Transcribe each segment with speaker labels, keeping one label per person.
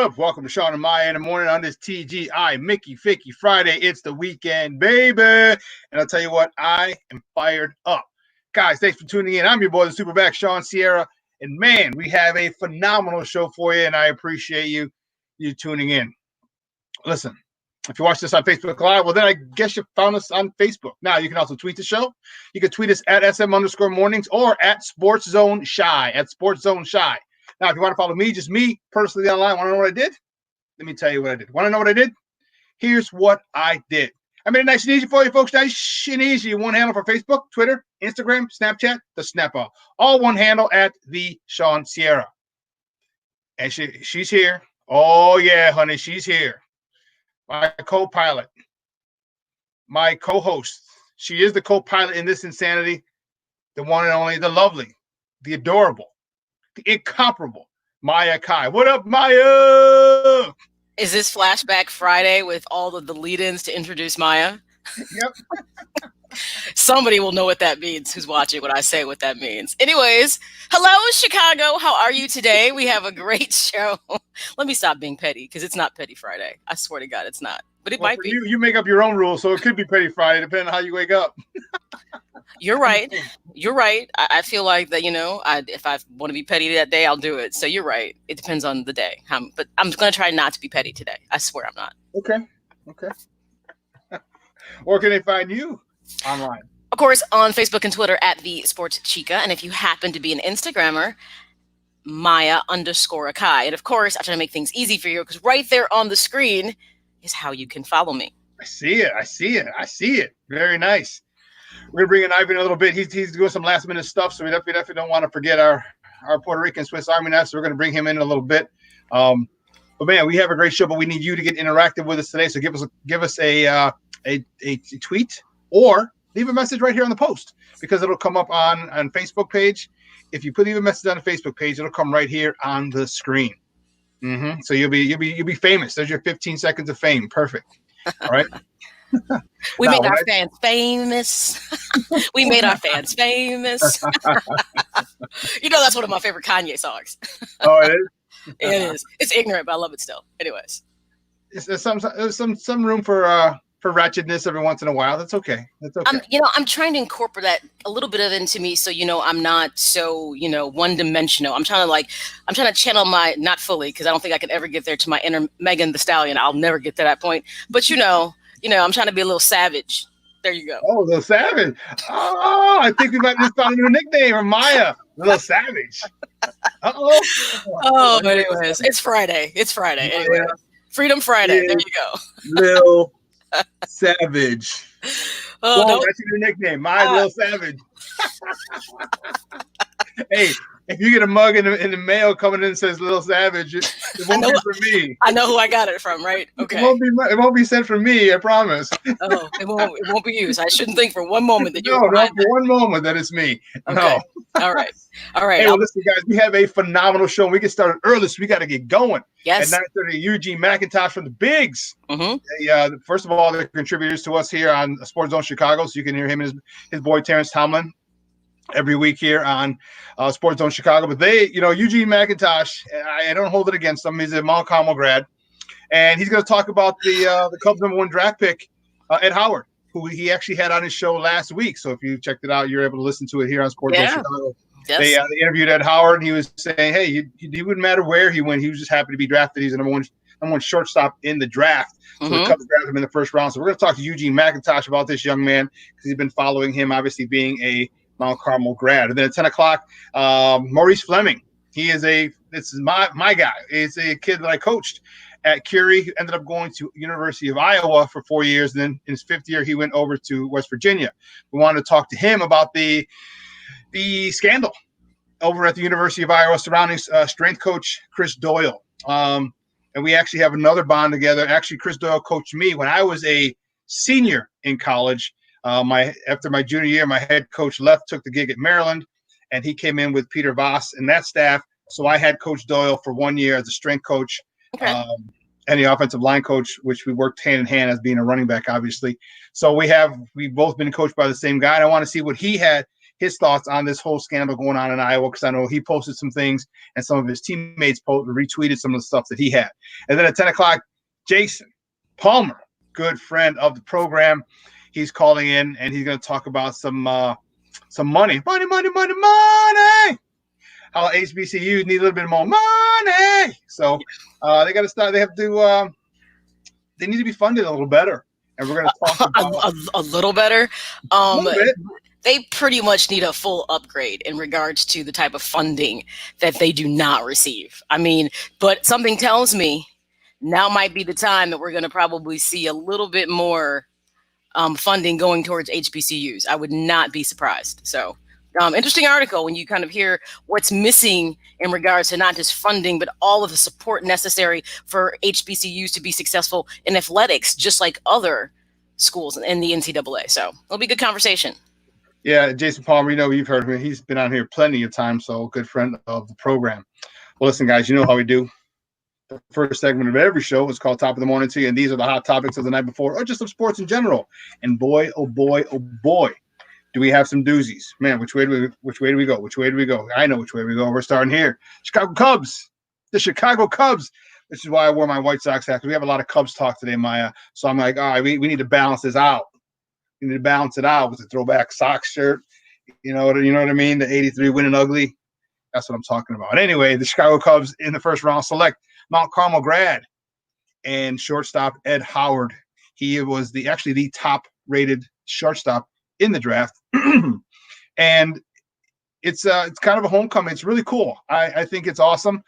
Speaker 1: up? Welcome to Shawn and Maya in the morning on this TGI Mickey Ficky Friday. It's the weekend, baby. And I'll tell you what, I am fired up. Guys, thanks for tuning in. I'm your boy, the Superback, Shawn Sierra. And man, we have a phenomenal show for you, and I appreciate you tuning in. Listen, if you watch this on Facebook Live, well, then I guess you found us on Facebook. Now, you can also tweet the show. You can tweet us at SM_mornings or at SportsZone Shy, Now, if you want to follow me, just me personally online, want to know what I did? Let me tell you what I did. Want to know what I did? Here's what I did. I made it nice and easy for you folks. Nice and easy. One handle for Facebook, Twitter, Instagram, Snapchat, the Snapall. All one handle at the Shawn Sierra. And she's here. Oh, yeah, honey, she's here. My co-pilot, my co-host. She is the co-pilot in this insanity. The one and only, the lovely, the adorable, the incomparable Maya Kai. What up, Maya?
Speaker 2: Is this Flashback Friday with all of the lead-ins to introduce Maya?
Speaker 1: Yep.
Speaker 2: Somebody will know what that means who's watching when I say what that means. Anyways, hello, Chicago. How are you today? We have a great show. Let me stop being petty because it's not Petty Friday. I swear to God, it's not. But it might be.
Speaker 1: You make up your own rules, so it could be Petty Friday depending on how you wake up.
Speaker 2: You're right. You're right. I feel like that, if I want to be petty that day, I'll do it. So you're right. It depends on the day. But I'm going to try not to be petty today. I swear I'm not.
Speaker 1: Okay. Where can they find you online?
Speaker 2: Of course, on Facebook and Twitter at the Sports Chica. And if you happen to be an Instagrammer, Maya_Akai. And of course, I try to make things easy for you because right there on the screen is how you can follow me.
Speaker 1: I see it. Very nice. We're going to bring in Ivan in a little bit. He's doing some last minute stuff, so we definitely don't want to forget our Puerto Rican Swiss Army knife. So we're going to bring him in a little bit. But man, we have a great show, but we need you to get interactive with us today. So give us a tweet or leave a message right here on the post because it'll come up on Facebook page. If you leave a message on the Facebook page, it'll come right here on the screen. So you'll be famous. There's your 15 seconds of fame. Perfect. All right.
Speaker 2: We made our fans famous. We made our fans famous. That's one of my favorite Kanye songs.
Speaker 1: Oh, it is?
Speaker 2: It is. It's ignorant, but I love it still. Anyways.
Speaker 1: There's some room for ratchetness every once in a while. That's okay.
Speaker 2: I'm trying to incorporate that a little bit into me, so I'm not so one dimensional. I'm trying to channel my, not fully because I don't think I could ever get there to my inner Megan Thee Stallion. I'll never get to that point. But I'm trying to be a little savage. There you go.
Speaker 1: Oh, a little savage. Oh, I think we might just found a new nickname for Maya. A little savage. Uh-oh.
Speaker 2: Oh, but anyways, it's Friday. Anyway.
Speaker 1: Yeah.
Speaker 2: Freedom Friday. There you go.
Speaker 1: Little savage.
Speaker 2: Oh,
Speaker 1: that's your new nickname, Maya Little Savage. Hey, if you get a mug in the mail coming in and says Little Savage, it won't be from me.
Speaker 2: I know who I got it from, right? Okay.
Speaker 1: It won't be sent from me, I promise.
Speaker 2: Oh, it won't be used. I shouldn't think for one moment that
Speaker 1: not for one moment that it's me.
Speaker 2: Okay.
Speaker 1: No.
Speaker 2: All right.
Speaker 1: Hey, well, listen, guys, we have a phenomenal show. We get started early, so we got to get going.
Speaker 2: Yes.
Speaker 1: At 9:30, Eugene McIntosh from the Bigs.
Speaker 2: Mm-hmm.
Speaker 1: First of all, they're contributors to us here on SportsZone Chicago, so you can hear him and his boy Terrence Tomlin every week here on SportsZone Chicago. But Eugene McIntosh, I don't hold it against him. He's a Mount Carmel grad, and he's going to talk about the Cubs #1 draft pick, Ed Howard, who he actually had on his show last week. So if you checked it out, you're able to listen to it here on SportsZone Chicago.
Speaker 2: Yes.
Speaker 1: They interviewed Ed Howard, and he was saying, hey, it wouldn't matter where he went. He was just happy to be drafted. He's the number one shortstop in the draft. So the Cubs drafted him in the first round. So we're going to talk to Eugene McIntosh about this young man because he's been following him, obviously being a Mount Carmel grad. And then at 10 o'clock, Maurice Fleming. This is my guy. He's a kid that I coached at Curie. He ended up going to University of Iowa for 4 years. And then in his fifth year, he went over to West Virginia. We wanted to talk to him about the scandal over at the University of Iowa surrounding strength coach Chris Doyle. And we actually have another bond together. Actually, Chris Doyle coached me when I was a senior in college. After my junior year, my head coach left, took the gig at Maryland, and he came in with Peter Voss and that staff. So I had Coach Doyle for 1 year as a strength coach.
Speaker 2: Okay.
Speaker 1: And the offensive line coach, which we worked hand in hand as being a running back, obviously. So we've both been coached by the same guy. And I want to see what he had his thoughts on this whole scandal going on in Iowa, because I know he posted some things and some of his teammates retweeted some of the stuff that he had. And then at 10 o'clock, Jason Palmer, good friend of the program, he's calling in and he's going to talk about some money. How HBCUs need a little bit more money. So they got to start. They have to. They need to be funded a little better. And we're going to talk about
Speaker 2: a little better.
Speaker 1: A little bit.
Speaker 2: They pretty much need a full upgrade in regards to the type of funding that they do not receive. I mean, but something tells me now might be the time that we're going to probably see a little bit more funding going towards HBCUs. I would not be surprised. So interesting article when you kind of hear what's missing in regards to not just funding, but all of the support necessary for HBCUs to be successful in athletics, just like other schools in the NCAA. So it'll be a good conversation.
Speaker 1: Yeah, Jason Palmer, you've heard of him. He's been on here plenty of times, so good friend of the program. Well, listen, guys, you know how we do. The first segment of every show is called Top of the Morning Tea, and these are the hot topics of the night before, or just of sports in general. And boy, oh boy, do we have some doozies. Man, which way do we go? Which way do we go? I know which way we go. We're starting here. Chicago Cubs. The Chicago Cubs. This is why I wore my White Sox hat, because we have a lot of Cubs talk today, Maya. So I'm like, all right, we need to balance this out. We need to balance it out with a throwback Sox shirt. You know what I mean? The 83 winning ugly. That's what I'm talking about. Anyway, the Chicago Cubs in the first round select Mount Carmel grad and shortstop Ed Howard. He was actually the top rated shortstop in the draft. And it's kind of a homecoming. It's really cool. I think it's awesome.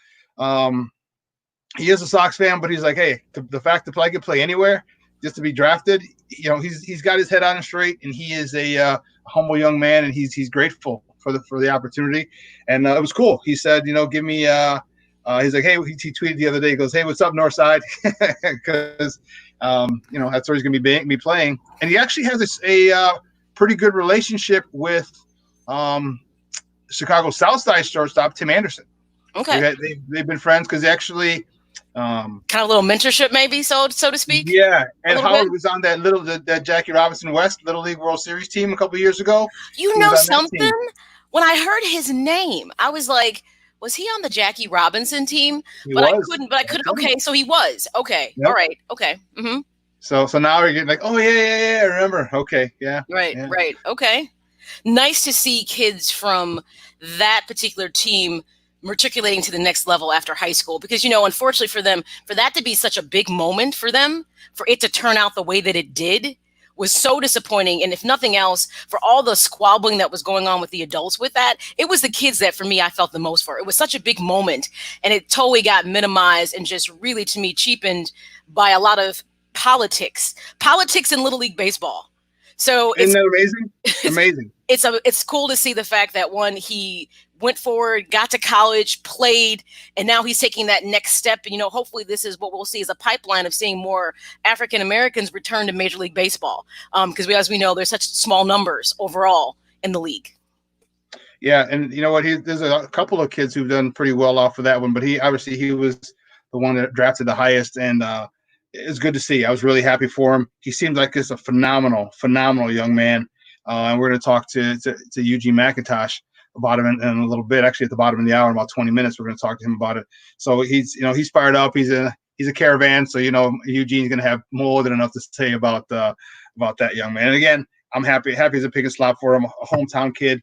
Speaker 1: He is a Sox fan, but he's like, hey, the fact that I could play anywhere just to be drafted, he's got his head on straight, and he is a humble young man, and he's grateful for the opportunity. And it was cool. He said, give me he's like, hey, he tweeted the other day, he goes, hey, what's up, Northside? Because that's where he's gonna be playing. And he actually has a pretty good relationship with Chicago Southside shortstop Tim Anderson.
Speaker 2: Okay.
Speaker 1: They've been friends because actually
Speaker 2: kind of a little mentorship, maybe, so to speak.
Speaker 1: Yeah, and Howard was on that Jackie Robinson West Little League World Series team a couple years ago.
Speaker 2: You know something? When I heard his name, I was like, was he on the Jackie Robinson team? I couldn't. Okay, so he was. Okay, yep. All right. Okay. Mm-hmm.
Speaker 1: So now we're getting like, oh yeah, I remember. Okay, yeah.
Speaker 2: Right. Okay. Nice to see kids from that particular team matriculating to the next level after high school, because unfortunately for them, for that to be such a big moment for them, for it to turn out the way that it did was so disappointing. And if nothing else, for all the squabbling that was going on with the adults with that, it was the kids that for me I felt the most for. It was such a big moment, and it totally got minimized and just really, to me, cheapened by a lot of politics in Little League baseball. So
Speaker 1: isn't that amazing? Amazing.
Speaker 2: It's cool to see the fact that he went forward, got to college, played, and now he's taking that next step. And, hopefully this is what we'll see as a pipeline of seeing more African Americans return to Major League Baseball. Because as we know, there's such small numbers overall in the league.
Speaker 1: Yeah, and you know what? There's a couple of kids who've done pretty well off of that one, but he was the one that drafted the highest, and it's good to see. I was really happy for him. He seems like he's a phenomenal young man. And we're going to talk to Eugene McIntosh about him in a little bit. Actually, at the bottom of the hour, in about 20 minutes, we're going to talk to him about it. So he's fired up. He's a caravan. So Eugene's going to have more than enough to say about that young man. And again, I'm happy as a pig in slop for him. A hometown kid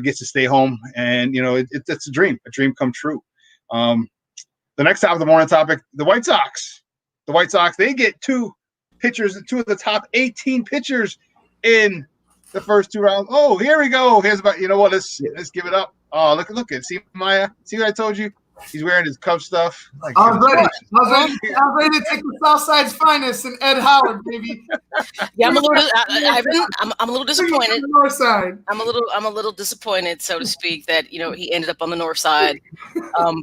Speaker 1: gets to stay home, and it's a dream come true. The next top of the morning topic: the White Sox. The White Sox, they get two of the top 18 pitchers in the first two rounds. Oh, here we go. Here's about, let's give it up. Oh, look at, see Maya, see what I told you? He's wearing his Cubs stuff. I
Speaker 3: was ready to take the Southside's finest and Ed Howard, baby.
Speaker 2: Yeah, I'm a little disappointed.
Speaker 3: North side.
Speaker 2: I'm a little disappointed, so to speak, that he ended up on the north side.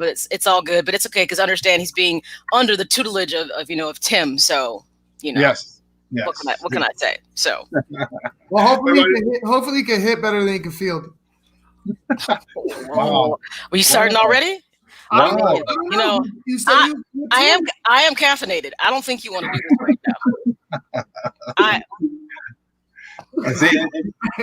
Speaker 2: But it's all good. But it's okay, because understand he's being under the tutelage of Tim. So
Speaker 1: Yes.
Speaker 2: What can I say? So
Speaker 3: well, hopefully he can hit better than he can field.
Speaker 2: Wow. Were you starting already?
Speaker 1: Wow.
Speaker 2: I am caffeinated. I don't think you want to do this right now.
Speaker 1: And see,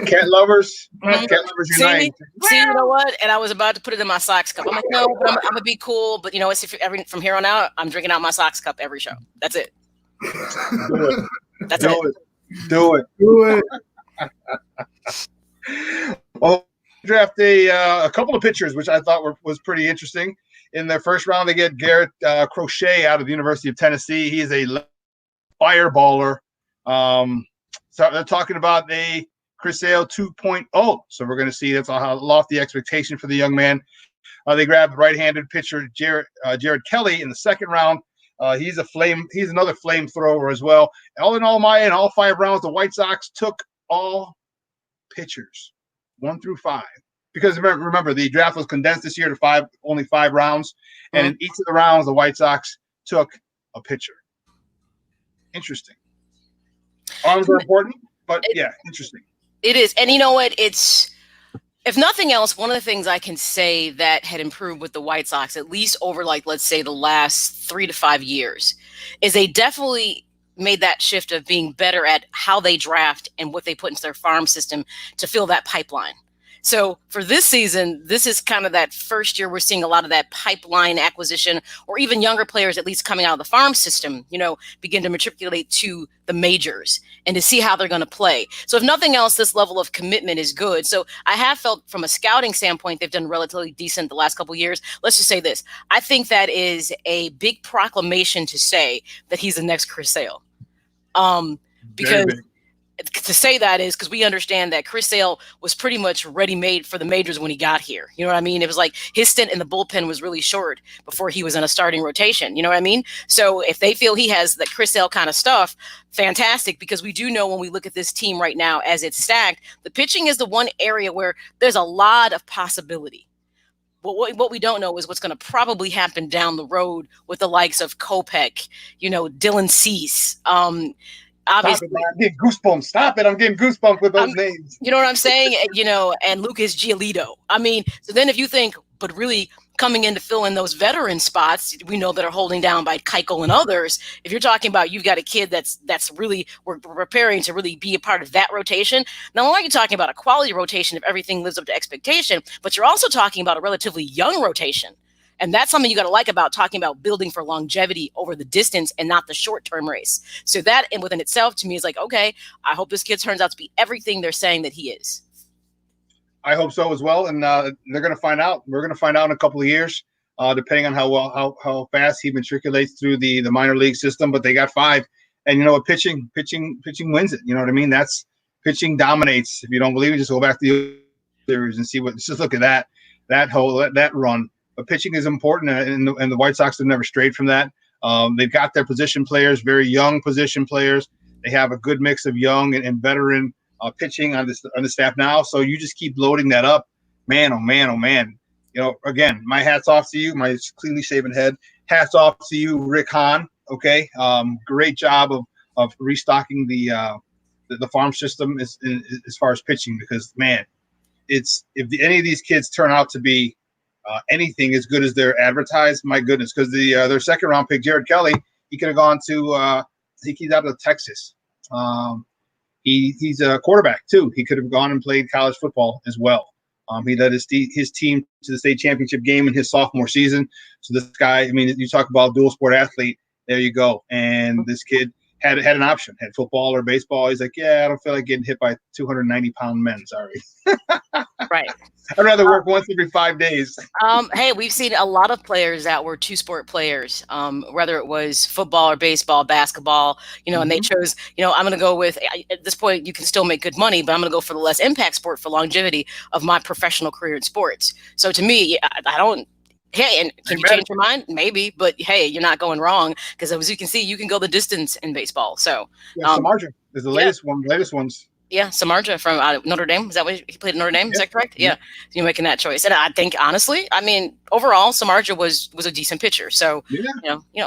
Speaker 1: cat lovers unite.
Speaker 2: See, you know what? And I was about to put it in my Sox cup. I'm like, no, but I'm gonna be cool. But it's from here on out, I'm drinking out my Sox cup every show. That's it.
Speaker 1: Do it.
Speaker 2: That's
Speaker 1: Do
Speaker 2: it.
Speaker 1: Do it.
Speaker 3: Do
Speaker 1: it. Well, draft a couple of pitchers, which I thought was pretty interesting. In their first round, they get Garrett Crochet out of the University of Tennessee. He is a fireballer. So they're talking about a Chris Sale 2.0. So we're going to see that's a lofty expectation for the young man. They grabbed right-handed pitcher Jared Kelly in the second round. He's another flamethrower as well. All in all 5 rounds, the White Sox took all pitchers, 1 through 5. Because remember, the draft was condensed this year to only 5 rounds, and in each of the rounds, the White Sox took a pitcher. Interesting. Arms are important, but interesting.
Speaker 2: It is, and you know what? It's, if nothing else, one of the things I can say that had improved with the White Sox, at least over let's say the last 3 to 5 years, is they definitely made that shift of being better at how they draft and what they put into their farm system to fill that pipeline. So for this season, this is kind of that first year we're seeing a lot of that pipeline acquisition, or even younger players, at least coming out of the farm system, begin to matriculate to the majors and to see how they're going to play. So if nothing else, this level of commitment is good. So I have felt from a scouting standpoint, they've done relatively decent the last couple of years. Let's just say this. I think that is a big proclamation to say that he's the next Chris Sale. Because to say that is because we understand that Chris Sale was pretty much ready-made for the majors when he got here. You know what I mean? It was like his stint in the bullpen was really short before he was in a starting rotation. You know what I mean? So if they feel he has the Chris Sale kind of stuff, fantastic, because we do know when we look at this team right now as it's stacked, the pitching is the one area where there's a lot of possibility. But what we don't know is what's going to probably happen down the road with the likes of Kopech, Dylan Cease, obviously,
Speaker 1: I'm getting goosebumps. Stop it. I'm getting goosebumps with those names.
Speaker 2: You know what I'm saying? And Lucas Giolito. I mean, so then if you think, but really coming in to fill in those veteran spots, we know that are holding down by Keuchel and others. If you're talking about you've got a kid that's really, we're preparing to really be a part of that rotation. Not only are you talking about a quality rotation if everything lives up to expectation, but you're also talking about a relatively young rotation. And that's something you got to like about talking about building for longevity over the distance and not the short-term race. So that and within itself to me is like, okay, I hope this kid turns out to be everything they're saying that he is.
Speaker 1: I hope so as well. And they're going to find out. We're going to find out in a couple of years, depending on how fast he matriculates through the minor league system. But they got 5. And you know what? Pitching wins it. You know what I mean? That's pitching dominates. If you don't believe it, just go back to the series and see just look at that run. But pitching is important, and the White Sox have never strayed from that. They've got their position players, very young position players. They have a good mix of young and veteran pitching on the staff now. So you just keep loading that up. Man, oh, man, oh, man. Again, my hat's off to you, my cleanly shaven head. Hats off to you, Rick Hahn. Okay, great job of restocking the farm system as far as pitching, because, man, if any of these kids turn out to be anything as good as they're advertised, my goodness, because their second round pick, Jared Kelly, he could have gone to I think he's out of Texas. He's a quarterback too. He could have gone and played college football as well. He led his team to the state championship game in his sophomore season. So this guy, I mean, you talk about dual sport athlete, there you go. And this kid had an option, had football or baseball. He's like, yeah, I don't feel like getting hit by 290-pound men. Sorry.
Speaker 2: Right.
Speaker 1: I'd rather work once every 5 days.
Speaker 2: Hey, we've seen a lot of players that were two-sport players, whether it was football or baseball, basketball, and they chose, I'm going to go with, at this point, you can still make good money, but I'm going to go for the less impact sport for longevity of my professional career in sports. So to me, I don't, hey, and can you change your mind? Maybe, but hey, you're not going wrong, because as you can see, you can go the distance in baseball. So
Speaker 1: Samardzija is the latest ones.
Speaker 2: Yeah, Samardzija from Notre Dame. Is that what he played at Notre Dame? Is that correct? Yeah. You're making that choice. And I think, honestly, I mean, overall, Samardzija was a decent pitcher. So,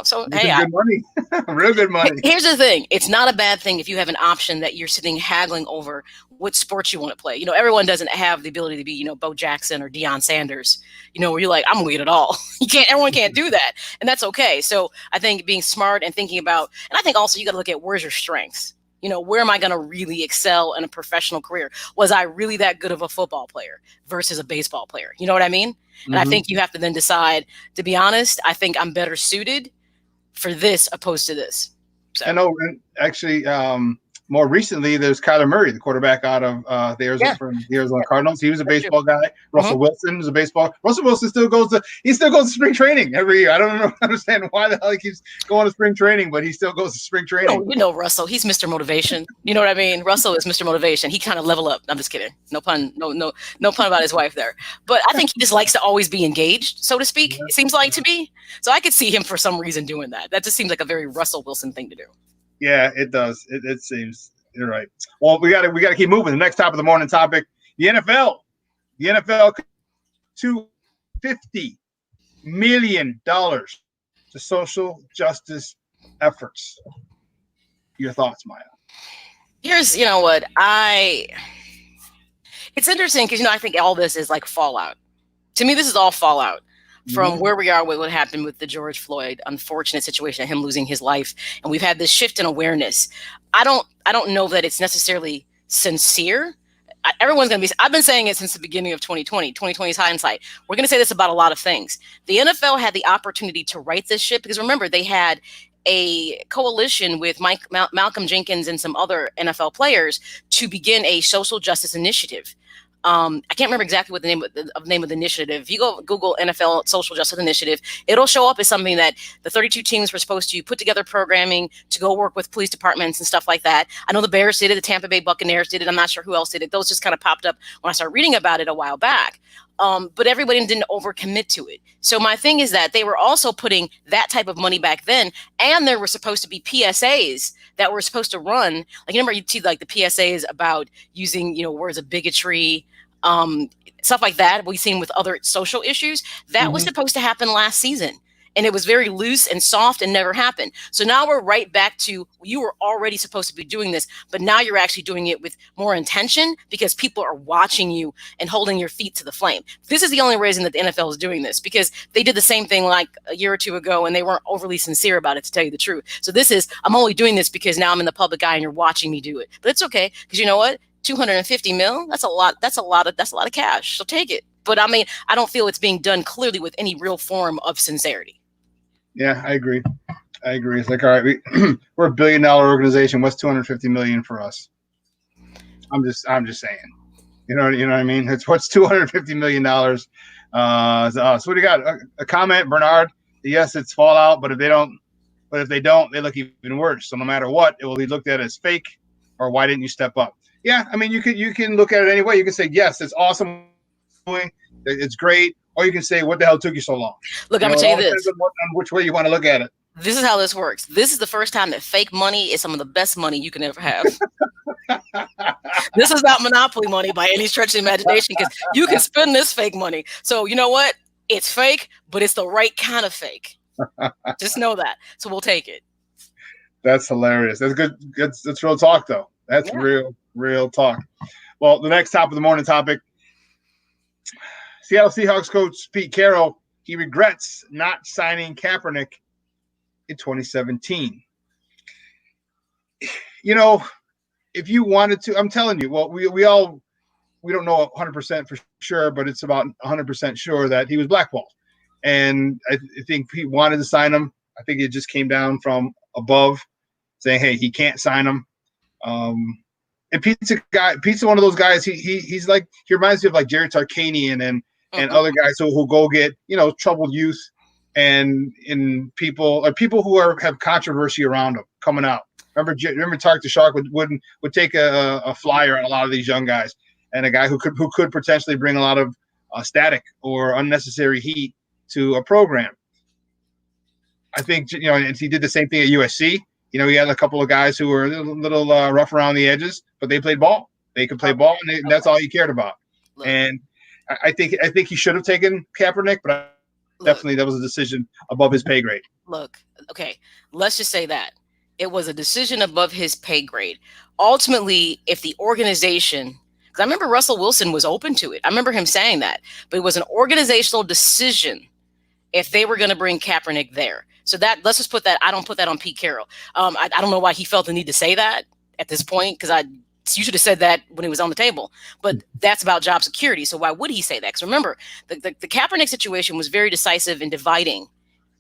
Speaker 2: so hey,
Speaker 1: good money. Real good money.
Speaker 2: Here's the thing. It's not a bad thing if you have an option that you're sitting haggling over what sports you want to play. Everyone doesn't have the ability to be, Bo Jackson or Deion Sanders, where you're like, I'm going to get it all. Everyone can't do that. And that's okay. So I think being smart and thinking about, and I think also you got to look at where's your strengths. Where am I going to really excel in a professional career? Was I really that good of a football player versus a baseball player? You know what I mean? And I think you have to then decide, to be honest, I think I'm better suited for this opposed to this. So.
Speaker 1: I know, actually, more recently, there's Kyler Murray, the quarterback out of the Arizona Cardinals. He was a baseball guy. Russell Wilson was a baseball. Russell Wilson still goes to spring training every year. I don't understand why the hell he keeps going to spring training, but he still goes to spring training.
Speaker 2: Russell. He's Mr. Motivation. You know what I mean? Russell is Mr. Motivation. He kind of level up. I'm just kidding. No pun. No pun about his wife there. But I think he just likes to always be engaged, so to speak. It seems like to me. So I could see him for some reason doing that. That just seems like a very Russell Wilson thing to do.
Speaker 1: Yeah, it does. It seems. You're right. Well, we got to keep moving. The next top of the morning topic: the NFL. The NFL, $250 million to social justice efforts. Your thoughts, Maya?
Speaker 2: Here's, what it's interesting because I think all this is like fallout. To me, this is all fallout from where we are with what happened with the George Floyd unfortunate situation, him losing his life. And we've had this shift in awareness. I don't know that it's necessarily sincere. Everyone's going to be, I've been saying it since the beginning of 2020. 2020 is hindsight. We're going to say this about a lot of things. The NFL had the opportunity to right this ship because remember, they had a coalition with Malcolm Jenkins and some other NFL players to begin a social justice initiative. I can't remember exactly what the name of the initiative. If you go Google NFL Social Justice Initiative, it'll show up as something that the 32 teams were supposed to put together programming to go work with police departments and stuff like that. I know the Bears did it, the Tampa Bay Buccaneers did it. I'm not sure who else did it. Those just kind of popped up when I started reading about it a while back. But everybody didn't overcommit to it. So my thing is that they were also putting that type of money back then, and there were supposed to be PSAs that were supposed to run. Like, remember, you'd see like the PSAs about using, words of bigotry, stuff like that. We've seen with other social issues. That was supposed to happen last season. And it was very loose and soft and never happened. So now we're right back to, you were already supposed to be doing this, but now you're actually doing it with more intention because people are watching you and holding your feet to the flame. This is the only reason that the NFL is doing this, because they did the same thing like a year or two ago and they weren't overly sincere about it, to tell you the truth. So this is, I'm only doing this because now I'm in the public eye and you're watching me do it. But it's okay, because you know what? 250 mil, that's a lot of cash. So take it. But I mean, I don't feel it's being done clearly with any real form of sincerity.
Speaker 1: Yeah, I agree. It's like, all right, we're $1 billion organization. What's 250 million for us? I'm just saying. You know what I mean? It's what's $250 million to us. So what do you got? A comment, Bernard? Yes, it's fallout, but if they don't, they look even worse. So no matter what, it will be looked at as fake, or why didn't you step up? Yeah, I mean, you can look at it any way. You can say, yes, it's awesome, it's great. Or you can say, what the hell took you so long?
Speaker 2: Look, I'm going to tell you this.
Speaker 1: On which way you want to look at it.
Speaker 2: This is how this works. This is the first time that fake money is some of the best money you can ever have. This is not monopoly money by any stretch of the imagination, because you can spend this fake money. So you know what? It's fake, but it's the right kind of fake. Just know that. So we'll take it.
Speaker 1: That's hilarious. That's good. That's real talk, though. That's real talk. Well, the next top of the morning topic. Seattle Seahawks coach Pete Carroll, he regrets not signing Kaepernick in 2017. If you wanted to, I'm telling you, well, we don't know 100% for sure, but it's about 100% sure that he was blackballed. And I think Pete wanted to sign him. I think it just came down from above saying, hey, he can't sign him. And Pete's one of those guys. He's like, he reminds me of like Jerry Tarkanian and other guys who go get, troubled youth and people who have controversy around them coming out. Remember Tark the Shark would take a flyer on a lot of these young guys, and a guy who could potentially bring a lot of static or unnecessary heat to a program. I think, and he did the same thing at USC. He had a couple of guys who were a little rough around the edges, but they played ball. They could play ball, and that's all he cared about. Look. And I think he should have taken Kaepernick, but definitely that was a decision above his pay grade.
Speaker 2: Look, okay, let's just say that it was a decision above his pay grade. Ultimately, if the organization, because I remember Russell Wilson was open to it. I remember him saying that, but it was an organizational decision if they were going to bring Kaepernick there. So that, let's just put that, I don't put that on Pete Carroll. I don't know why he felt the need to say that. at this point because you should have said that when it was on the table. But that's about job security. So why would he say that? Because remember, the Kaepernick situation was very decisive and dividing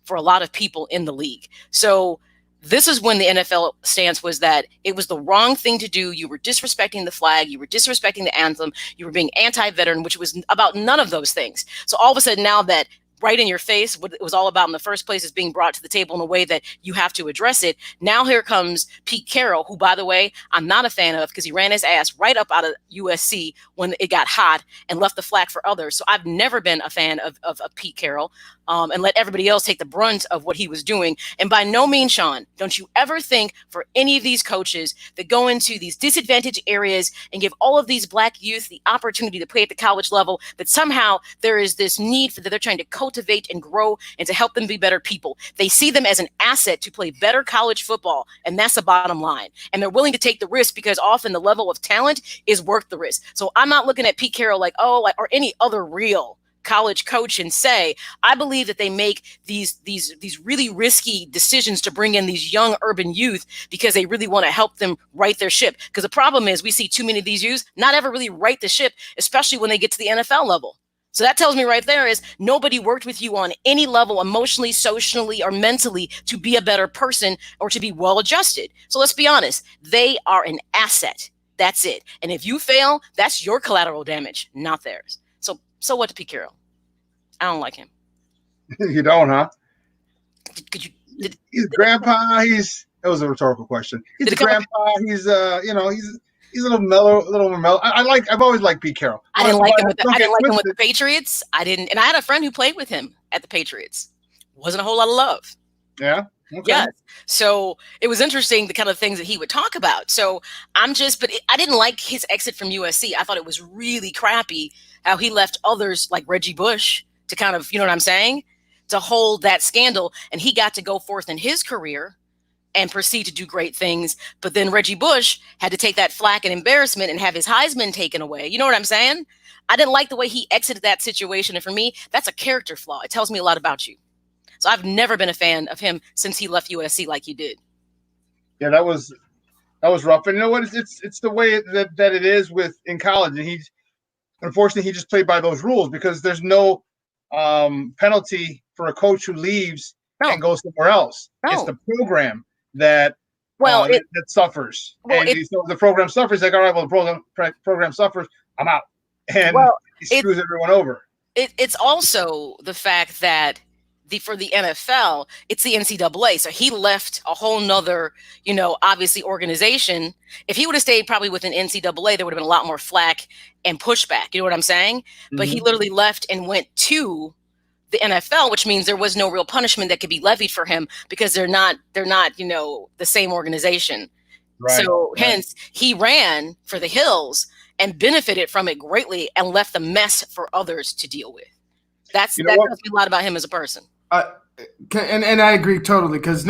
Speaker 2: for a lot of people in the league. So this is when the NFL stance was that it was the wrong thing to do. You were disrespecting the flag. You were disrespecting the anthem. You were being anti-veteran, which was about none of those things. So all of a sudden now that right in your face, what it was all about in the first place is being brought to the table in a way that you have to address it. Now here comes Pete Carroll, who, by the way, I'm not a fan of because he ran his ass right up out of USC when it got hot and left the flag for others. So I've never been a fan of Pete Carroll and let everybody else take the brunt of what he was doing. And by no means, Shawn, don't you ever think for any of these coaches that go into these disadvantaged areas and give all of these black youth the opportunity to play at the college level, that somehow there is this need that they're trying to cultivate and grow and to help them be better people. They see them as an asset to play better college football, and that's the bottom line. And they're willing to take the risk because often the level of talent is worth the risk. So I'm not looking at Pete Carroll like, or any other real college coach and say, I believe that they make these really risky decisions to bring in these young urban youth because they really want to help them right their ship. Because the problem is we see too many of these youths not ever really right the ship, especially when they get to the NFL level. So that tells me right there is nobody worked with you on any level, emotionally, socially, or mentally to be a better person or to be well adjusted. So let's be honest, they are an asset. That's it. And if you fail, that's your collateral damage, not theirs. So what to Pete Carroll? I don't like him.
Speaker 1: You don't, huh? He's grandpa. That was a rhetorical question. He's a grandpa. He's he's a little mellow. I've always liked Pete Carroll.
Speaker 2: I didn't like him with the Patriots. And I had a friend who played with him at the Patriots. Wasn't a whole lot of love.
Speaker 1: Yeah. Okay.
Speaker 2: Yes. So it was interesting, the kind of things that he would talk about. So I didn't like his exit from USC. I thought it was really crappy how he left others like Reggie Bush to kind of, you know what I'm saying, to hold that scandal. And he got to go forth in his career and proceed to do great things. But then Reggie Bush had to take that flack and embarrassment and have his Heisman taken away. You know what I'm saying? I didn't like the way he exited that situation. And for me, that's a character flaw. It tells me a lot about you. So I've never been a fan of him since he left USC like he did.
Speaker 1: Yeah, that was rough. And you know what? It's the way that it is in college. And unfortunately, he just played by those rules because there's no penalty for a coach who leaves and goes somewhere else. No. It's the program that suffers. So the program suffers. Like, all right, well, the program suffers. I'm out. And he screws everyone over.
Speaker 2: It's also the fact that for the NFL, it's the NCAA. So he left a whole nother, obviously organization. If he would have stayed probably with an NCAA, there would have been a lot more flack and pushback. You know what I'm saying? Mm-hmm. But he literally left and went to the NFL, which means there was no real punishment that could be levied for him because they're not, the same organization. Right. So hence he ran for the hills and benefited from it greatly and left a mess for others to deal with. That tells me a lot about him as a person.
Speaker 3: And I agree totally because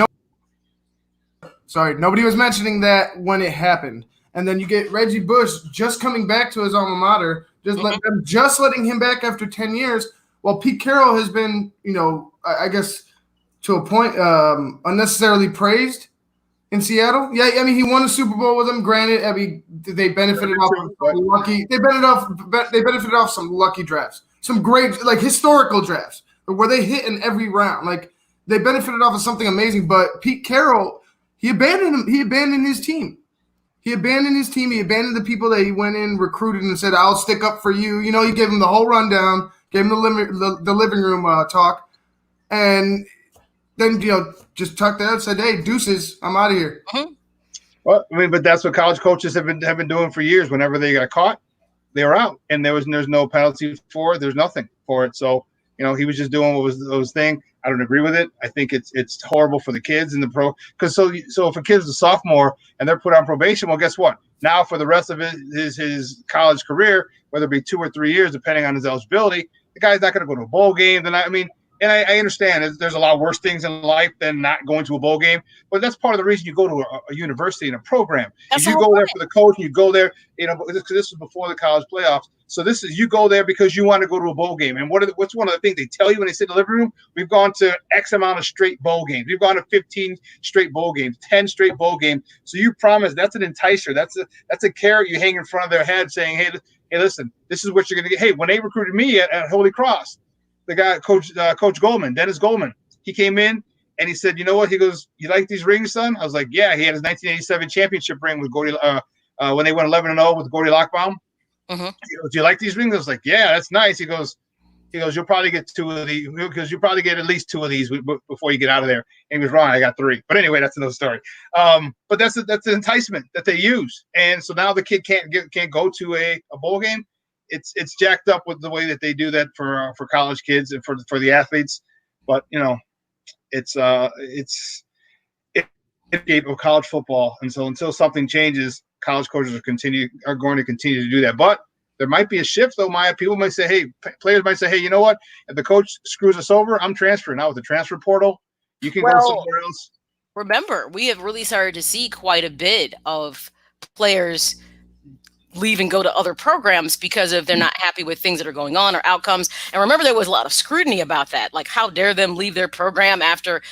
Speaker 3: nobody was mentioning that when it happened. And then you get Reggie Bush just coming back to his alma mater, letting him back after 10 years, while Pete Carroll has been, I guess to a point, unnecessarily praised in Seattle. Yeah, I mean he won a Super Bowl with them. Granted, I mean they benefited they benefited off some lucky drafts, some great historical drafts where they hit in every round. Like they benefited off of something amazing. But Pete Carroll, he abandoned him. He abandoned his team. He abandoned the people that he went in, recruited, and said, "I'll stick up for you." He gave him the whole rundown, gave him the living room talk, and then just tucked out and said, "Hey, deuces, I'm out of here."
Speaker 2: Mm-hmm.
Speaker 1: Well, I mean, but that's what college coaches have been doing for years. Whenever they got caught, they were out, and there's no penalty for it. There's nothing for it. So he was just doing what was his thing. I don't agree with it. I think it's horrible for the kids in the pro. Because so if a kid's a sophomore and they're put on probation, well, guess what? Now for the rest of his college career, whether it be 2 or 3 years, depending on his eligibility, the guy's not going to go to a bowl game. And I understand there's a lot worse things in life than not going to a bowl game, but that's part of the reason you go to a university and a program. Is you go there for the coach, and you go there, because this is before the college playoffs. So you go there because you want to go to a bowl game. And what's one of the things they tell you when they sit in the living room? We've gone to X amount of straight bowl games. We've gone to 15 straight bowl games, 10 straight bowl games. So you promise that's an enticer. That's a carrot you hang in front of their head saying, hey, listen, this is what you're going to get. Hey, when they recruited me at Holy Cross, the guy, Coach Goldman, Dennis Goldman, he came in and he said, you know what? He goes, you like these rings, son? I was like, yeah. He had his 1987 championship ring with Gordy when they went 11-0 with Gordy Lockbaum.
Speaker 2: Mm-hmm.
Speaker 1: He goes, do you like these rings? I was like, yeah, that's nice. He goes, you'll probably get 2 of these because you'll probably get at least 2 of these before you get out of there. And he was wrong. I got 3. But anyway, that's another story. But that's the enticement that they use. And so now the kid can't go to a bowl game. It's jacked up with the way that they do that for college kids and for the athletes. But it's landscape of college football. And so until something changes, college coaches are going to continue to do that. But there might be a shift, though, Maya. People might say, hey, players might say, hey, you know what? If the coach screws us over, I'm transferring. Now with the transfer portal, you can go somewhere else.
Speaker 2: Remember, we have really started to see quite a bit of players leave and go to other programs because of they're not happy with things that are going on or outcomes. And remember, there was a lot of scrutiny about that. Like, how dare them leave their program after,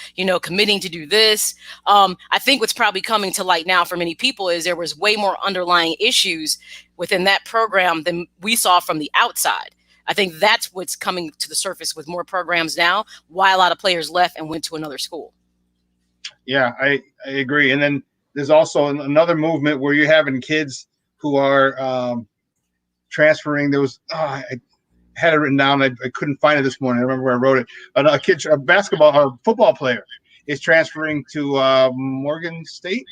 Speaker 2: committing to do this? I think what's probably coming to light now for many people is there was way more underlying issues within that program than we saw from the outside. I think that's what's coming to the surface with more programs now, why a lot of players left and went to another school.
Speaker 1: Yeah, I agree. And then there's also another movement where you're having kids who are transferring. There was I had it written down. I couldn't find it this morning. I remember where I wrote it. A football player is transferring to Morgan State.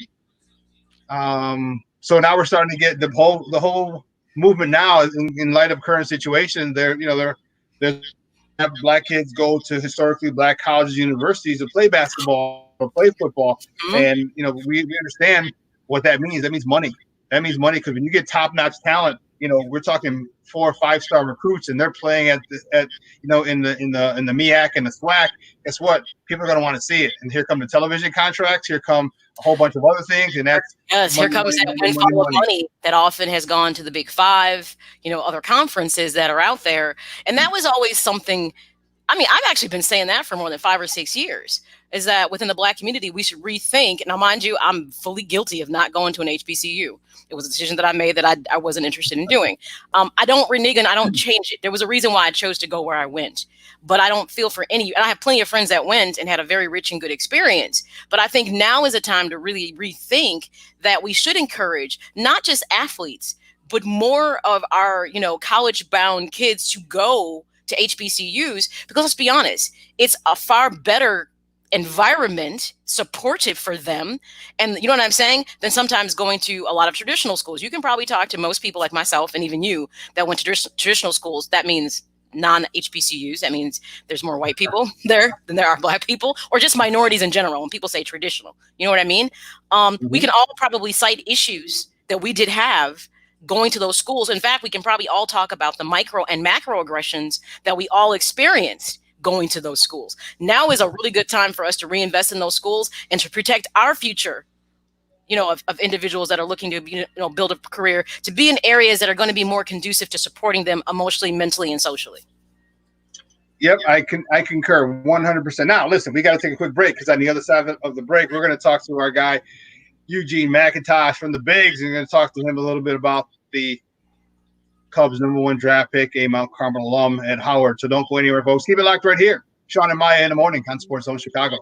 Speaker 1: So now we're starting to get the whole movement now in light of current situation. They're have black kids go to historically black colleges, universities to play basketball or play football, and we understand what that means. That means money. That means money because when you get top-notch talent, we're talking 4 or 5-star recruits, and they're playing in the MEAC and the SWAC. Guess what? People are going to want to see it. And here come the television contracts. Here come a whole bunch of other things, and that's
Speaker 2: here comes that windfall of money that often has gone to the Big Five, other conferences that are out there, and that was always something. I mean, I've actually been saying that for more than 5 or 6 years. Is that within the Black community, we should rethink. Now, mind you, I'm fully guilty of not going to an HBCU. It was a decision that I made that I wasn't interested in doing. I don't renege and I don't change it. There was a reason why I chose to go where I went, but I don't feel for any. And I have plenty of friends that went and had a very rich and good experience. But I think now is a time to really rethink that we should encourage not just athletes, but more of our, college-bound kids to go to HBCUs, because let's be honest, it's a far better environment supportive for them, and you know what I'm saying, than sometimes going to a lot of traditional schools. You can probably talk to most people like myself and even you that went to traditional schools. That means non-HBCUs. That means there's more white people there than there are black people, or just minorities in general. When people say traditional, you know what I mean? We can all probably cite issues that we did have going to those schools. In fact, we can probably all talk about the micro and macro aggressions that we all experienced going to those schools. Now is a really good time for us to reinvest in those schools and to protect our future, of individuals that are looking to, build a career, to be in areas that are going to be more conducive to supporting them emotionally, mentally, and socially.
Speaker 1: Yep, I concur 100%. Now, listen, we got to take a quick break because on the other side of the break, we're going to talk to our guy, Eugene McIntosh from the Bigs, and we're going to talk to him a little bit about the Cubs #1 draft pick, a Mount Carmel alum at Howard. So don't go anywhere, folks. Keep it locked right here. Shawn and Maya in the morning on SportsZone Chicago.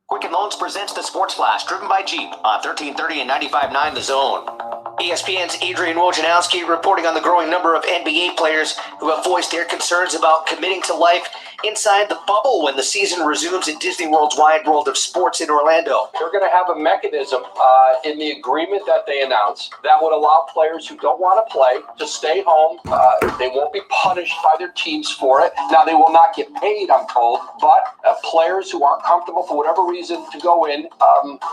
Speaker 4: Quicken Loans presents the Sports Flash, driven by Jeep on 1330 and 95.9 The Zone. ESPN's Adrian Wojnarowski reporting on the growing number of NBA players who have voiced their concerns about committing to life inside the bubble when the season resumes at Disney World's Wide World of Sports in Orlando.
Speaker 5: They're going to have a mechanism in the agreement that they announced that would allow players who don't want to play to stay home. They won't be punished by their teams for it. Now, they will not get paid, I'm told, but players who aren't comfortable for whatever reason to go in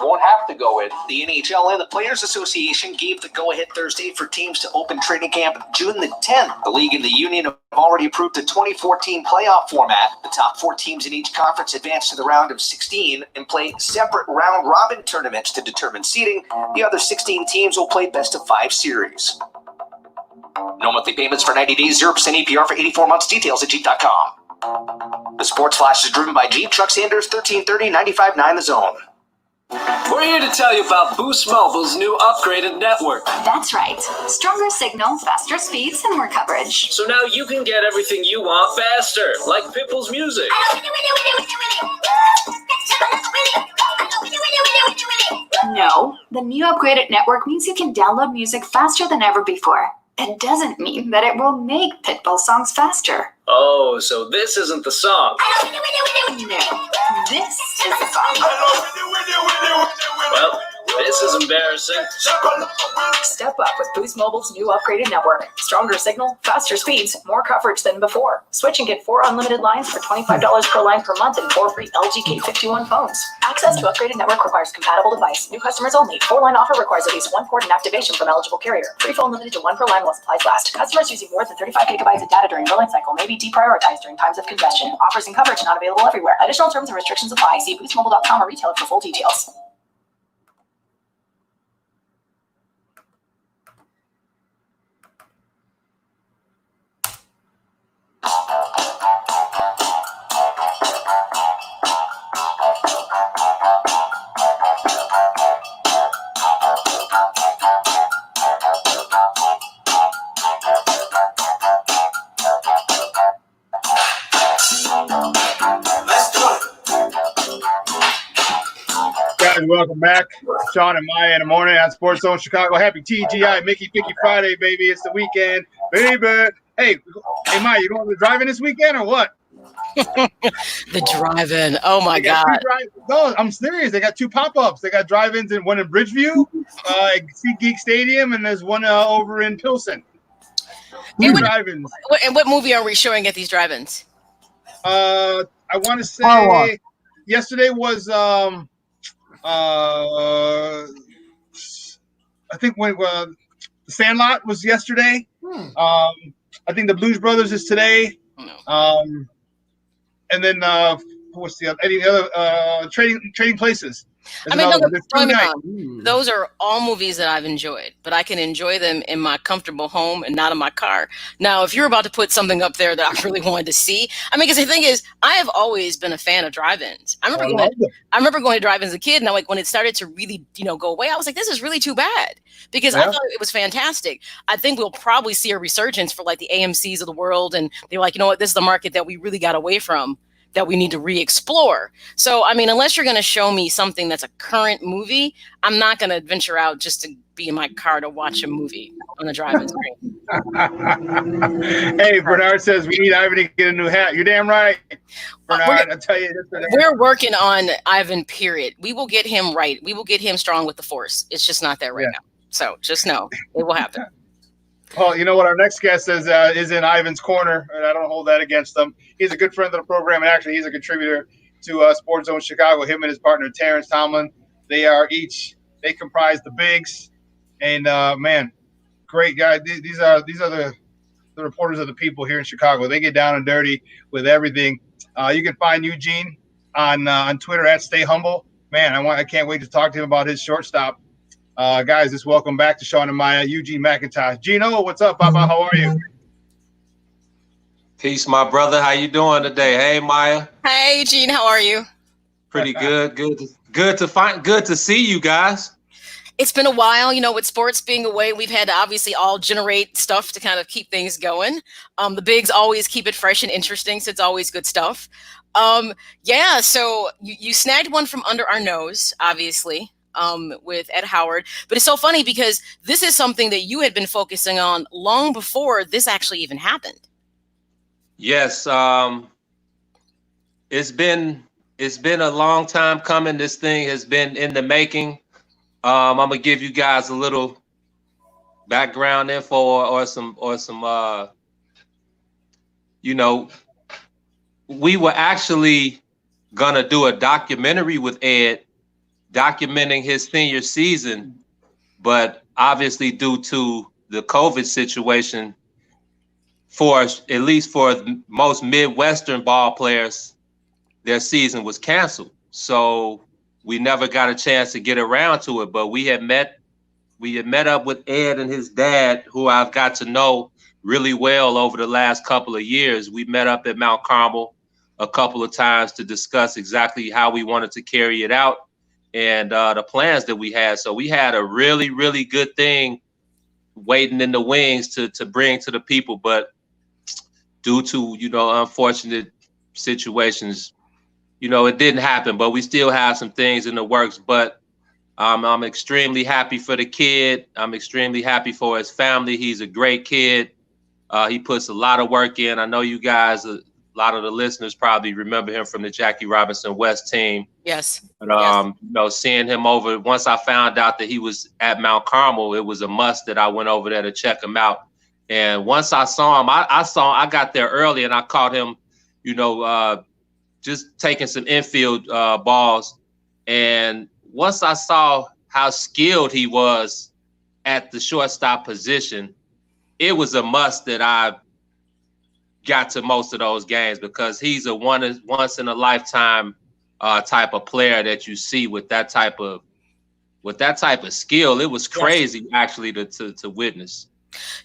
Speaker 5: won't have to go in.
Speaker 4: The NHL and the Players Association gave the go-ahead Thursday for teams to open training camp June the 10th. The league and the union have already approved the 2014 playoff format. The top 4 teams in each conference advance to the round of 16 and play separate round-robin tournaments to determine seeding. The other 16 teams will play best-of-5 series. No monthly payments for 90 days, 0% APR for 84 months. Details at Jeep.com. The Sports Flash is driven by Jeep. Chuck Sanders, 1330-95.9 The Zone.
Speaker 6: We're here to tell you about Boost Mobile's new upgraded network.
Speaker 7: That's right. Stronger signal, faster speeds, and more coverage.
Speaker 6: So now you can get everything you want faster, like Pitbull's music.
Speaker 7: No, the new upgraded network means you can download music faster than ever before. It doesn't mean that it will make Pitbull songs faster.
Speaker 6: Oh, so this isn't the song.
Speaker 7: No, this is the song.
Speaker 6: Well, this is embarrassing.
Speaker 8: Step up with Boost Mobile's new upgraded network. Stronger signal, faster speeds, more coverage than before. Switch and get 4 unlimited lines for $25 per line per month and 4 free LG K51 phones. Access to upgraded network requires compatible device. New customers only. 4-line offer requires at least 1 port and activation from eligible carrier. Free phone limited to 1 per line while supplies last. Customers using more than 35 gigabytes of data during billing cycle may be deprioritized during times of congestion. Offers and coverage not available everywhere. Additional terms and restrictions apply. See boostmobile.com or retailer for full details.
Speaker 1: Guys, welcome back. Shawn and Maya in the morning on SportsZone Chicago. Happy TGI Mickey Ficky Friday, baby. It's the weekend, baby. Hey, Maya, you going to the drive-in this weekend or what?
Speaker 2: The drive-in. Oh my God.
Speaker 1: No, I'm serious. They got 2 pop-ups. They got drive-ins, and one in Bridgeview, SeatGeek Stadium, and there's one over in Pilsen. Drive-ins.
Speaker 2: And what movie are we showing at these drive-ins?
Speaker 1: I want to say yesterday was I think when The Sandlot was yesterday. I think The Blues Brothers is today. And then what's the other? Any other Trading Places?
Speaker 2: I mean, those are all movies that I've enjoyed, but I can enjoy them in my comfortable home and not in my car. Now, if you're about to put something up there that I really wanted to see, I mean, because the thing is, I have always been a fan of drive-ins. I remember going to drive-ins as a kid, and when it started to really, go away, I was like, this is really too bad, because I thought it was fantastic. I think we'll probably see a resurgence for like the AMCs of the world, and they're like, you know what, this is the market that we really got away from, that we need to re-explore. So, I mean, unless you're going to show me something that's a current movie, I'm not going to venture out just to be in my car to watch a movie on the drive-in screen.
Speaker 1: Hey, Bernard says we need Ivan to get a new hat. You're damn right, Bernard. I'll tell you this.
Speaker 2: We're working on Ivan, period. We will get him right. We will get him strong with the Force. It's just not there right now. So just know it will happen.
Speaker 1: Well, you know what? Our next guest is in Ivan's corner, and I don't hold that against him. He's a good friend of the program, and actually he's a contributor to SportsZone Chicago. Him and his partner, Terrence Tomlin, they comprise the Bigs, and man, great guy. These are the reporters of the people here in Chicago. They get down and dirty with everything. You can find Eugene on Twitter at Stay Humble. Man, I can't wait to talk to him about his shortstop. Guys, just welcome back to Shawn and Maya, Eugene McIntosh. Gino, what's up, Papa? How are you?
Speaker 9: Peace, my brother. How you doing today? Hey, Maya.
Speaker 2: Hey, Eugene. How are you?
Speaker 9: Pretty good. Good to see you guys.
Speaker 2: It's been a while, with sports being away, we've had to obviously all generate stuff to kind of keep things going. The Bigs always keep it fresh and interesting, so it's always good stuff. So you snagged one from under our nose, obviously. With Ed Howard. But it's so funny because this is something that you had been focusing on long before this actually even happened.
Speaker 9: Yes. it's been a long time coming. This thing has been in the making. I'm gonna give you guys a little background info or some you know, we were actually gonna do a documentary with Ed documenting his senior season, but obviously due to the COVID situation, for at least for most Midwestern ball players, their season was canceled. So we never got a chance to get around to it, but we had met up with Ed and his dad, who I've got to know really well over the last couple of years. We met up at Mount Carmel a couple of times to discuss exactly how we wanted to carry it out and the plans that we had. So we had a really, really good thing waiting in the wings to bring to the people. But due to, unfortunate situations, it didn't happen. But we still have some things in the works. But I'm extremely happy for the kid. I'm extremely happy for his family. He's a great kid. He puts a lot of work in. I know you guys, a lot of the listeners probably remember him from the Jackie Robinson West team.
Speaker 2: Yes.
Speaker 9: But, seeing him over, once I found out that he was at Mount Carmel, it was a must that I went over there to check him out. And once I saw him, I got there early and I caught him, just taking some infield balls. And once I saw how skilled he was at the shortstop position, it was a must that I got to most of those games, because he's a once in a lifetime type of player that you see with that type of skill. It was crazy actually to witness.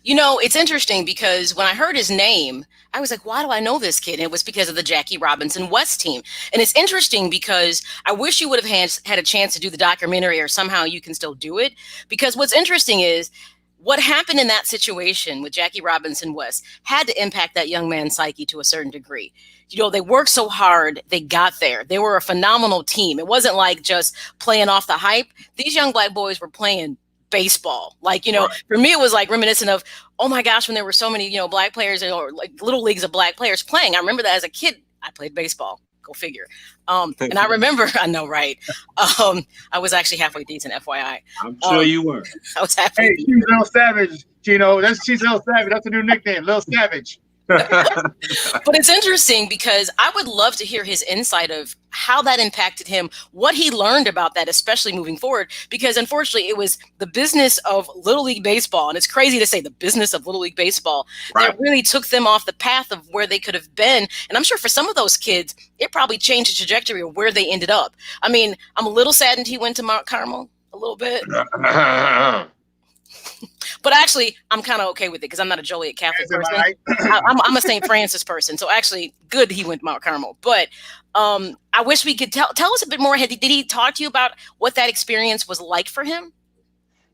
Speaker 2: It's interesting because when I heard his name, I was like, why do I know this kid? And it was because of the Jackie Robinson West team. And it's interesting because I wish you would have had a chance to do the documentary, or somehow you can still do it. Because what's interesting is what happened in that situation with Jackie Robinson West had to impact that young man's psyche to a certain degree. They worked so hard, they got there. They were a phenomenal team. It wasn't like just playing off the hype. These young black boys were playing baseball. Right. For me, it was like reminiscent of, oh my gosh, when there were so many, black players, or like little leagues of black players playing. I remember that as a kid. I played baseball. Go figure. And I remember, I know, right? I was actually halfway decent, FYI.
Speaker 9: I'm sure you were.
Speaker 2: I was halfway.
Speaker 1: Hey, she's Lil Savage, Gino. She's Lil Savage. That's a new nickname, Lil Savage.
Speaker 2: But it's interesting because I would love to hear his insight of how that impacted him, what he learned about that, especially moving forward, because unfortunately it was the business of Little League Baseball. And it's crazy to say the business of Little League Baseball that really took them off the path of where they could have been. And I'm sure for some of those kids, it probably changed the trajectory of where they ended up. I mean, I'm a little saddened he went to Mount Carmel a little bit. But actually, I'm kind of okay with it because I'm not a Joliet Catholic person. I'm a St. Francis person. So actually, good he went to Mount Carmel. But I wish we could tell us a bit more. Did he talk to you about what that experience was like for him?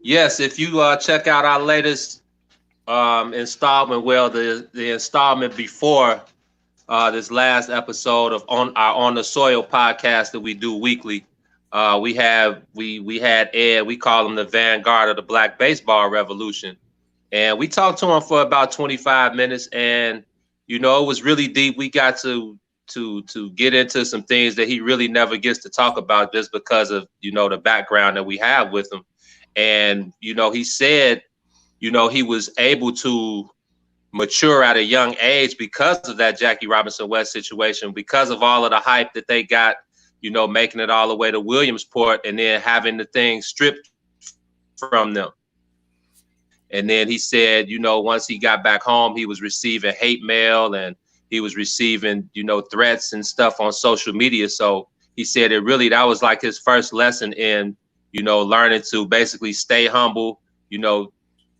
Speaker 9: Yes. If you check out our latest installment, the installment before this last episode of On the Soil podcast that we do weekly, we had Ed. We call him the vanguard of the Black baseball revolution, and we talked to him for about 25 minutes. And it was really deep. We got to get into some things that he really never gets to talk about, just because of the background that we have with him. And he said he was able to mature at a young age because of that Jackie Robinson West situation, because of all of the hype that they got. Making it all the way to Williamsport and then having the thing stripped from them. And then he said, once he got back home, he was receiving hate mail and he was receiving, threats and stuff on social media. So he said that was like his first lesson in, learning to basically stay humble,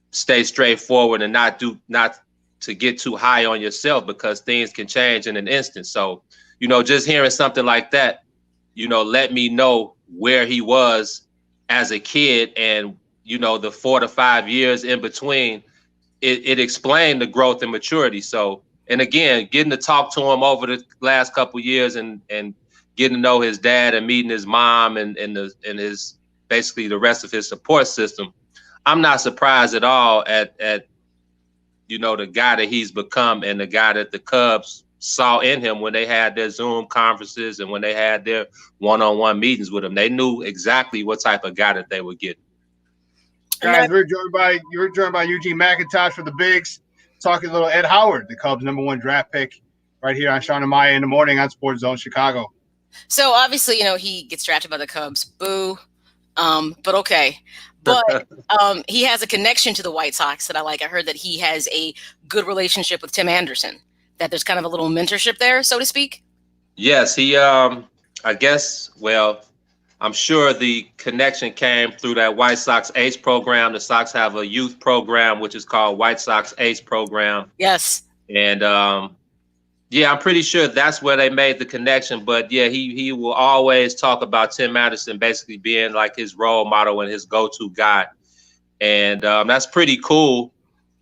Speaker 9: stay straightforward and not to get too high on yourself, because things can change in an instant. So, just hearing something like that, let me know where he was as a kid and, the 4 to 5 years in between, it explained the growth and maturity. So, and again, getting to talk to him over the last couple of years and getting to know his dad and meeting his mom and his basically the rest of his support system, I'm not surprised at all at the guy that he's become and the guy that the Cubs saw in him when they had their Zoom conferences and when they had their one-on-one meetings with him. They knew exactly what type of guy that they would get.
Speaker 1: Guys, we're joined by Eugene McIntosh for the Bigs, talking a little Ed Howard, the Cubs' #1 draft pick, right here on Shawn and Maya in the morning on SportsZone Chicago.
Speaker 2: So obviously, he gets drafted by the Cubs. Boo. But okay. But he has a connection to the White Sox that I like. I heard that he has a good relationship with Tim Anderson, that there's kind of a little mentorship there, so to speak.
Speaker 9: Yes, he I guess, well, I'm sure the connection came through that White Sox Ace program. The Sox have a youth program, which is called White Sox Ace program.
Speaker 2: Yes.
Speaker 9: And yeah, I'm pretty sure that's where they made the connection. But yeah, he will always talk about Tim Anderson basically being like his role model and his go-to guy. And that's pretty cool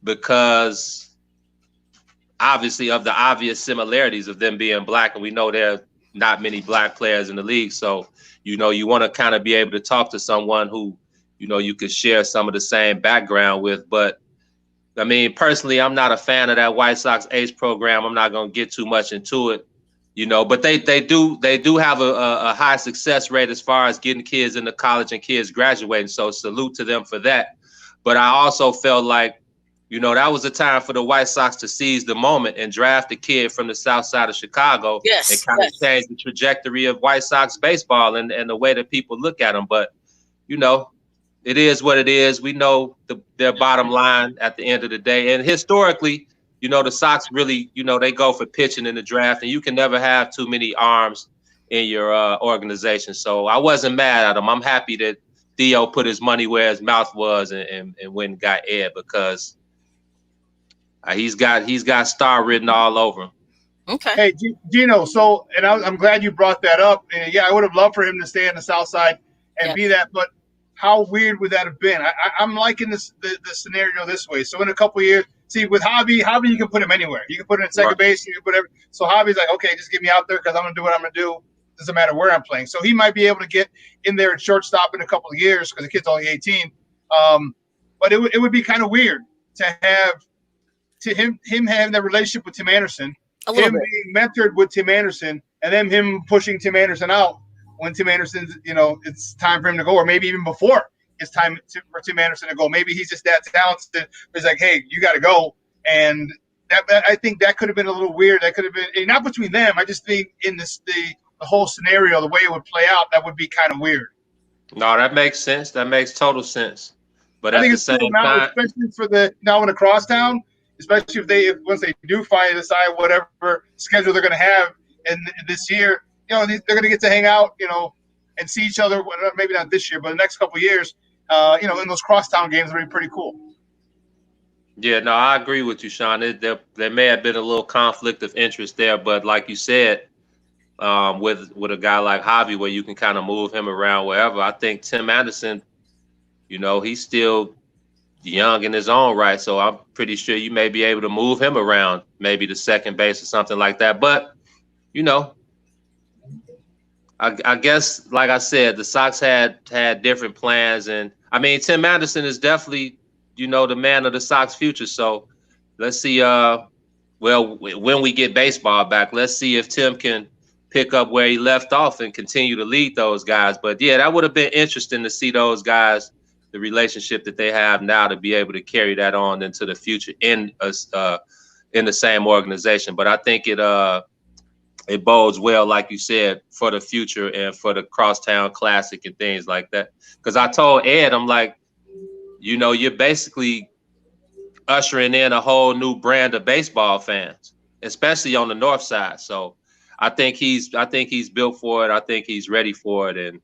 Speaker 9: because obviously of the obvious similarities of them being black. And we know there are not many black players in the league. So, you want to kind of be able to talk to someone who, you could share some of the same background with. But I mean, personally, I'm not a fan of that White Sox Ace program. I'm not going to get too much into it, but they do have a high success rate as far as getting kids into college and kids graduating. So salute to them for that. But I also felt like, that was a time for the White Sox to seize the moment and draft a kid from the south side of Chicago and kind of change the trajectory of White Sox baseball and the way that people look at them. But, it is what it is. We know their bottom line at the end of the day. And historically, the Sox really, they go for pitching in the draft, and you can never have too many arms in your organization. So I wasn't mad at him. I'm happy that Theo put his money where his mouth was and went and got Ed because he's got star written all over him.
Speaker 2: Okay.
Speaker 1: Hey, Gino. So, and I'm glad you brought that up. And yeah, I would have loved for him to stay on the South Side and be that. But how weird would that have been? I'm liking the scenario this way. So in a couple of years, see with Javi, you can put him anywhere. You can put him at second base. You can put everything. So Javi's like, okay, just get me out there because I'm gonna do what I'm gonna do. Doesn't matter where I'm playing. So he might be able to get in there at shortstop in a couple of years because the kid's only 18. But it would be kind of weird to have him having that relationship with Tim Anderson, him being mentored with Tim Anderson, and then him pushing Tim Anderson out when Tim Anderson's, it's time for him to go, or maybe even before it's time for Tim Anderson to go. Maybe he's just that talented. He's like, hey, you got to go. And that I think that could have been a little weird. That could have been not between them. I just think in the whole scenario, the way it would play out, that would be kind of weird.
Speaker 9: No, that makes sense. That makes total sense. But
Speaker 1: I think
Speaker 9: at the
Speaker 1: it's
Speaker 9: same
Speaker 1: cool now,
Speaker 9: time,
Speaker 1: especially now in the crosstown, especially if once they do finally decide whatever schedule they're going to have in this year, they're going to get to hang out, and see each other. Maybe not this year, but the next couple of years, in those crosstown games would be pretty cool.
Speaker 9: Yeah, no, I agree with you, Shawn. There may have been a little conflict of interest there, but like you said, with a guy like Javi, where you can kind of move him around wherever. I think Tim Anderson, he's still young in his own right, so I'm pretty sure you may be able to move him around, maybe to second base or something like that. But I guess, like I said, the Sox had different plans, and I mean, Tim Anderson is definitely, the man of the Sox future. So let's see. When we get baseball back, let's see if Tim can pick up where he left off and continue to lead those guys. But yeah, that would have been interesting to see those guys, the relationship that they have now, to be able to carry that on into the future in the same organization. But I think it bodes well, like you said, for the future and for the Crosstown Classic and things like that. Because I told Ed, I'm like, you're basically ushering in a whole new brand of baseball fans, especially on the north side. So I think he's built for it. I think he's ready for it. And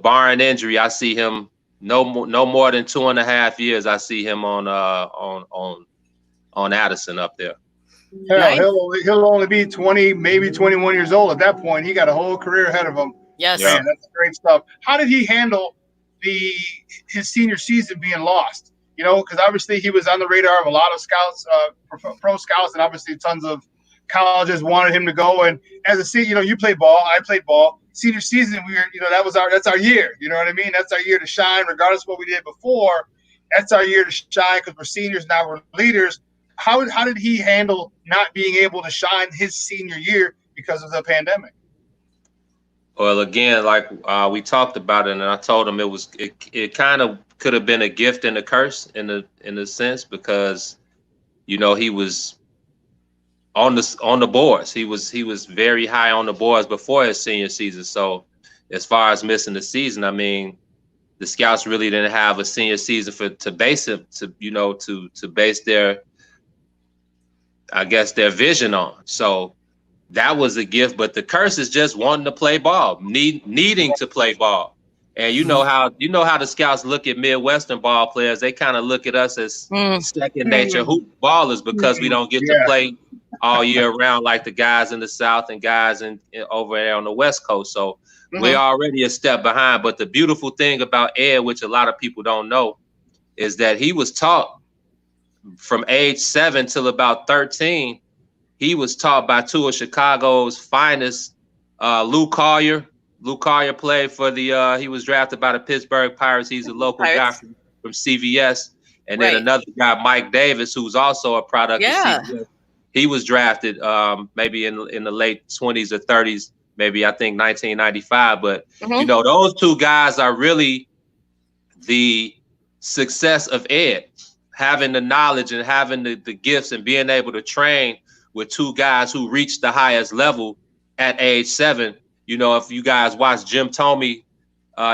Speaker 9: barring injury, I see him no more than 2.5 years. I see him on Addison up there.
Speaker 1: Hell, he'll only be 20, maybe 21 years old at that point. He got a whole career ahead of him.
Speaker 2: Yes,
Speaker 1: man, that's great stuff. How did he handle his senior season being lost? Because obviously he was on the radar of a lot of scouts, pro scouts, and obviously tons of colleges wanted him to go. And as a senior, you played ball, I played ball. Senior season, that's our year. You know what I mean? That's our year to shine, regardless of what we did before. That's our year to shine because we're seniors now. We're leaders. how did he handle not being able to shine his senior year because of the pandemic?
Speaker 9: Well, again, like we talked about it, and I told him it kind of could have been a gift and a curse in a sense, because he was on the boards. He was very high on the boards before his senior season. So as far as missing the season, I mean, the scouts really didn't have a senior season to base their, I guess, their vision on. So that was a gift, but the curse is just wanting to play ball, needing to play ball. And you know how the scouts look at Midwestern ball players. They kind of look at us as second nature hoop ballers because we don't get to play all year round like the guys in the South and guys over there on the West Coast. So we're already a step behind. But the beautiful thing about Ed, which a lot of people don't know, is that he was taught from age 7 till about 13. He was taught by two of Chicago's finest, Lou Collier. Lou Collier played for he was drafted by the Pittsburgh Pirates. He's a local guy from CVS. And then another guy, Mike Davis, who's also a product of CVS. He was drafted maybe in the late 20s or 30s, maybe I think 1995. But, those two guys are really the success of Ed, having the knowledge and having the gifts and being able to train with two guys who reached the highest level at age 7. If you guys watch Jim Thome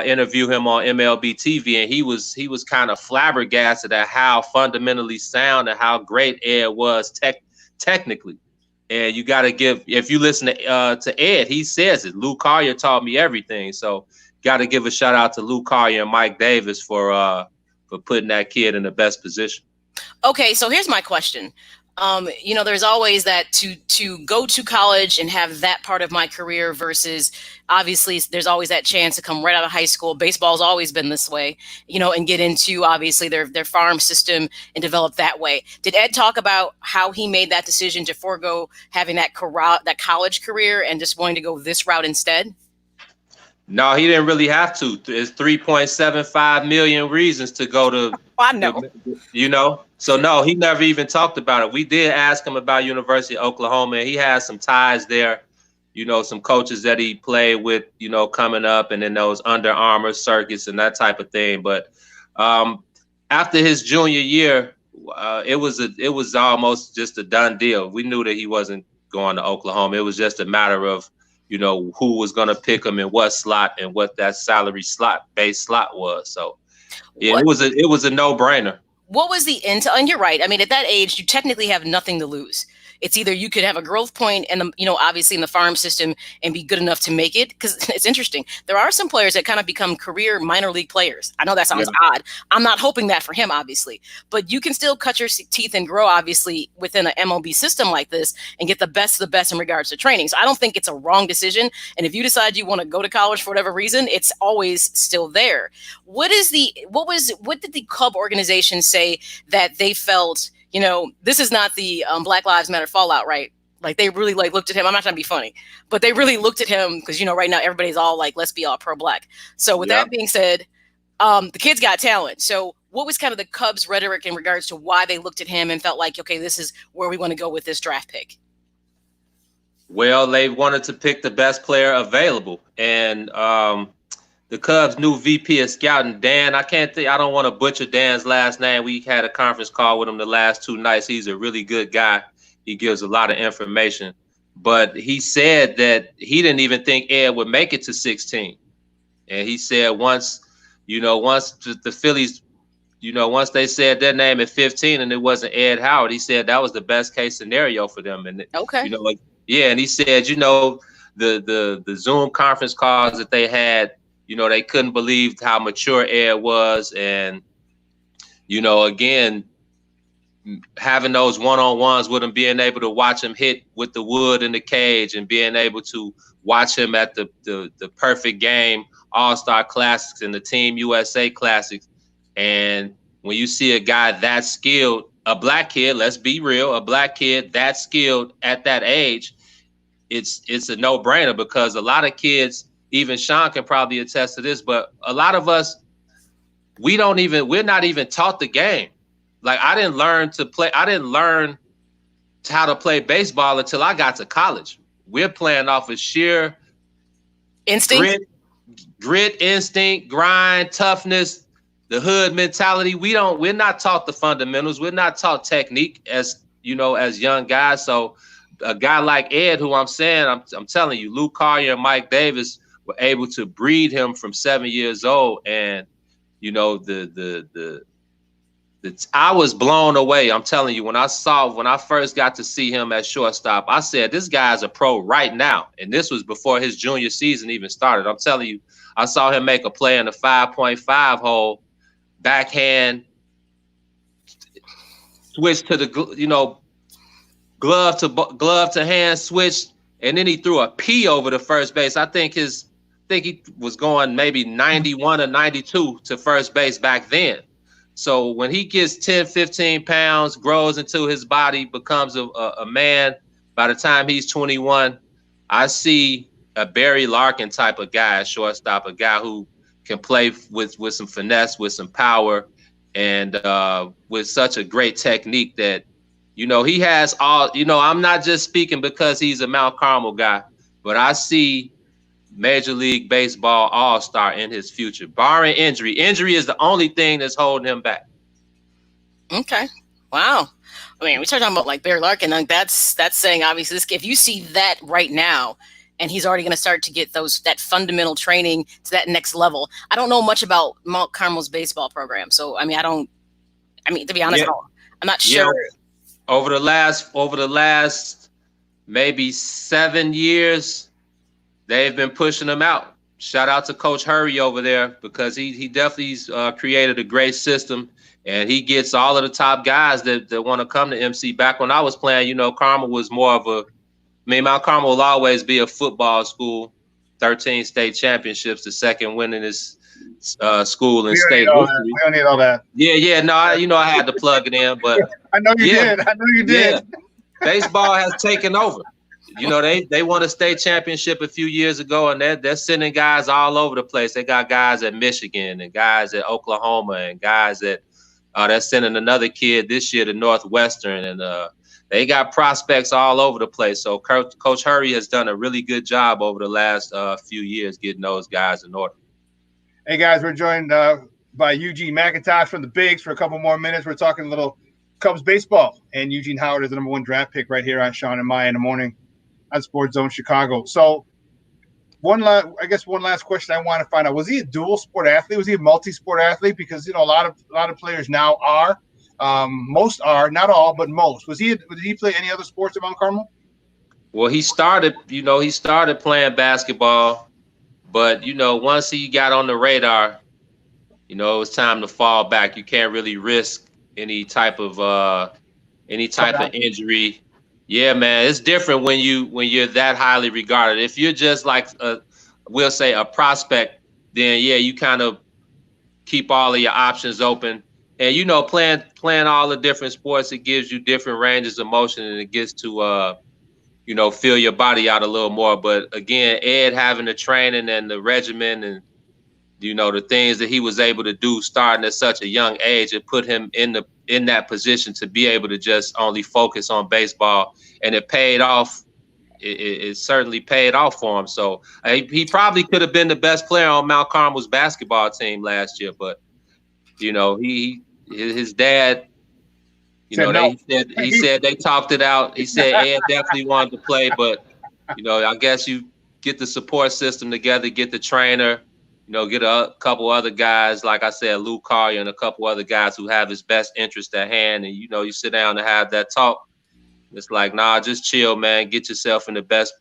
Speaker 9: interview him on MLB TV, and he was kind of flabbergasted at how fundamentally sound and how great Ed was technically. And you got to if you listen to Ed, he says it. Lou Collier taught me everything. So got to give a shout out to Lou Collier and Mike Davis for putting that kid in the best position.
Speaker 2: Okay, so here's my question. There's always that to go to college and have that part of my career versus obviously there's always that chance to come right out of high school. Baseball's always been this way, and get into obviously their farm system and develop that way. Did Ed talk about how he made that decision to forego having that college career and just wanting to go this route instead?
Speaker 9: No, he didn't really have to. There's 3.75 million reasons to go to.
Speaker 2: I know.
Speaker 9: So no, he never even talked about it. We did ask him about University of Oklahoma, and he has some ties there. Some coaches that he played with, coming up, and then those Under Armour circuits and that type of thing. But after his junior year, it was almost just a done deal. We knew that he wasn't going to Oklahoma. It was just a matter of who was going to pick him in what slot and what that salary base slot was. So yeah, it was a no-brainer.
Speaker 2: What was the intel? And you're right. I mean, at that age, you technically have nothing to lose. It's either you could have a growth point and, obviously in the farm system and be good enough to make it. Because it's interesting. There are some players that kind of become career minor league players. I know that sounds odd. I'm not hoping that for him, obviously. But you can still cut your teeth and grow, obviously, within an MLB system like this and get the best of the best in regards to training. So I don't think it's a wrong decision. And if you decide you want to go to college for whatever reason, it's always still there. What did the club organization say that they felt, this is not the Black Lives Matter fallout, right? Like they really looked at him. I'm not trying to be funny, but they really looked at him because, right now everybody's all like, let's be all pro-Black. So with that being said, the kid's got talent. So what was kind of the Cubs rhetoric in regards to why they looked at him and felt like, okay, this is where we want to go with this draft pick?
Speaker 9: Well, they wanted to pick the best player available. And the Cubs' new VP of scouting, Dan, I don't want to butcher Dan's last name. We had a conference call with him the last 2 nights. He's a really good guy. He gives a lot of information. But he said that he didn't even think Ed would make it to 16. And he said once the Phillies, once they said their name at 15 and it wasn't Ed Howard, he said that was the best case scenario for them. And and he said, the Zoom conference calls that they had, they couldn't believe how mature Ed was. And, again, having those one-on-ones with him, being able to watch him hit with the wood in the cage and being able to watch him at the perfect game, All-Star Classics and the Team USA Classics. And when you see a guy that skilled, a Black kid, let's be real, a Black kid that skilled at that age, it's a no-brainer because a lot of kids, even Shawn can probably attest to this, but a lot of us, we're not even taught the game. like I didn't learn how to play baseball until I got to college. We're playing off of sheer
Speaker 2: instinct,
Speaker 9: grit, instinct, grind, toughness, the hood mentality. We're not taught the fundamentals. We're not taught technique as young guys. So a guy like Ed, who I'm telling you, Luke Collier and Mike Davis were able to breed him from 7 years old. And, I was blown away. I'm telling you, when I first got to see him at shortstop, I said, this guy's a pro right now. And this was before his junior season even started. I'm telling you, I saw him make a play in the 5.5 hole, backhand, switch to the, glove to hand switch, and then he threw a P over the first base. I think he was going maybe 91 or 92 to first base back then. So when he gets 10, 15 pounds, grows into his body, becomes a man, by the time he's 21, I see a Barry Larkin type of guy at shortstop, a guy who can play with some finesse, with some power, and with such a great technique that, he has all, I'm not just speaking because he's a Mount Carmel guy, but I see Major League Baseball all-star in his future, barring injury. Injury is the only thing that's holding him back. Okay.
Speaker 2: Wow. I mean, we start talking about like Barry Larkin, like that's saying obviously if you see that right now, and he's already going to start to get that fundamental training to that next level. I don't know much about Mount Carmel's baseball program, so to be honest, I'm not sure.
Speaker 9: Yeah. Over the last maybe 7 years, they've been pushing him out. Shout out to Coach Hurry over there, because he definitely created a great system, and he gets all of the top guys that want to come to MC. Back when I was playing, Carmel was more of Mount Carmel will always be a football school. 13 state championships, the second winningest school in state history.
Speaker 1: We don't need all that.
Speaker 9: Yeah. No, I had to plug it in, but
Speaker 1: I know you did.
Speaker 9: Yeah. Baseball has taken over. They won a state championship a few years ago, and they're sending guys all over the place. They got guys at Michigan and guys at Oklahoma and guys that they're sending another kid this year to Northwestern, and they got prospects all over the place. So Coach Hurry has done a really good job over the last few years getting those guys in order.
Speaker 1: Hey, guys, we're joined by Eugene McIntosh from the Bigs for a couple more minutes. We're talking a little Cubs baseball, and Eugene Howard is the #1 draft pick right here on Shawn and Maya in the morning on SportsZone Chicago. So one last question I want to find out, was he a dual sport athlete? Was he a multi-sport athlete? Because, a lot of players now are. Most are, not all, but most. Did he play any other sports at Mount Carmel?
Speaker 9: Well, he started playing basketball, but once he got on the radar, it was time to fall back. You can't really risk any type of injury. Yeah, man, it's different when you're that highly regarded. If you're just like we'll say a prospect, then yeah, you kind of keep all of your options open. And playing all the different sports, it gives you different ranges of motion, and it gets to feel your body out a little more. But again, Ed having the training and the regimen and the things that he was able to do starting at such a young age, it put him in that position to be able to just only focus on baseball, and it paid off. It certainly paid off for him. So he probably could have been the best player on Mount Carmel's basketball team last year, but his dad, he said they talked it out. He said Ed definitely wanted to play, but I guess you get the support system together, get the trainer, get a couple other guys, like I said, Luke Collier and a couple other guys who have his best interest at hand, and you sit down and have that talk. It's like, nah, just chill, man. Get yourself in the best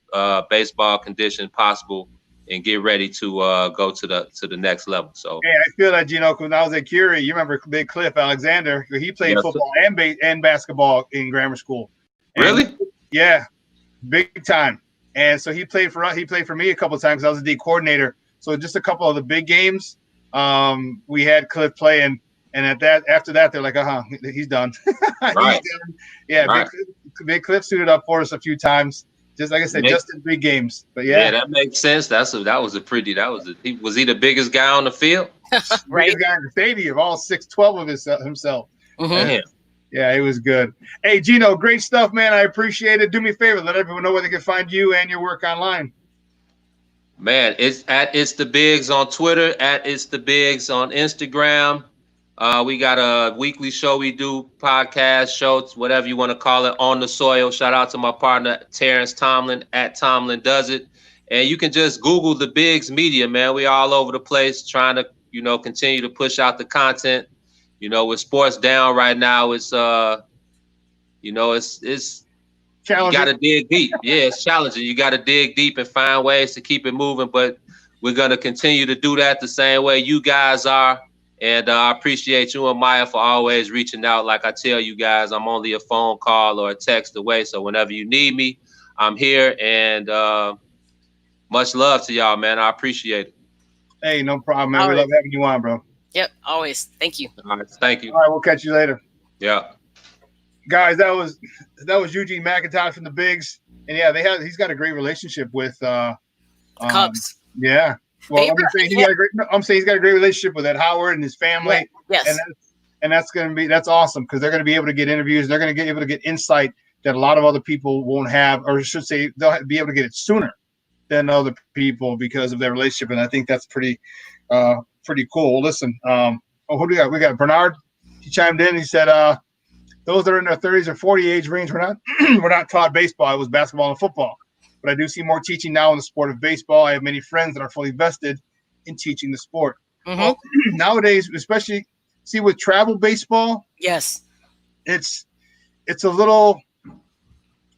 Speaker 9: baseball condition possible, and get ready to go to the next level. So
Speaker 1: hey, I feel that when I was at Curie, you remember Big Cliff Alexander? He played football and basketball in grammar school. And
Speaker 9: really?
Speaker 1: Yeah, big time. And so he played for me a couple of times. I was a D coordinator. So just a couple of the big games, we had Cliff play, and after that they're like, he's done.
Speaker 9: Right.
Speaker 1: He's done. Yeah, right. Big Cliff suited up for us a few times. Just like I said, just in big games. But yeah,
Speaker 9: that makes sense. Was he the biggest guy on the field?
Speaker 2: Right.
Speaker 1: Biggest guy in the stadium, all 6'12" of himself.
Speaker 2: Mm-hmm.
Speaker 1: Yeah, it was good. Hey, Gino, great stuff, man. I appreciate it. Do me a favor, let everyone know where they can find you and your work online.
Speaker 9: Man, it's at It's the Bigs on Twitter, at It's the Bigs on Instagram. We got a weekly show we do, podcast shows, whatever you want to call it, on the soil. Shout out to my partner Terrence Tomlin at Tomlin Does It. And you can just Google the Bigs Media, man. We all over the place trying to, continue to push out the content. With sports down right now, it's it's challenging. You got to dig deep. Yeah, it's challenging. You got to dig deep and find ways to keep it moving. But we're going to continue to do that the same way you guys are. And I appreciate you and Maya for always reaching out. Like I tell you guys, I'm only a phone call or a text away. So whenever you need me, I'm here. And much love to y'all, man. I appreciate it.
Speaker 1: Hey, no problem, man. We love having you on, bro.
Speaker 2: Yep, always. Thank you.
Speaker 9: All right, thank you.
Speaker 1: All right, we'll catch you later.
Speaker 9: Yeah.
Speaker 1: Guys, that was Eugene McIntosh from the Bigs. And yeah, he's got a great relationship with
Speaker 2: Cubs.
Speaker 1: Yeah. Well, I'm saying he's got a great relationship with Ed Howard and his family.
Speaker 2: Yeah. Yes.
Speaker 1: And that's awesome because they're going to be able to get interviews. They're going to be able to get insight that a lot of other people won't have, or I should say they'll be able to get it sooner than other people because of their relationship. And I think that's pretty cool. Listen, who do we got? We got Bernard. He chimed in. He said, those that are in their 30s or 40 age range, we're not taught baseball. It was basketball and football. But I do see more teaching now in the sport of baseball. I have many friends that are fully vested in teaching the sport.
Speaker 2: Mm-hmm.
Speaker 1: Well, nowadays, especially with travel baseball.
Speaker 2: Yes.
Speaker 1: It's a little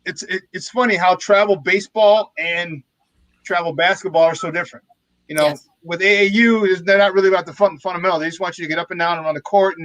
Speaker 1: it's funny how travel baseball and travel basketball are so different.
Speaker 2: Yes.
Speaker 1: With AAU, they're not really about the fundamental. They just want you to get up and down around the court.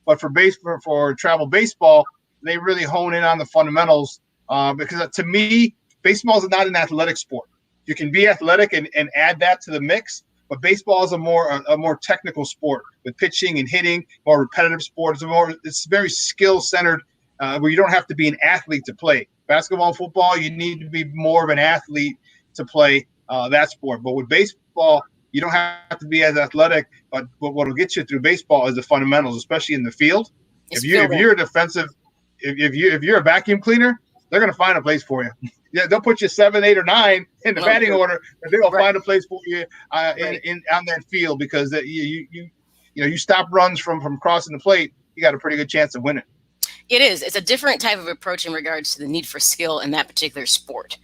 Speaker 1: But for travel baseball, they really hone in on the fundamentals because to me, baseball is not an athletic sport. You can be athletic and add that to the mix, but baseball is a more technical sport with pitching and hitting, more repetitive sport. It's very skill centered where you don't have to be an athlete to play. Basketball and football, you need to be more of an athlete to play that sport. But with baseball, you don't have to be as athletic, but what will get you through baseball is the fundamentals, especially in the field. If you're a defensive, if you're a vacuum cleaner, they're going to find a place for you. Yeah, they'll put you 7, 8, or 9 in the batting order, and they'll find a place for you on that field because you stop runs from crossing the plate. You got a pretty good chance of winning.
Speaker 2: It is. It's a different type of approach in regards to the need for skill in that particular sport.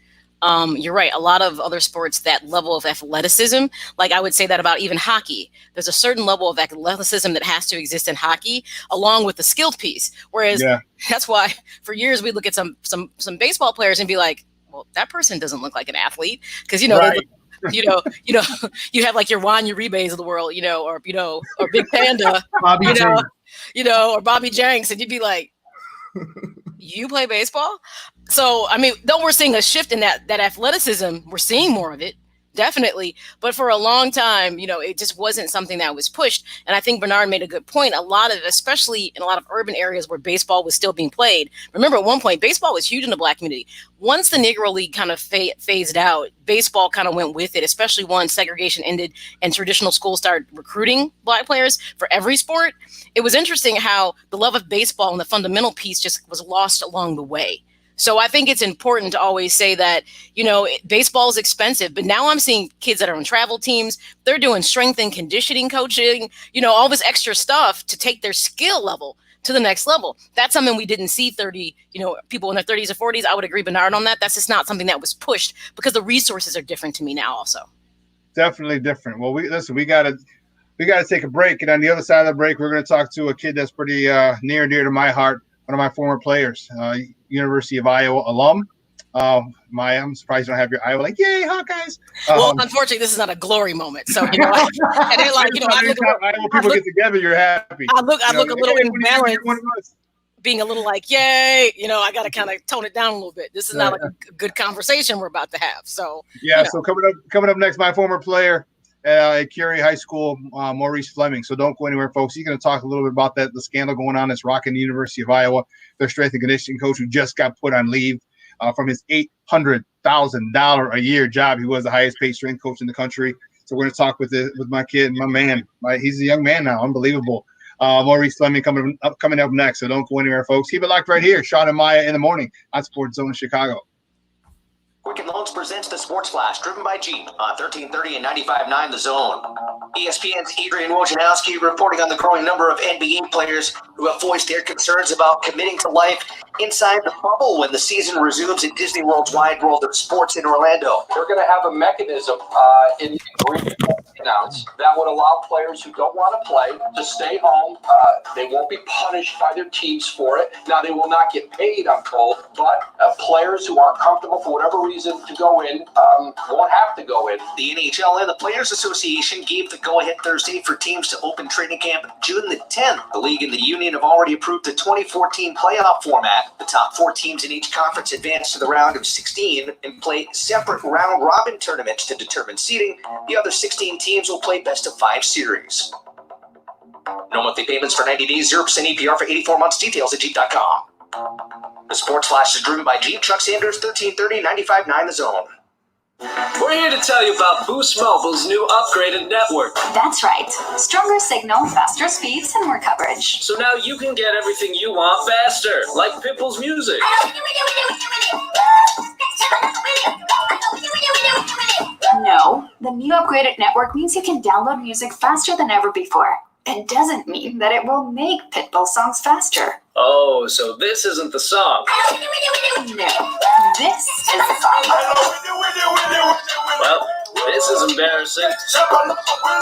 Speaker 2: You're right. A lot of other sports, that level of athleticism, like I would say that about even hockey. There's a certain level of athleticism that has to exist in hockey, along with the skilled piece. Whereas that's why for years we look at some baseball players and be like, well, that person doesn't look like an athlete because they look, you have like your Juan Uribes of the world, or Big Panda,
Speaker 3: Bobby
Speaker 2: or Bobby Jenks, and you'd be like, you play baseball? So, I mean, though we're seeing a shift in that athleticism, we're seeing more of it, definitely. But for a long time, it just wasn't something that was pushed. And I think Bernard made a good point. Especially in a lot of urban areas where baseball was still being played. Remember, at one point, baseball was huge in the Black community. Once the Negro League kind of phased out, baseball kind of went with it, especially once segregation ended and traditional schools started recruiting Black players for every sport. It was interesting how the love of baseball and the fundamental piece just was lost along the way. So I think it's important to always say that, baseball is expensive, but now I'm seeing kids that are on travel teams. They're doing strength and conditioning coaching, all this extra stuff to take their skill level to the next level. That's something we didn't see people in their 30s or 40s. I would agree, Bernard, on that. That's just not something that was pushed because the resources are different to me now also.
Speaker 1: Definitely different. Well, we got to take a break. And on the other side of the break, we're going to talk to a kid that's pretty near and dear to my heart. One of my former players, University of Iowa alum. Maya, I'm surprised you don't have your Iowa like, yay, Hawkeyes.
Speaker 2: Well, unfortunately, this is not a glory moment. So, and then Iowa
Speaker 1: people get together, you're happy.
Speaker 2: I look a little embarrassed, being a little like, yay, I got to kind of tone it down a little bit. This is not a good conversation we're about to have. So,
Speaker 1: So coming up next, my former player at Curie High School, Maurice Fleming. So don't go anywhere, folks. He's going to talk a little bit about the scandal going on that's rocking the University of Iowa. Their strength and conditioning coach who just got put on leave from his $800,000 a year job. He was the highest paid strength coach in the country. So we're going to talk with my kid, my man. He's a young man now. Unbelievable. Maurice Fleming coming up next. So don't go anywhere, folks. Keep it locked right here. Shawn and Maya in the morning on SportsZone Chicago.
Speaker 4: Quicken Loans presents the Sports Flash, driven by Jeep on 1330 and 95.9 The Zone. ESPN's Adrian Wojnarowski reporting on the growing number of NBA players who have voiced their concerns about committing to life inside the bubble when the season resumes at Disney World's Wide World of Sports in Orlando.
Speaker 5: They're going to have a mechanism in the agreement announced that would allow players who don't want to play to stay home. They won't be punished by their teams for it. Now, they will not get paid, I'm told, but players who aren't comfortable for whatever reason to go in won't have to go in.
Speaker 4: The NHL and the Players Association gave the go-ahead Thursday for teams to open training camp June the 10th. The league and the union have already approved the 2014 playoff format. The top 4 teams in each conference advance to the round of 16 and play separate round-robin tournaments to determine seeding. The other 16 teams will play best-of-5 series. No monthly payments for 90 days, 0% APR for 84 months. Details at Jeep.com. The Sports Flash is driven by Jeep. Chuck Sanders, 1330, 95.9 The Zone.
Speaker 6: We're here to tell you about Boost Mobile's new upgraded network.
Speaker 7: That's right. Stronger signal, faster speeds, and more coverage.
Speaker 6: So now you can get everything you want faster, like Pitbull's music.
Speaker 7: No, the new upgraded network means you can download music faster than ever before. It doesn't mean that it will make Pitbull songs faster.
Speaker 6: Oh, so this isn't the song.
Speaker 7: No, this is the song.
Speaker 6: Well, this is embarrassing.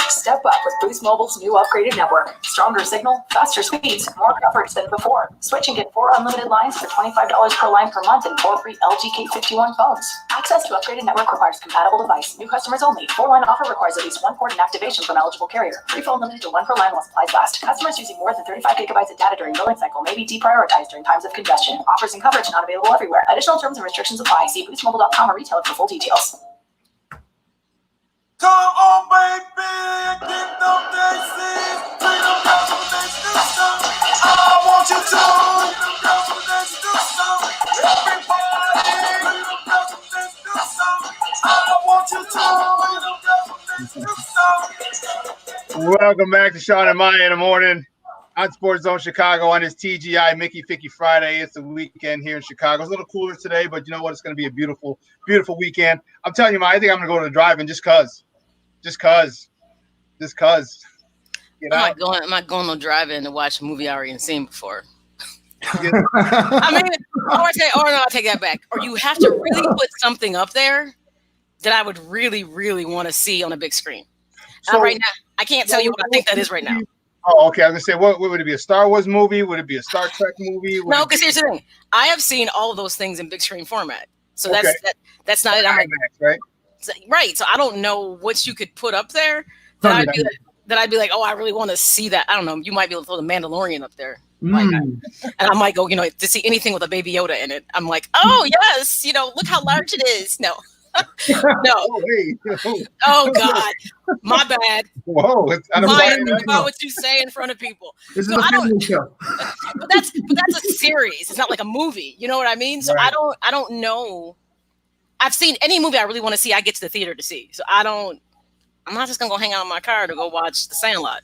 Speaker 8: Step up with Boost Mobile's new upgraded network. Stronger signal, faster speeds, more coverage than before. Switch and get 4 unlimited lines for $25 per line per month and 4 free LG K51 phones. Access to upgraded network requires compatible device. New customers only. 4-line offer requires at least 1 port and activation from eligible carrier. Free phone limited to 1 per line while supplies last. Customers using more than 35 gigabytes of data during billing cycle may be deprioritized during times of congestion. Offers and coverage not available everywhere. Additional terms and restrictions apply. See boostmobile.com or retailer for full details.
Speaker 10: Come on, baby, get them daisies, bring them down to the system. I want you to bring them down to the system. Everybody, bring them down to the system. I want you to bring them down to the system.
Speaker 1: Welcome back to Shawn and Maya in the morning on SportsZone Chicago on this TGI Mickey Ficky Friday. It's the weekend here in Chicago. It's a little cooler today, but you know what? It's going to be a beautiful, beautiful weekend. I'm telling you, Maya, I think I'm going to go to the drive-in just cause. You know?
Speaker 2: I'm not going to drive-in to watch a movie I already seen before. I mean, I'll take that back. Or you have to really put something up there that I would really, really want to see on a big screen. So, right now, I can't tell you what I think that is right now.
Speaker 1: Oh, okay. I was gonna say, what would it be? A Star Wars movie? Would it be a Star Trek movie?
Speaker 2: No, because here's the thing: I have seen all of those things in big screen format, so that's not it. I'm like,
Speaker 1: right?
Speaker 2: Right. So I don't know what you could put up there that I'd be like, oh, I really want to see that. I don't know. You might be able to throw the Mandalorian up there, and I might go, to see anything with a Baby Yoda in it. I'm like, oh yes, look how large it is. No. No. Oh God, my bad.
Speaker 1: Whoa,
Speaker 2: Maya, think about what you say in front of people.
Speaker 3: This is a family show.
Speaker 2: But that's a series. It's not like a movie. You know what I mean? So right. I don't know. I've seen any movie I really want to see. I get to the theater to see. So I'm not just gonna go hang out in my car to go watch The Sandlot.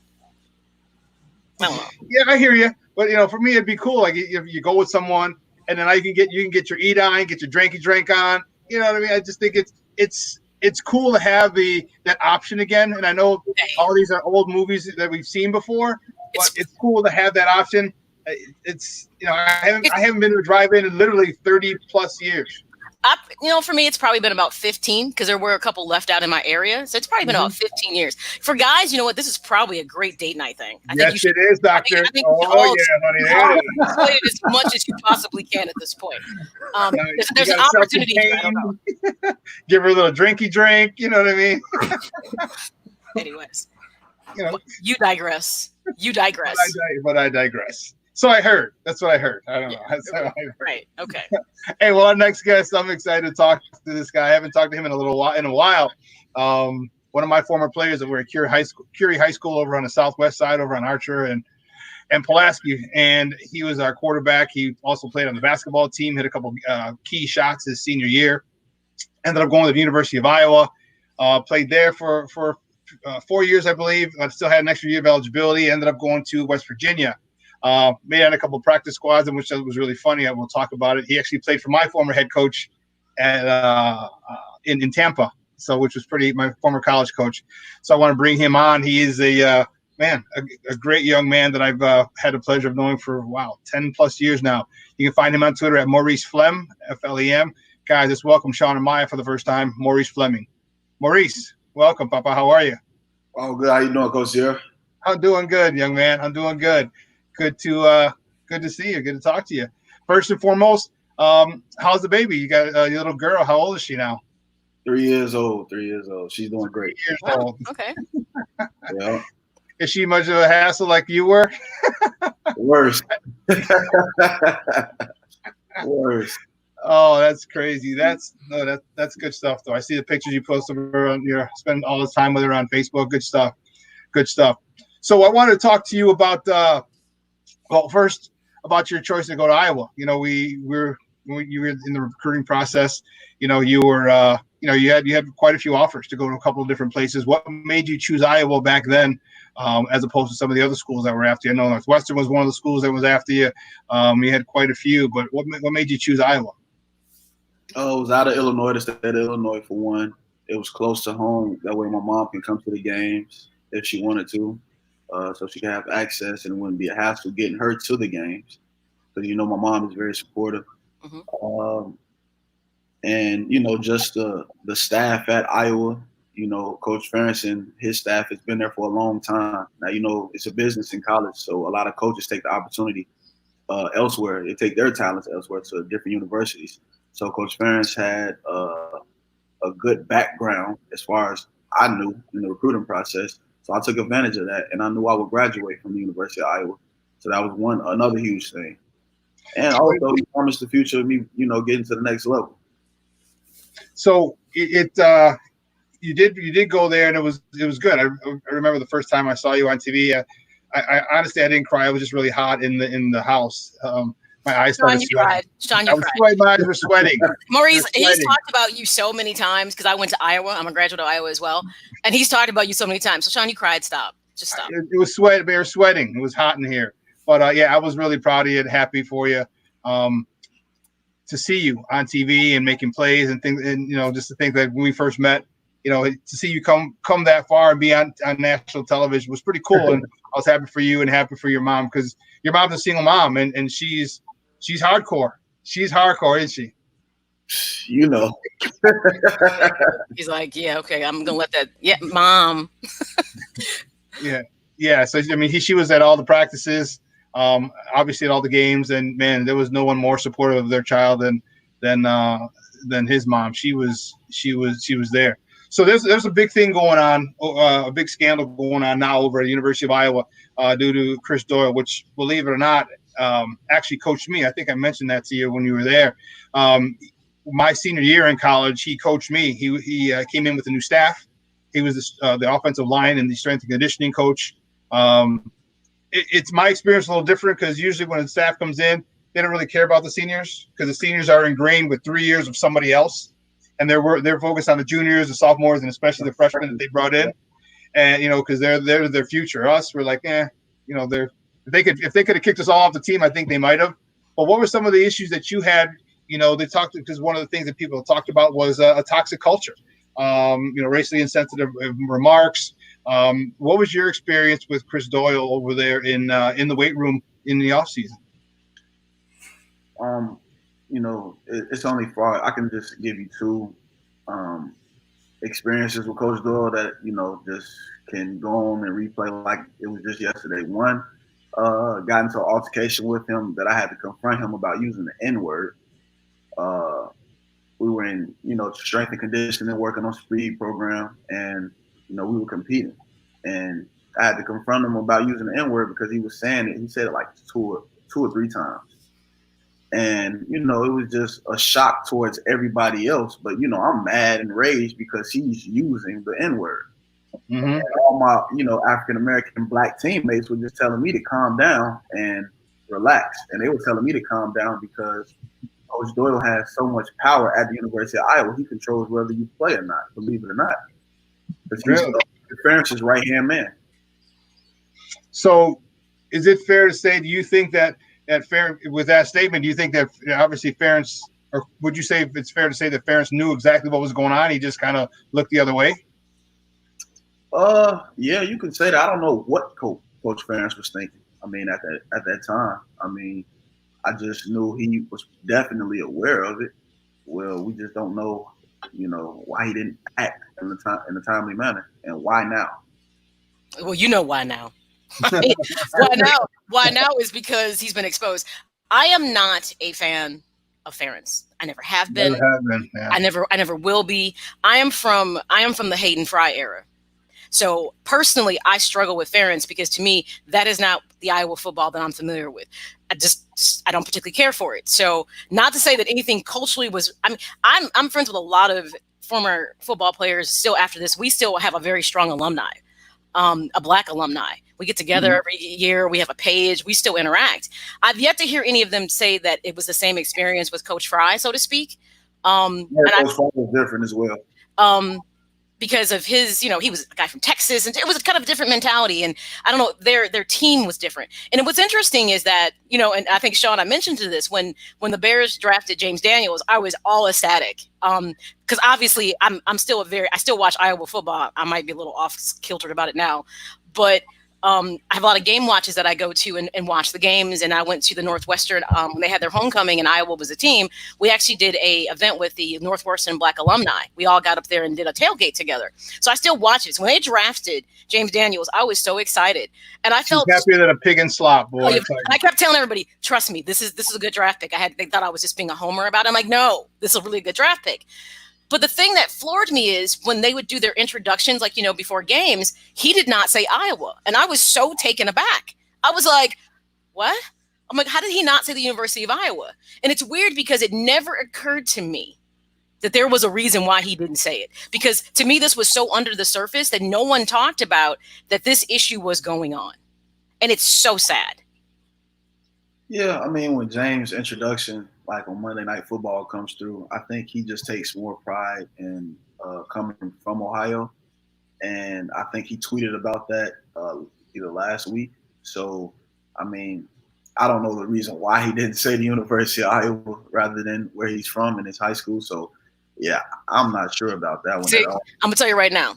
Speaker 2: I don't know. Yeah,
Speaker 1: I hear you. But for me, it'd be cool. Like if you go with someone, and then you can get your eat on, get your drinky drink on. You know what I mean? I just think it's cool to have that option again. And I know all these are old movies that we've seen before, but it's cool to have that option. It's I haven't been to a drive-in in literally 30 plus years.
Speaker 2: For me, it's probably been about 15 because there were a couple left out in my area. So it's probably been about 15 years. For guys, you know what? This is probably a great date night thing.
Speaker 1: Yes, it is, Doctor. I think honey. There it is.
Speaker 2: Play it as much as you possibly can at this point. There's an opportunity.
Speaker 1: Give her a little drinky drink. You know what I mean?
Speaker 2: Anyways, you digress.
Speaker 1: But I digress. So I heard. That's what I heard. I don't know. That's what I heard.
Speaker 2: Right. Okay.
Speaker 1: Hey, well, our next guest, I'm excited to talk to this guy. I haven't talked to him in a while. One of my former players that were at Curie High School over on the southwest side, over on Archer and Pulaski, and he was our quarterback. He also played on the basketball team, hit a couple key shots his senior year. Ended up going to the University of Iowa. Played there for 4 years, I believe. I still had an extra year of eligibility. Ended up going to West Virginia. Made on a couple of practice squads, and which was really funny. I will talk about it. He actually played for my former head coach at in Tampa, so which was my former college coach. So I want to bring him on. He is a great young man that I've had the pleasure of knowing for 10 plus years now. You can find him on Twitter at Maurice Flem, Flem. Guys, let's welcome Shawn and Maya for the first time. Maurice Fleming. Maurice, welcome, Papa. How are you?
Speaker 11: Oh, good. How you doing, Coach Sierra?
Speaker 1: I'm doing good, young man. I'm doing good. Good to see you. Good to talk to you. First and foremost, how's the baby? You got your little girl. How old is she now?
Speaker 11: 3 years old. 3 years old. She's doing great.
Speaker 1: 3 years old.
Speaker 2: Okay.
Speaker 11: Yeah.
Speaker 1: Is she much of a hassle like you were?
Speaker 11: Worse. Worse.
Speaker 1: Oh, that's crazy. That's good stuff, though. I see the pictures you post of her. You're spending all this time with her on Facebook. Good stuff. Good stuff. So I wanted to talk to you about, first about your choice to go to Iowa. You know, when you were in the recruiting process, you know, you were, you had quite a few offers to go to a couple of different places. What made you choose Iowa back then, as opposed to some of the other schools that were after you? I know Northwestern was one of the schools that was after you. You had quite a few, but what made you choose Iowa?
Speaker 11: Oh, it was out of Illinois, the state of Illinois, for one. It was close to home. That way my mom can come to the games if she wanted to, so she can have access and it wouldn't be a hassle getting her to the games. Because, you know, my mom is very supportive. Mm-hmm. And, you know, just the staff at Iowa, you know, Coach Ferentz and his staff has been there for a long time. Now, you know, it's a business in college, so a lot of coaches take the opportunity elsewhere. They take their talents elsewhere to different universities. So Coach Ferentz had a good background as far as I knew in the recruiting process. So I took advantage of that, and I knew I would graduate from the University of Iowa. So that was another huge thing. And also, he promised the future of me, you know, getting to the next level.
Speaker 1: So you did go there, and it was good. I remember the first time I saw you on TV. I honestly, I didn't cry. I was just really hot in the house. My eyes started sweating.
Speaker 2: Shawn, you
Speaker 1: cried. My eyes were sweating.
Speaker 2: Maurice, he's talked about you so many times because I went to Iowa. I'm a graduate of Iowa as well. And he's talked about you so many times. So, Shawn, you cried. Stop. Just stop.
Speaker 1: It was sweat. We were sweating. It was hot in here. But, I was really proud of you and happy for you to see you on TV and making plays and things. And, you know, just to think that when we first met, you know, to see you come that far and be on national television was pretty cool. And I was happy for you and happy for your mom because your mom's a single mom and she's hardcore. She's hardcore, isn't
Speaker 11: she? You know.
Speaker 2: He's like, yeah, okay, I'm gonna let that. Yeah, mom.
Speaker 1: Yeah. So I mean, she was at all the practices, obviously at all the games, and man, there was no one more supportive of their child than his mom. She was there. So there's a big thing going on, a big scandal going on now over at the University of Iowa due to Chris Doyle, which, believe it or not, actually coached me. I think I mentioned that to you when you were there. My senior year in college, he coached me. He came in with a new staff. He was the offensive line and the strength and conditioning coach. It's my experience a little different because usually when the staff comes in, they don't really care about the seniors because the seniors are ingrained with 3 years of somebody else, and they're focused on the juniors, the sophomores, and especially the freshmen that they brought in. And you know, because they're their future. Us, we're like, you know, if they could have kicked us all off the team, I think they might have. But what were some of the issues that you had? You know, they talked because one of the things that people talked about was a toxic culture. You know, racially insensitive remarks. What was your experience with Chris Doyle over there in the weight room in the off season?
Speaker 11: You know, it's only far. I can just give you two experiences with Coach Doyle that, you know, just can go on and replay like it was just yesterday. One, got into an altercation with him that I had to confront him about using the N-word. We were in, you know, strength and conditioning, working on speed program, and, you know, we were competing. And I had to confront him about using the N-word because he was saying it. He said it like two or three times. And, you know, it was just a shock towards everybody else. But, you know, I'm mad and raged because he's using the N-word. Mm-hmm. And all my, you know, African-American black teammates were just telling me to calm down and relax. And they were telling me to calm down because Coach Doyle has so much power at the University of Iowa. He controls whether you play or not, believe it or not. Because he's the Ferentz's right-hand man.
Speaker 1: So, is it fair to say? Do you think that with that statement? Do you think that obviously Ferentz, or would you say it's fair to say that Ferentz knew exactly what was going on? He just kind of looked the other way.
Speaker 11: Yeah, you could say that. I don't know what Coach Ferentz was thinking. I mean, at that time, I mean, I just knew he was definitely aware of it. Well, we just don't know, why he didn't act in a timely manner, and why now.
Speaker 2: Well, you know why now. Why now is because he's been exposed. I am not a fan of Ferentz. I never have been.
Speaker 1: Yeah.
Speaker 2: I never will be. I am from the Hayden Fry era. So personally, I struggle with Ferentz because to me, that is not the Iowa football that I'm familiar with. I don't particularly care for it. So not to say that anything culturally was. I mean, I'm friends with a lot of former football players. Still after this, we still have a very strong alumni, a Black alumni. We get together every year. We have a page. We still interact. I've yet to hear any of them say that it was the same experience with Coach Fry, so to speak.
Speaker 11: Coach Fry was different as well.
Speaker 2: Because of his, he was a guy from Texas, and it was kind of a different mentality. And I don't know, their team was different. And what's interesting is that, and I think, Shawn, I mentioned to this, when the Bears drafted James Daniels, I was all ecstatic. Because obviously I still watch Iowa football. I might be a little off kiltered about it now, but I have a lot of game watches that I go to and watch the games. And I went to the Northwestern when they had their homecoming and Iowa was a team. We actually did a event with the Northwestern Black alumni. We all got up there and did a tailgate together. So I still watch it. So when they drafted James Daniels, I was so excited, and I felt
Speaker 1: happier than a pig in slop, boy.
Speaker 2: And I kept telling everybody, trust me, this is a good draft pick. They thought I was just being a homer about it. I'm like, no, this is a really good draft pick. But the thing that floored me is when they would do their introductions, before games, he did not say Iowa. And I was so taken aback. I was like, what? I'm like, how did he not say the University of Iowa? And it's weird because it never occurred to me that there was a reason why he didn't say it. Because to me, this was so under the surface that no one talked about that this issue was going on. And it's so sad.
Speaker 11: Yeah, I mean, when James' introduction, like on Monday Night Football, comes through, I think he just takes more pride in coming from Ohio. And I think he tweeted about that either last week. So, I mean, I don't know the reason why he didn't say the University of Iowa rather than where he's from in his high school. So, yeah, I'm not sure about that one at all.
Speaker 2: I'm going to tell you right now,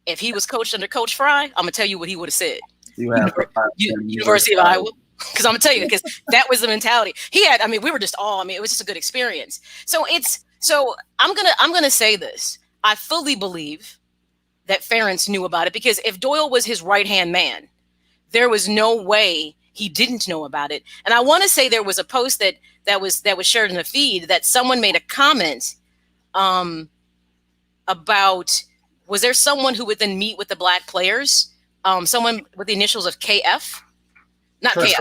Speaker 2: if he was coached under Coach Fry, I'm going to tell you what he would have said. University of Iowa. Because I'm gonna tell you, because that was the mentality he had. I mean, we were just all. I mean, it was just a good experience. So I'm gonna say this. I fully believe that Ferentz knew about it, because if Doyle was his right hand man, there was no way he didn't know about it. And I want to say there was a post that was shared in the feed that someone made a comment about, was there someone who would then meet with the Black players? Someone with the initials of KF. Not KF.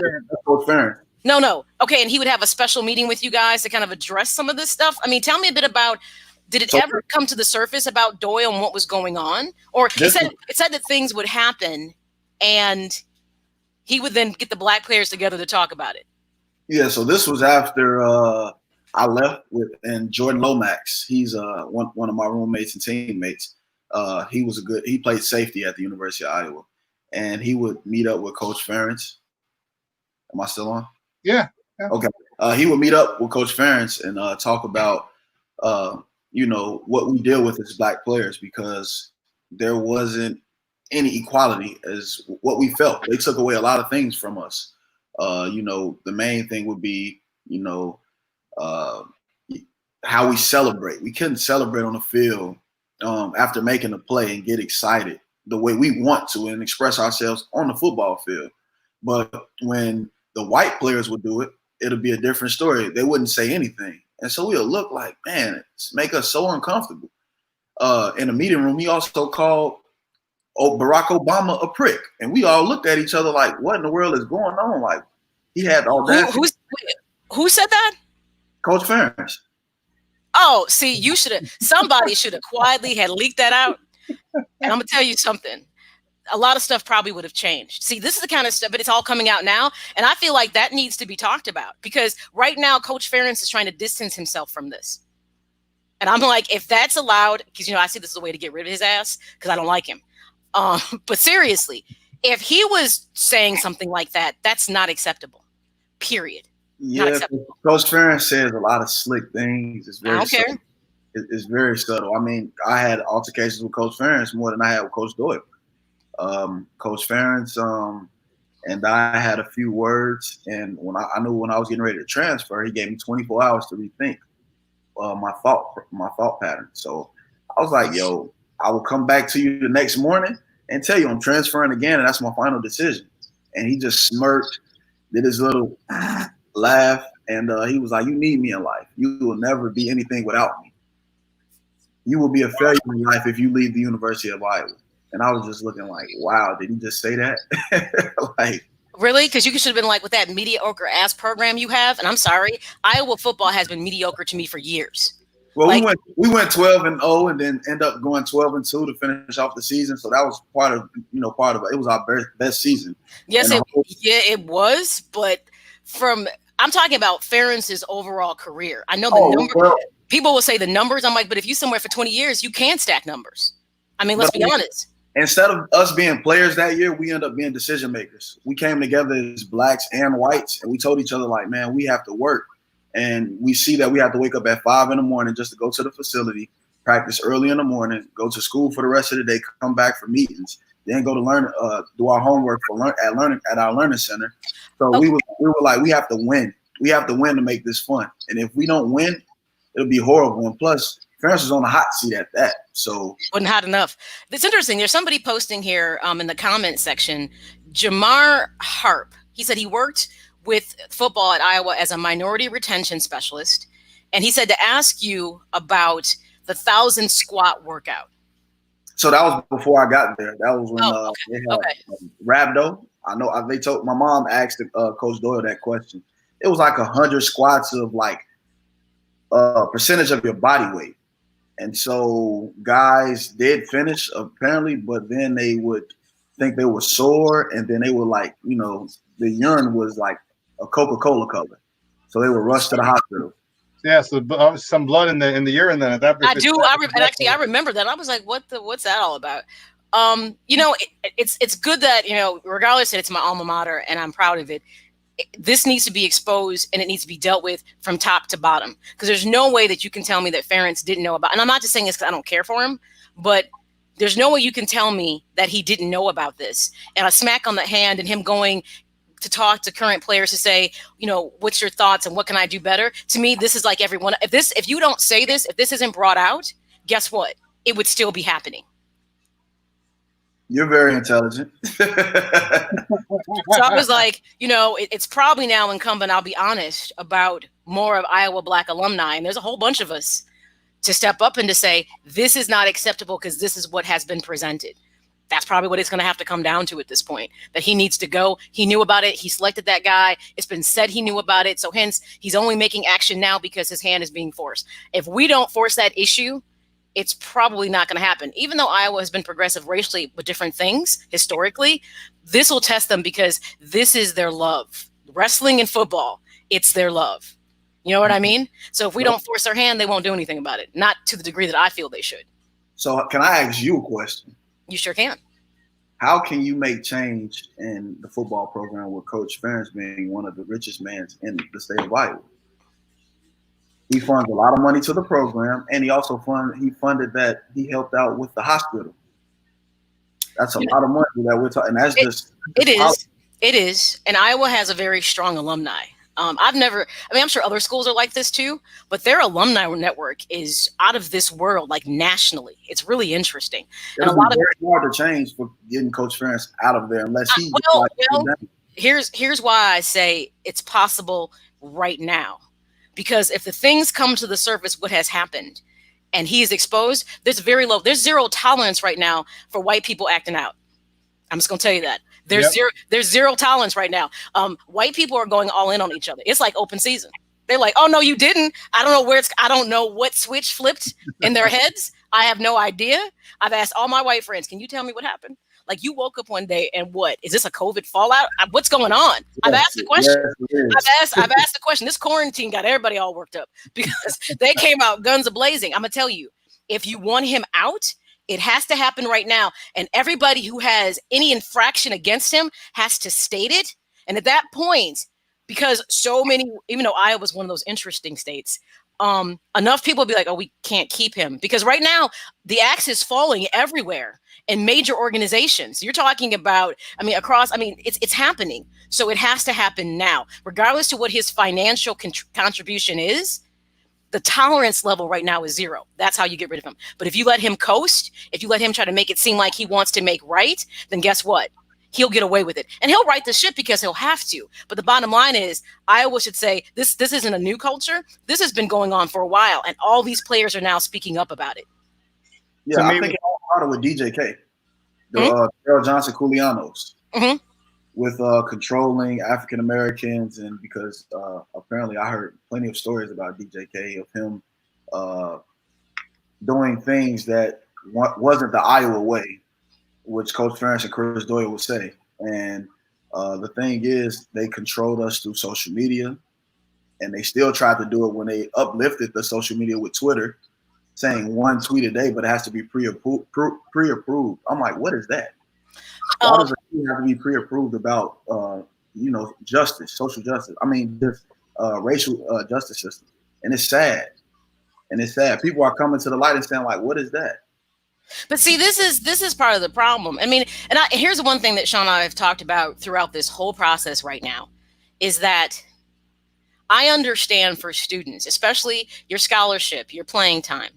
Speaker 11: Coach Ferentz.
Speaker 2: No. Okay, and he would have a special meeting with you guys to kind of address some of this stuff. I mean, tell me a bit about, did it ever come to the surface about Doyle and what was going on? Or it said that things would happen and he would then get the Black players together to talk about it.
Speaker 11: Yeah, so this was after I left and Jordan Lomax. He's one of my roommates and teammates. He played safety at the University of Iowa. And he would meet up with Coach Ferentz. Am I still on?
Speaker 1: Yeah.
Speaker 11: Okay. He would meet up with Coach Ferentz and talk about, what we deal with as Black players, because there wasn't any equality as what we felt. They took away a lot of things from us. The main thing would be, how we celebrate. We couldn't celebrate on the field after making a play and get excited the way we want to and express ourselves on the football field. But when the white players would do it, it'll be a different story. They wouldn't say anything. And so we'll look like, man, it's make us so uncomfortable. In the meeting room, he also called Barack Obama a prick. And we all looked at each other like, what in the world is going on? Like, he had all that.
Speaker 2: Who said that?
Speaker 11: Coach Ferentz.
Speaker 2: Oh, see, somebody should have quietly had leaked that out. And I'm going to tell you something. A lot of stuff probably would have changed. See, this is the kind of stuff, but it's all coming out now. And I feel like that needs to be talked about, because right now, Coach Ferentz is trying to distance himself from this. And I'm like, if that's allowed, because, I see this as a way to get rid of his ass, because I don't like him. But seriously, if he was saying something like that, that's not acceptable. Period. Not
Speaker 11: Yeah,
Speaker 2: acceptable.
Speaker 11: Coach Ferrin says a lot of slick things. It's
Speaker 2: I
Speaker 11: very
Speaker 2: don't care.
Speaker 11: subtle. It's very subtle. I mean, I had altercations with Coach Ferrin more than I had with Coach Doyle. Coach Ferrin and I had a few words, and when I knew when I was getting ready to transfer, he gave me 24 hours to rethink my thought pattern. So I was like, yo, I will come back to you the next morning and tell you I'm transferring again, and that's my final decision. And he just smirked, did his little laugh, and he was like, you need me in life. You will never be anything without me. You will be a failure in life if you leave the University of Iowa. And I was just looking like, wow, did he just say that? Like,
Speaker 2: really? Because you should have been like, with that mediocre ass program you have, and I'm sorry, Iowa football has been mediocre to me for years.
Speaker 11: Well,
Speaker 2: like,
Speaker 11: we went 12-0 and then end up going 12-2 to finish off the season. So that was part of it was our best season.
Speaker 2: Yes, it was, but I'm talking about Ferentz' overall career. I know the numbers. Well, people will say the numbers. I'm like, but if you somewhere for 20 years, you can stack numbers. I mean, let's be honest.
Speaker 11: Instead of us being players that year, we end up being decision makers. We came together as blacks and whites, and we told each other, like, man, we have to work. And we see that we have to wake up at 5 a.m. just to go to the facility, practice early in the morning, go to school for the rest of the day, come back for meetings, then go to do our homework at our learning center. So we were like, we have to win. We have to win to make this fun. And if we don't win, it'll be horrible. And plus, Ferentz was on the hot seat at that. So
Speaker 2: wasn't hot enough. It's interesting. There's somebody posting here in the comment section, Jamar Harp. He said he worked with football at Iowa as a minority retention specialist. And he said to ask you about the 1,000 squat workout.
Speaker 11: So that was before I got there. That was when they had Rabdo. I know they told my mom asked Coach Doyle that question. It was like 100 squats of like a percentage of your body weight. And so guys did finish apparently, but then they would think they were sore, and then they were like, the urine was like a Coca-Cola color, so they were rushed to the hospital.
Speaker 1: Yeah, so some blood in the urine. Then
Speaker 2: I remember that. I was like, what's that all about? It's good that regardless that it's my alma mater and I'm proud of it. This needs to be exposed and it needs to be dealt with from top to bottom, because there's no way that you can tell me that Ferentz didn't know about. And I'm not just saying this because I don't care for him, but there's no way you can tell me that he didn't know about this. And a smack on the hand and him going to talk to current players to say, what's your thoughts and what can I do better? To me, this is like everyone. If you don't say this, if this isn't brought out, guess what? It would still be happening.
Speaker 11: You're very intelligent.
Speaker 2: So I was like, it's probably now incumbent, I'll be honest, about more of Iowa Black alumni. And there's a whole bunch of us to step up and to say, this is not acceptable because this is what has been presented. That's probably what it's going to have to come down to at this point, that he needs to go. He knew about it. He selected that guy. It's been said he knew about it. So hence, he's only making action now because his hand is being forced. If we don't force that issue, it's probably not going to happen. Even though Iowa has been progressive racially with different things historically, this will test them because this is their love. Wrestling and football, it's their love. You know what I mean? So if we don't force their hand, they won't do anything about it. Not to the degree that I feel they should.
Speaker 11: So can I ask you a question?
Speaker 2: You sure can.
Speaker 11: How can you make change in the football program with Coach Ferentz being one of the richest men in the state of Iowa? He funds a lot of money to the program, and he also funded that he helped out with the hospital. That's a lot of money that we're talking. That's
Speaker 2: It is. And Iowa has a very strong alumni. I'm sure other schools are like this too, but their alumni network is out of this world, like nationally. It's really interesting.
Speaker 11: It's very hard to change for getting Coach Ferentz out of there unless he.
Speaker 2: Here's why I say it's possible right now, because if the things come to the surface, what has happened, and he is exposed, there's zero tolerance right now for white people acting out. I'm just gonna tell you that. There's zero tolerance right now. White people are going all in on each other. It's like open season. They're like, oh no, you didn't. I don't know what switch flipped in their heads. I have no idea. I've asked all my white friends, can you tell me what happened? Like, you woke up one day and what? Is this a COVID fallout? What's going on? Yes, I've asked the question. Yes, I've asked the question. This quarantine got everybody all worked up because they came out guns a-blazing. I'm gonna tell you, if you want him out, It has to happen right now. And everybody who has any infraction against him has to state it. And at that point, because so many, even though Iowa was one of those interesting states, enough people will be like, oh, we can't keep him. Because right now, the axe is falling everywhere in major organizations. You're talking about, it's happening. So it has to happen now, regardless to what his financial contribution is. The tolerance level right now is 0. That's how you get rid of him. But if you let him coast, if you let him try to make it seem like he wants to make right, then guess what? He'll get away with it. And he'll right the ship because he'll have to. But the bottom line is Iowa should say, this isn't a new culture. This has been going on for a while. And all these players are now speaking up about it.
Speaker 11: Yeah, so I think it all started with DJK, the Daryl Johnson Coulianos.
Speaker 2: Mm-hmm.
Speaker 11: With controlling African Americans, and because apparently I heard plenty of stories about DJK of him doing things that wasn't the Iowa way, which Coach Ferentz and Chris Doyle would say. And the thing is, they controlled us through social media, and they still tried to do it when they uplifted the social media with Twitter, saying 1 tweet a day, but it has to be pre-approved. I'm like, what is that? Why does it have to be pre-approved about, justice, social justice? I mean, this racial justice system. And it's sad. People are coming to the light and saying, like, what is that?
Speaker 2: But see, this is part of the problem. I mean, here's the one thing that Shawn and I have talked about throughout this whole process right now, is that I understand for students, especially your scholarship, your playing time.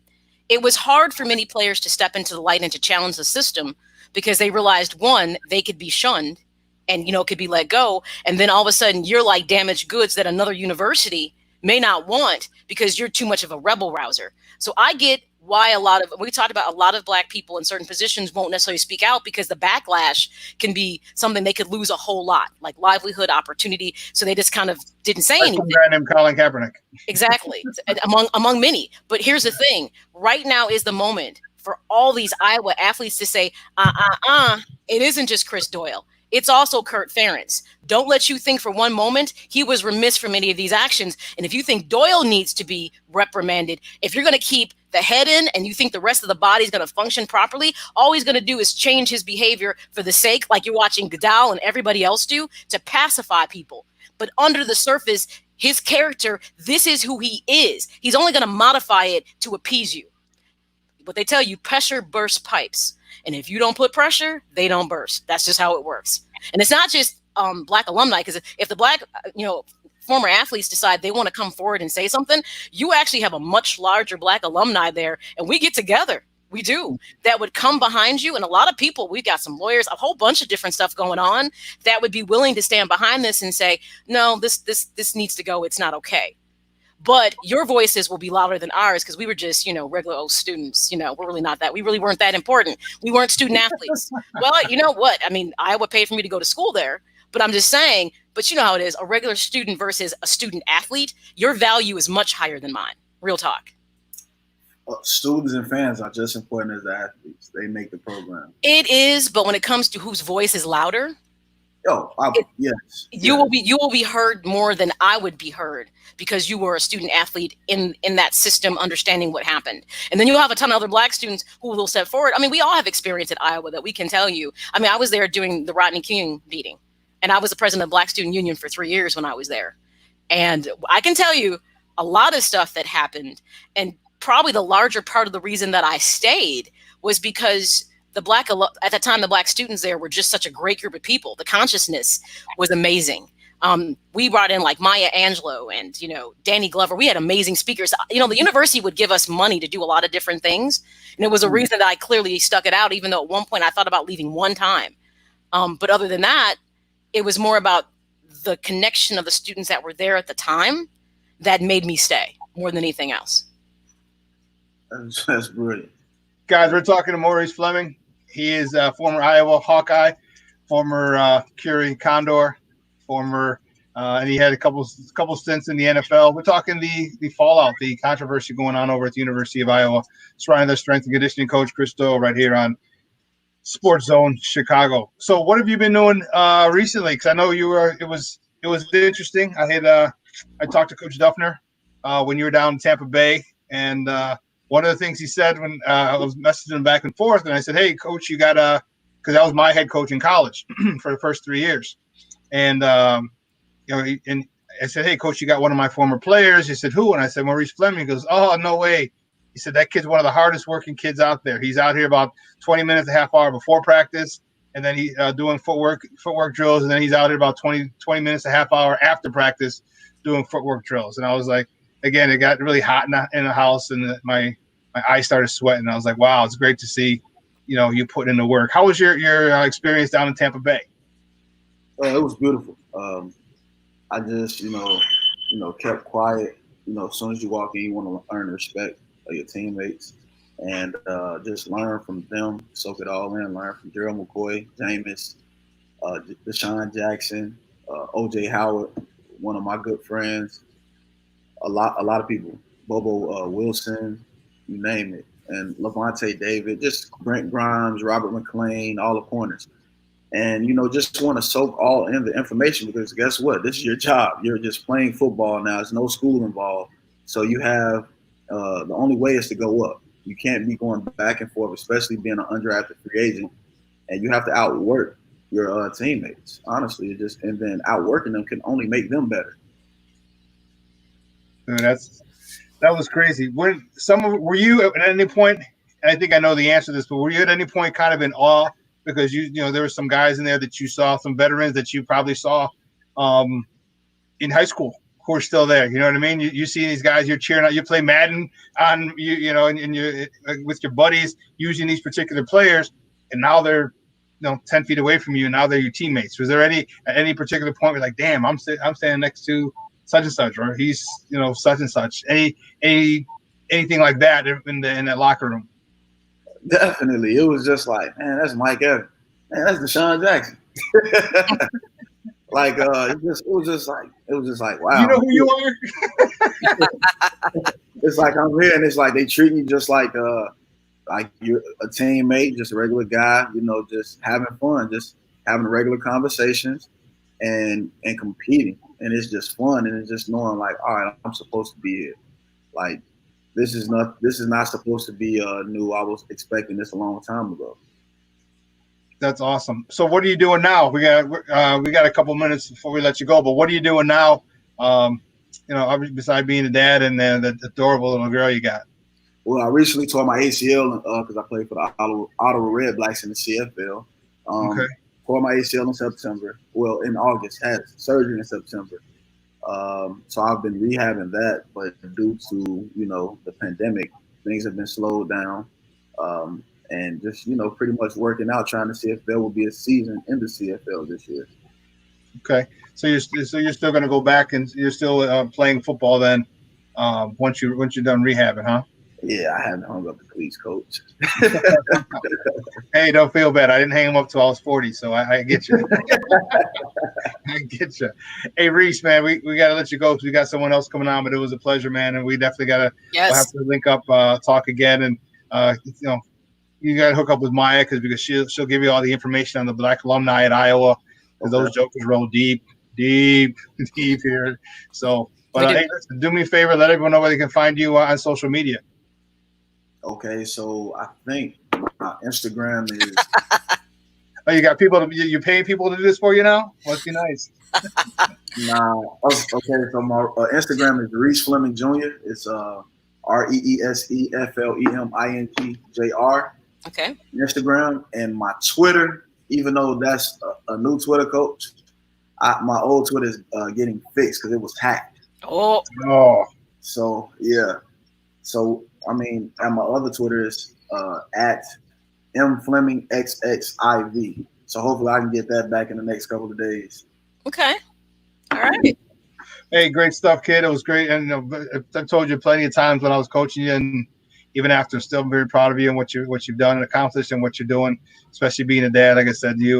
Speaker 2: It was hard for many players to step into the light and to challenge the system, because they realized, one, they could be shunned and, could be let go. And then all of a sudden you're like damaged goods that another university may not want because you're too much of a rebel rouser. So I get why we talked about a lot of Black people in certain positions won't necessarily speak out, because the backlash can be something they could lose a whole lot, like livelihood, opportunity. So they just kind of didn't say anything.
Speaker 1: Some guy named Colin Kaepernick.
Speaker 2: Exactly. among many. But here's the thing. Right now is the moment for all these Iowa athletes to say, it isn't just Chris Doyle. It's also Kurt Ferentz. Don't let you think for one moment he was remiss for many of these actions. And if you think Doyle needs to be reprimanded, if you're going to keep the head in and you think the rest of the body is going to function properly, all he's going to do is change his behavior for the sake, like you're watching Goodell and everybody else do, to pacify people. But under the surface, his character, this is who he is. He's only going to modify it to appease you. But they tell you pressure bursts pipes. And if you don't put pressure, they don't burst. That's just how it works. And it's not just Black alumni, because if the Black, former athletes decide they want to come forward and say something, you actually have a much larger Black alumni there. And we get together. We do. That would come behind you. And a lot of people, we've got some lawyers, a whole bunch of different stuff going on that would be willing to stand behind this and say, no, this needs to go. It's not okay. But your voices will be louder than ours, because we were just, regular old students. We're really not that. We really weren't that important. We weren't student athletes. Well, you know what? I mean, Iowa paid for me to go to school there, but I'm just saying, but you know how it is, a regular student versus a student athlete, your value is much higher than mine. Real talk.
Speaker 11: Students and fans are just as important as the athletes. They make the program.
Speaker 2: It is, but when it comes to whose voice is louder,
Speaker 11: yes.
Speaker 2: You will be heard more than I would be heard, because you were a student athlete in that system, understanding what happened. And then you'll have a ton of other Black students who will step forward. I mean, we all have experience at Iowa that we can tell you. I mean, I was there during the Rodney King beating, and I was the president of Black Student Union for 3 years when I was there. And I can tell you a lot of stuff that happened. And probably the larger part of the reason that I stayed was because at the time, the Black students there were just such a great group of people. The consciousness was amazing. We brought in like Maya Angelou and, Danny Glover. We had amazing speakers. The university would give us money to do a lot of different things. And it was a reason that I clearly stuck it out, even though at one point I thought about leaving one time. But other than that, it was more about the connection of the students that were there at the time that made me stay more than anything else.
Speaker 11: That's brilliant.
Speaker 1: Guys, we're talking to Maurice Fleming. He is a former Iowa Hawkeye, former Curie Condor, and he had a couple stints in the NFL. We're talking the fallout, the controversy going on over at the University of Iowa, surrounding their strength and conditioning coach, Chris Doyle, right here on SportsZone Chicago. So what have you been doing recently? Because I know it was interesting. I talked to Coach Duffner when you were down in Tampa Bay, and one of the things he said when I was messaging him back and forth, and I said, "Hey, coach, you got to," because I was my head coach in college for the first 3 years, and and I said, "Hey, coach, you got one of my former players." He said, "Who?" And I said, "Maurice Fleming." He goes, "Oh, no way." He said, "That kid's one of the hardest working kids out there. He's out here about 20 minutes, a half hour before practice, and then he's doing footwork drills, and then he's out here about 20 minutes, a half hour after practice doing footwork drills." And I was like, again, it got really hot in the house, and my eyes started sweating. I was like, wow, it's great to see, you put in the work. How was your experience down in Tampa Bay?
Speaker 11: It was beautiful. I just, kept quiet. As soon as you walk in, you want to earn the respect of your teammates and just learn from them, soak it all in, learn from Gerald McCoy, Jameis, Deshaun Jackson, O.J. Howard, one of my good friends, a lot of people, Bobo Wilson, you name it, and Levante David, just Brent Grimes, Robert McClain, all the corners. And, just want to soak all in the information because guess what? This is your job. You're just playing football now. There's no school involved. So you have the only way is to go up. You can't be going back and forth, especially being an undrafted free agent. And you have to outwork your teammates, honestly. And then outworking them can only make them better.
Speaker 1: Dude, that was crazy. Were you at any point, and I think I know the answer to this, but were you at any point kind of in awe because there were some guys in there that you saw, some veterans that you probably saw in high school who are still there? You know what I mean? You see these guys, you're cheering out, you play Madden on and you're with your buddies using these particular players, and now they're 10 feet away from you, and now they're your teammates. Was there at any particular point where like, damn, I'm standing next to such and such, or he's such and such? Anything like that in that locker room?
Speaker 11: Definitely. It was just like, man, that's Mike Evans. Man, that's Deshaun Jackson. Like it was just like wow.
Speaker 1: You know who you are?
Speaker 11: It's like I'm here, and it's like they treat me just like you're a teammate, just a regular guy, just having fun, just having regular conversations and competing. And it's just fun, and it's just knowing like, all right, I'm supposed to be here. Like this is not supposed to be new. I was expecting this a long time ago.
Speaker 1: That's awesome. So what are you doing now? We got a couple minutes before we let you go, but what are you doing now? Obviously besides being a dad and the adorable little girl you got.
Speaker 11: Well, I recently tore my ACL because I played for the Ottawa Red Blacks in the CFL.
Speaker 1: Okay.
Speaker 11: Tore my ACL in September. Well, in August, had surgery in September. So I've been rehabbing that, but due to the pandemic, things have been slowed down. And just pretty much working out, trying to see if there will be a season in the CFL this year.
Speaker 1: Okay, so you're still going to go back and you're still playing football then once you're done rehabbing, huh?
Speaker 11: Yeah, I haven't hung up the cleats, coach.
Speaker 1: Hey, don't feel bad. I didn't hang them up till I was 40, so I get you. I get you. Hey, Reese, man, we got to let you go because we got someone else coming on, but it was a pleasure, man, and we definitely got to we'll have to link up, talk again, and you got to hook up with Maya because she'll give you all the information on the Black alumni at Iowa because those jokers roll deep here. So, but hey, listen, do me a favor, let everyone know where they can find you on social media.
Speaker 11: Okay, so I think my Instagram is.
Speaker 1: Oh, you got people you're paying people to do this for you now? Must be nice.
Speaker 11: Nah. Okay, so my Instagram is Reese Fleming Jr. It's ReeseFleming
Speaker 2: Okay.
Speaker 11: Instagram, and my Twitter, even though that's a new Twitter, coach, my old Twitter is getting fixed because it was hacked.
Speaker 2: Oh.
Speaker 11: So yeah. So I mean, and my other Twitter is at mFlemingXXIV. So hopefully I can get that back in the next couple of days.
Speaker 2: Okay. All right.
Speaker 1: Hey, great stuff, kid. It was great. And I've told you plenty of times when I was coaching you, and even after, I'm still very proud of you and what you've done and accomplished and what you're doing, especially being a dad. Like I said, you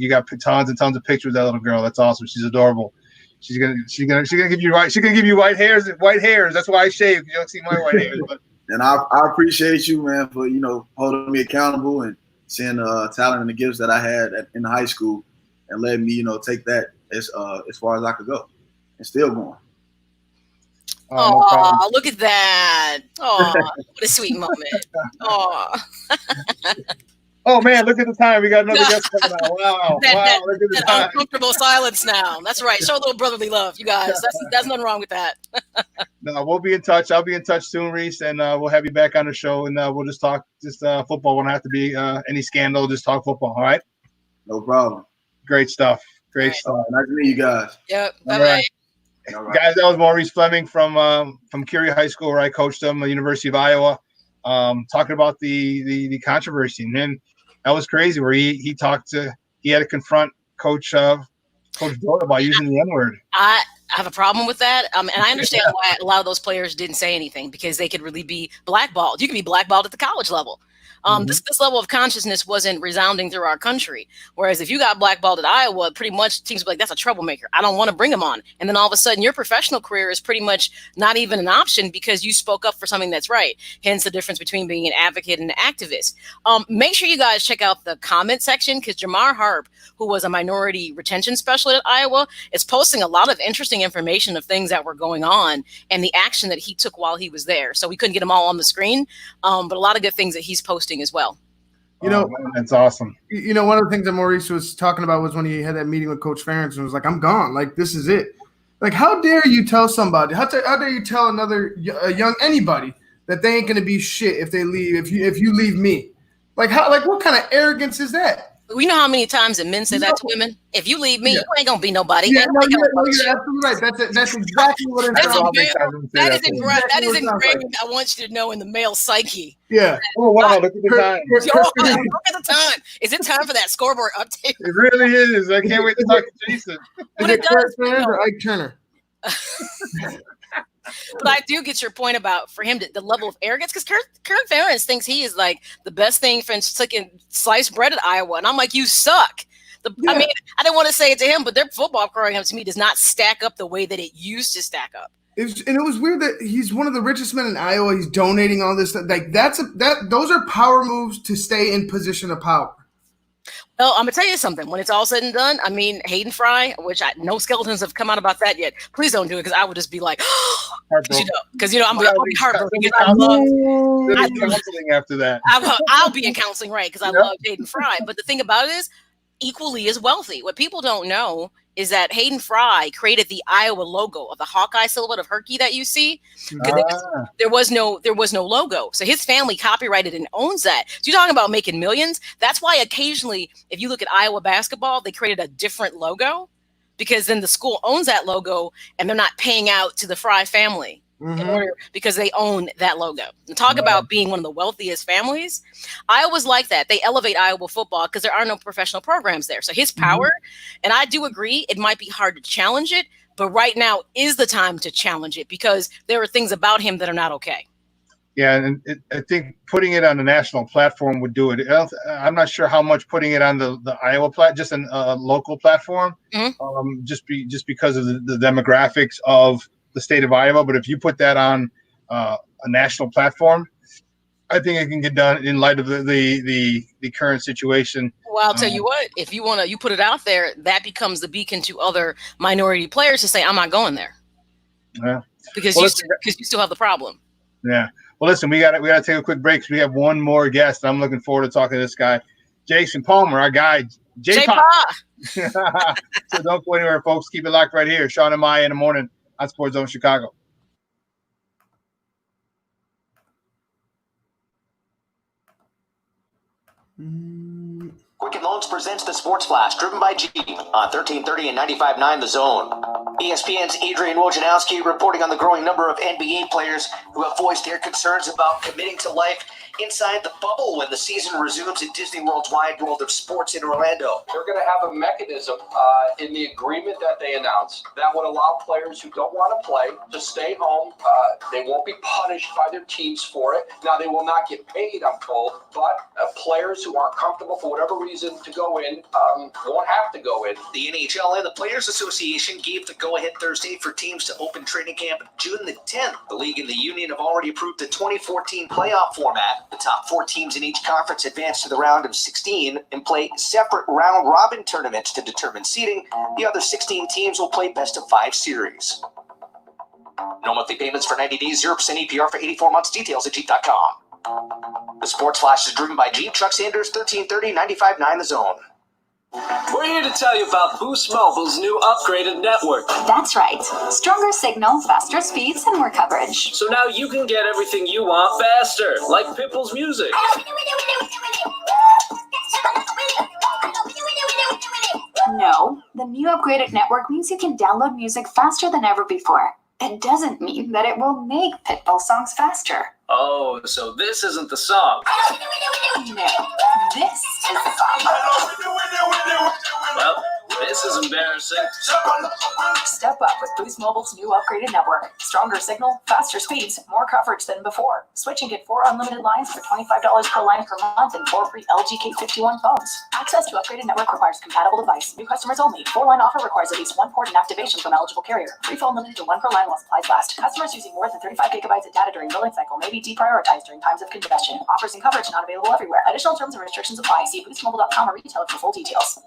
Speaker 1: got tons and tons of pictures of that little girl. That's awesome. She's adorable. She's gonna give you white hairs. That's why I shave. You don't see my white hairs, but.
Speaker 11: And I appreciate you, man, for holding me accountable and seeing the talent and the gifts that I had in high school, and letting me take that as far as I could go, and still going.
Speaker 1: No problem.
Speaker 2: Oh, look at that. Oh, what a sweet moment. Oh.
Speaker 1: Oh man, look at the time. We got another guest coming out. Wow. Look at the
Speaker 2: that
Speaker 1: time.
Speaker 2: uncomfortable silence now. That's right. Show a little brotherly love, you guys. That's nothing wrong with that.
Speaker 1: No, we'll be in touch. I'll be in touch soon, Reese, and we'll have you back on the show, and we'll just talk football. Won't have to be any scandal. Just talk football. All right.
Speaker 11: No problem.
Speaker 1: Great stuff. Great stuff.
Speaker 11: Nice to meet you guys.
Speaker 2: Yep.
Speaker 1: All
Speaker 2: Bye-bye.
Speaker 1: right. Guys, that was Maurice Fleming from Curie High School, where I coached him, the University of Iowa, talking about the controversy. And then that was crazy, where he had to confront Coach Doyle about using the N-word.
Speaker 2: I have a problem with that, and I understand why a lot of those players didn't say anything, because they could really be blackballed. You can be blackballed at the college level. This level of consciousness wasn't resounding through our country. Whereas if you got blackballed at Iowa, pretty much teams were like, that's a troublemaker. I don't want to bring him on. And then all of a sudden your professional career is pretty much not even an option because you spoke up for something that's right. Hence the difference between being an advocate and an activist. Make sure you guys check out the comment section, because Jamar Harp, who was a minority retention specialist at Iowa, is posting a lot of interesting information of things that were going on and the action that he took while he was there. So we couldn't get them all on the screen, but a lot of good things that he's posting as well.
Speaker 1: Man, that's awesome.
Speaker 3: One of the things that Maurice was talking about was when he had that meeting with Coach Ferentz and was like, I'm gone. Like, this is it. Like, how dare you tell somebody, how dare you tell anybody that they ain't going to be shit if they leave, if you leave me? Like, what kind of arrogance is that?
Speaker 2: We know how many times that men say that to women. If you leave me, you ain't gonna be nobody.
Speaker 3: Yeah, you're absolutely right. That's exactly what it is.
Speaker 2: That is engraved. I want you to know, in the male psyche.
Speaker 3: Yeah.
Speaker 1: Oh wow! Look at the time.
Speaker 2: Look at the time. Is it time for that scoreboard update?
Speaker 1: It really is. I can't wait to talk to Jason.
Speaker 3: Is it Kurt Ferentz or Ike Turner?
Speaker 2: But I do get your point about, for him, the level of arrogance, because Kurt Ferentz thinks he is like the best thing for cooking sliced bread at Iowa, and I'm like, you suck. I mean, I didn't want to say it to him, but their football program to me does not stack up the way that it used to stack up.
Speaker 3: And it was weird that he's one of the richest men in Iowa. He's donating all this stuff. Like those are power moves to stay in position of power.
Speaker 2: Well, I'm gonna tell you something. When it's all said and done, I mean, Hayden Fry, which no skeletons have come out about that yet. Please don't do it, because I would just be like, I'm I'll be heartbroken. I love
Speaker 1: counseling after that.
Speaker 2: I'll be in counseling, right? Because I love Hayden Fry. But the thing about it is, equally as wealthy. What people don't know is that Hayden Fry created the Iowa logo of the Hawkeye silhouette of Herky that you see. There was no logo. So his family copyrighted and owns that. So you're talking about making millions. That's why occasionally, if you look at Iowa basketball, they created a different logo, because then the school owns that logo and they're not paying out to the Fry family because they own that logo. And talk about being one of the wealthiest families. Iowa's like that. They elevate Iowa football because there are no professional programs there. So his power, and I do agree, it might be hard to challenge it, but right now is the time to challenge it, because there are things about him that are not okay.
Speaker 1: Yeah, and I think putting it on a national platform would do it. I'm not sure how much putting it on the Iowa just a local platform, just because of the demographics of the state of Iowa. But if you put that on a national platform, I think it can get done in light of the current situation.
Speaker 2: Well, I'll tell you what, if you put it out there, that becomes the beacon to other minority players to say, I'm not going there.
Speaker 1: Yeah.
Speaker 2: Because you still have the problem.
Speaker 1: Yeah. Well, listen, we got to take a quick break, because we have one more guest. I'm looking forward to talking to this guy, Jason Palmer, our guy, J-Pop. So don't go anywhere, folks. Keep it locked right here. Shawn and Maya in the morning on SportsZone Chicago.
Speaker 4: Quicken Loans presents the Sports Flash, driven by Jeep on 1330 and 95.9 The Zone. ESPN's Adrian Wojnarowski reporting on the growing number of NBA players who have voiced their concerns about committing to life inside the bubble when the season resumes at Disney World's Wide World of Sports in Orlando.
Speaker 5: They're going to have a mechanism in the agreement that they announced that would allow players who don't want to play to stay home. They won't be punished by their teams for it. Now, they will not get paid, I'm told, but players who aren't comfortable for whatever reason to go in won't have to go in.
Speaker 4: The NHL and the Players Association gave the go-ahead Thursday for teams to open training camp June the 10th. The league and the union have already approved the 2014 playoff format. The top 4 teams in each conference advance to the round of 16 and play separate round-robin tournaments to determine seeding. The other 16 teams will play best-of-5 series. No monthly payments for 90 days, 0% APR for 84 months. Details at Jeep.com. The Sports Flash is driven by Jeep. Chuck Sanders, 1330, 95.9 The Zone.
Speaker 6: We're here to tell you about Boost Mobile's new upgraded network.
Speaker 7: That's right. Stronger signal, faster speeds, and more coverage.
Speaker 6: So now you can get everything you want faster, like Pitbull's music.
Speaker 7: No, the new upgraded network means you can download music faster than ever before. It doesn't mean that it will make Pitbull songs faster.
Speaker 6: Oh, so this isn't the song.
Speaker 7: No, this is the song.
Speaker 6: Well, this is embarrassing.
Speaker 8: Step up with Boost Mobile's new upgraded network. Stronger signal, faster speeds, more coverage than before. Switch and get 4 unlimited lines for $25 per line per month and 4 free LG K51 phones. Access to upgraded network requires compatible device. New customers only. 4-line offer requires at least 1 port and activation from eligible carrier. Free phone limited to 1 per line while supplies last. Customers using more than 35 gigabytes of data during billing cycle may be deprioritized during times of congestion. Offers and coverage not available everywhere. Additional terms and restrictions apply. See boostmobile.com or retailer for full details.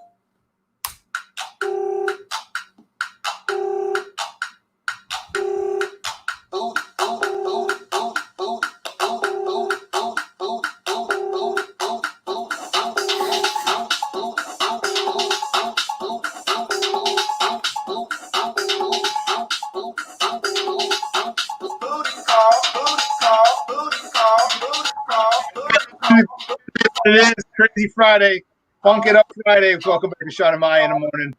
Speaker 1: It is Crazy Friday, Funk It Up Friday. Welcome back to Shawn and Maya in the morning.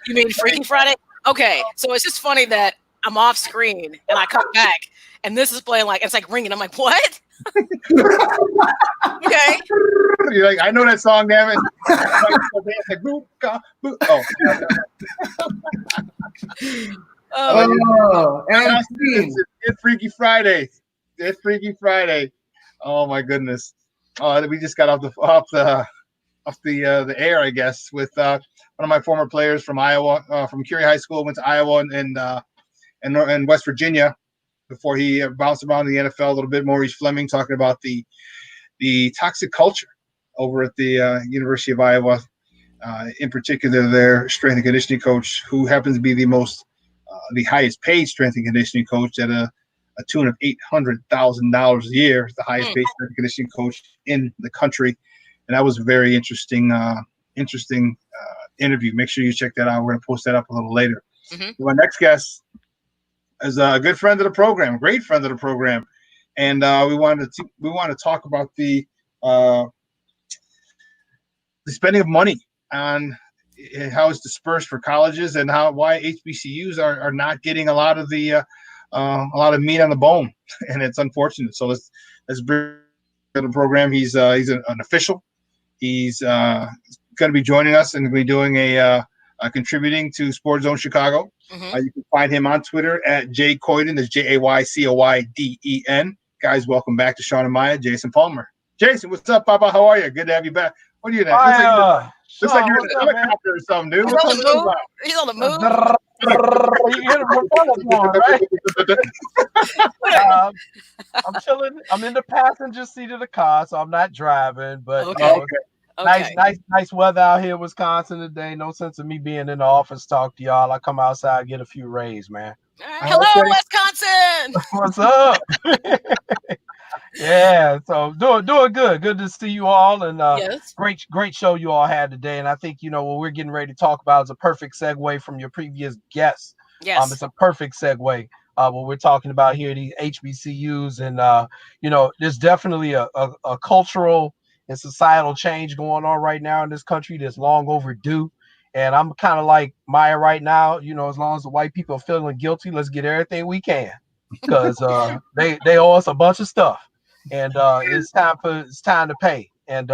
Speaker 2: You mean Freaky Friday? Okay, so it's just funny that I'm off screen and I come back and this is playing it's like ringing. I'm like, what? Okay.
Speaker 1: You're like, I know that song, damn it. It's like, boop, boop.
Speaker 3: And
Speaker 1: it's Freaky Friday. It's Freaky Friday. Oh my goodness. We just got off the air, I guess, with one of my former players from Iowa, from Curie High School, went to Iowa and West Virginia before he bounced around the NFL a little bit. Maurice Fleming talking about the toxic culture over at the University of Iowa, in particular their strength and conditioning coach, who happens to be the highest paid strength and conditioning coach at a tune of $800,000 a year, the highest paid strength and conditioning coach in the country. And that was a very interesting interview. Make sure you check that out. We're going to post that up a little later. Mm-hmm. My next guest is a good friend of the program, a great friend of the program, and we want to talk about the spending of money on how it's dispersed for colleges and why HBCUs are not getting a lot of the meat on the bone, and it's unfortunate. So let's bring the program. He's an official. He's going to be joining us and be doing a contributing to SportsZone Chicago. Mm-hmm. You can find him on Twitter at jcoyden. That's JAYCOYDEN. Guys, welcome back to Shawn and Maya. Jason Palmer. Jason, what's up, Papa? How are you? Good to have you back. What are you at? Looks like you're in a helicopter or something, dude.
Speaker 2: He's on the move.
Speaker 12: You hear the propellers right? I'm chilling. I'm in the passenger seat of the car, so I'm not driving. But nice weather out here in Wisconsin today. No sense of me being in the office talk to y'all. I come outside, get a few rays, man.
Speaker 2: Hello, Wisconsin.
Speaker 12: What's up? Yeah, so doing good. Good to see you all, and
Speaker 2: yes.
Speaker 12: Great show you all had today. And I think what we're getting ready to talk about is a perfect segue from your previous guests.
Speaker 2: Yes,
Speaker 12: it's a perfect segue. What we're talking about here, these HBCUs, and there's definitely a cultural and societal change going on right now in this country that's long overdue. And I'm kind of like Maya right now. As long as the white people are feeling guilty, let's get everything we can, because they owe us a bunch of stuff. And it's time to pay. And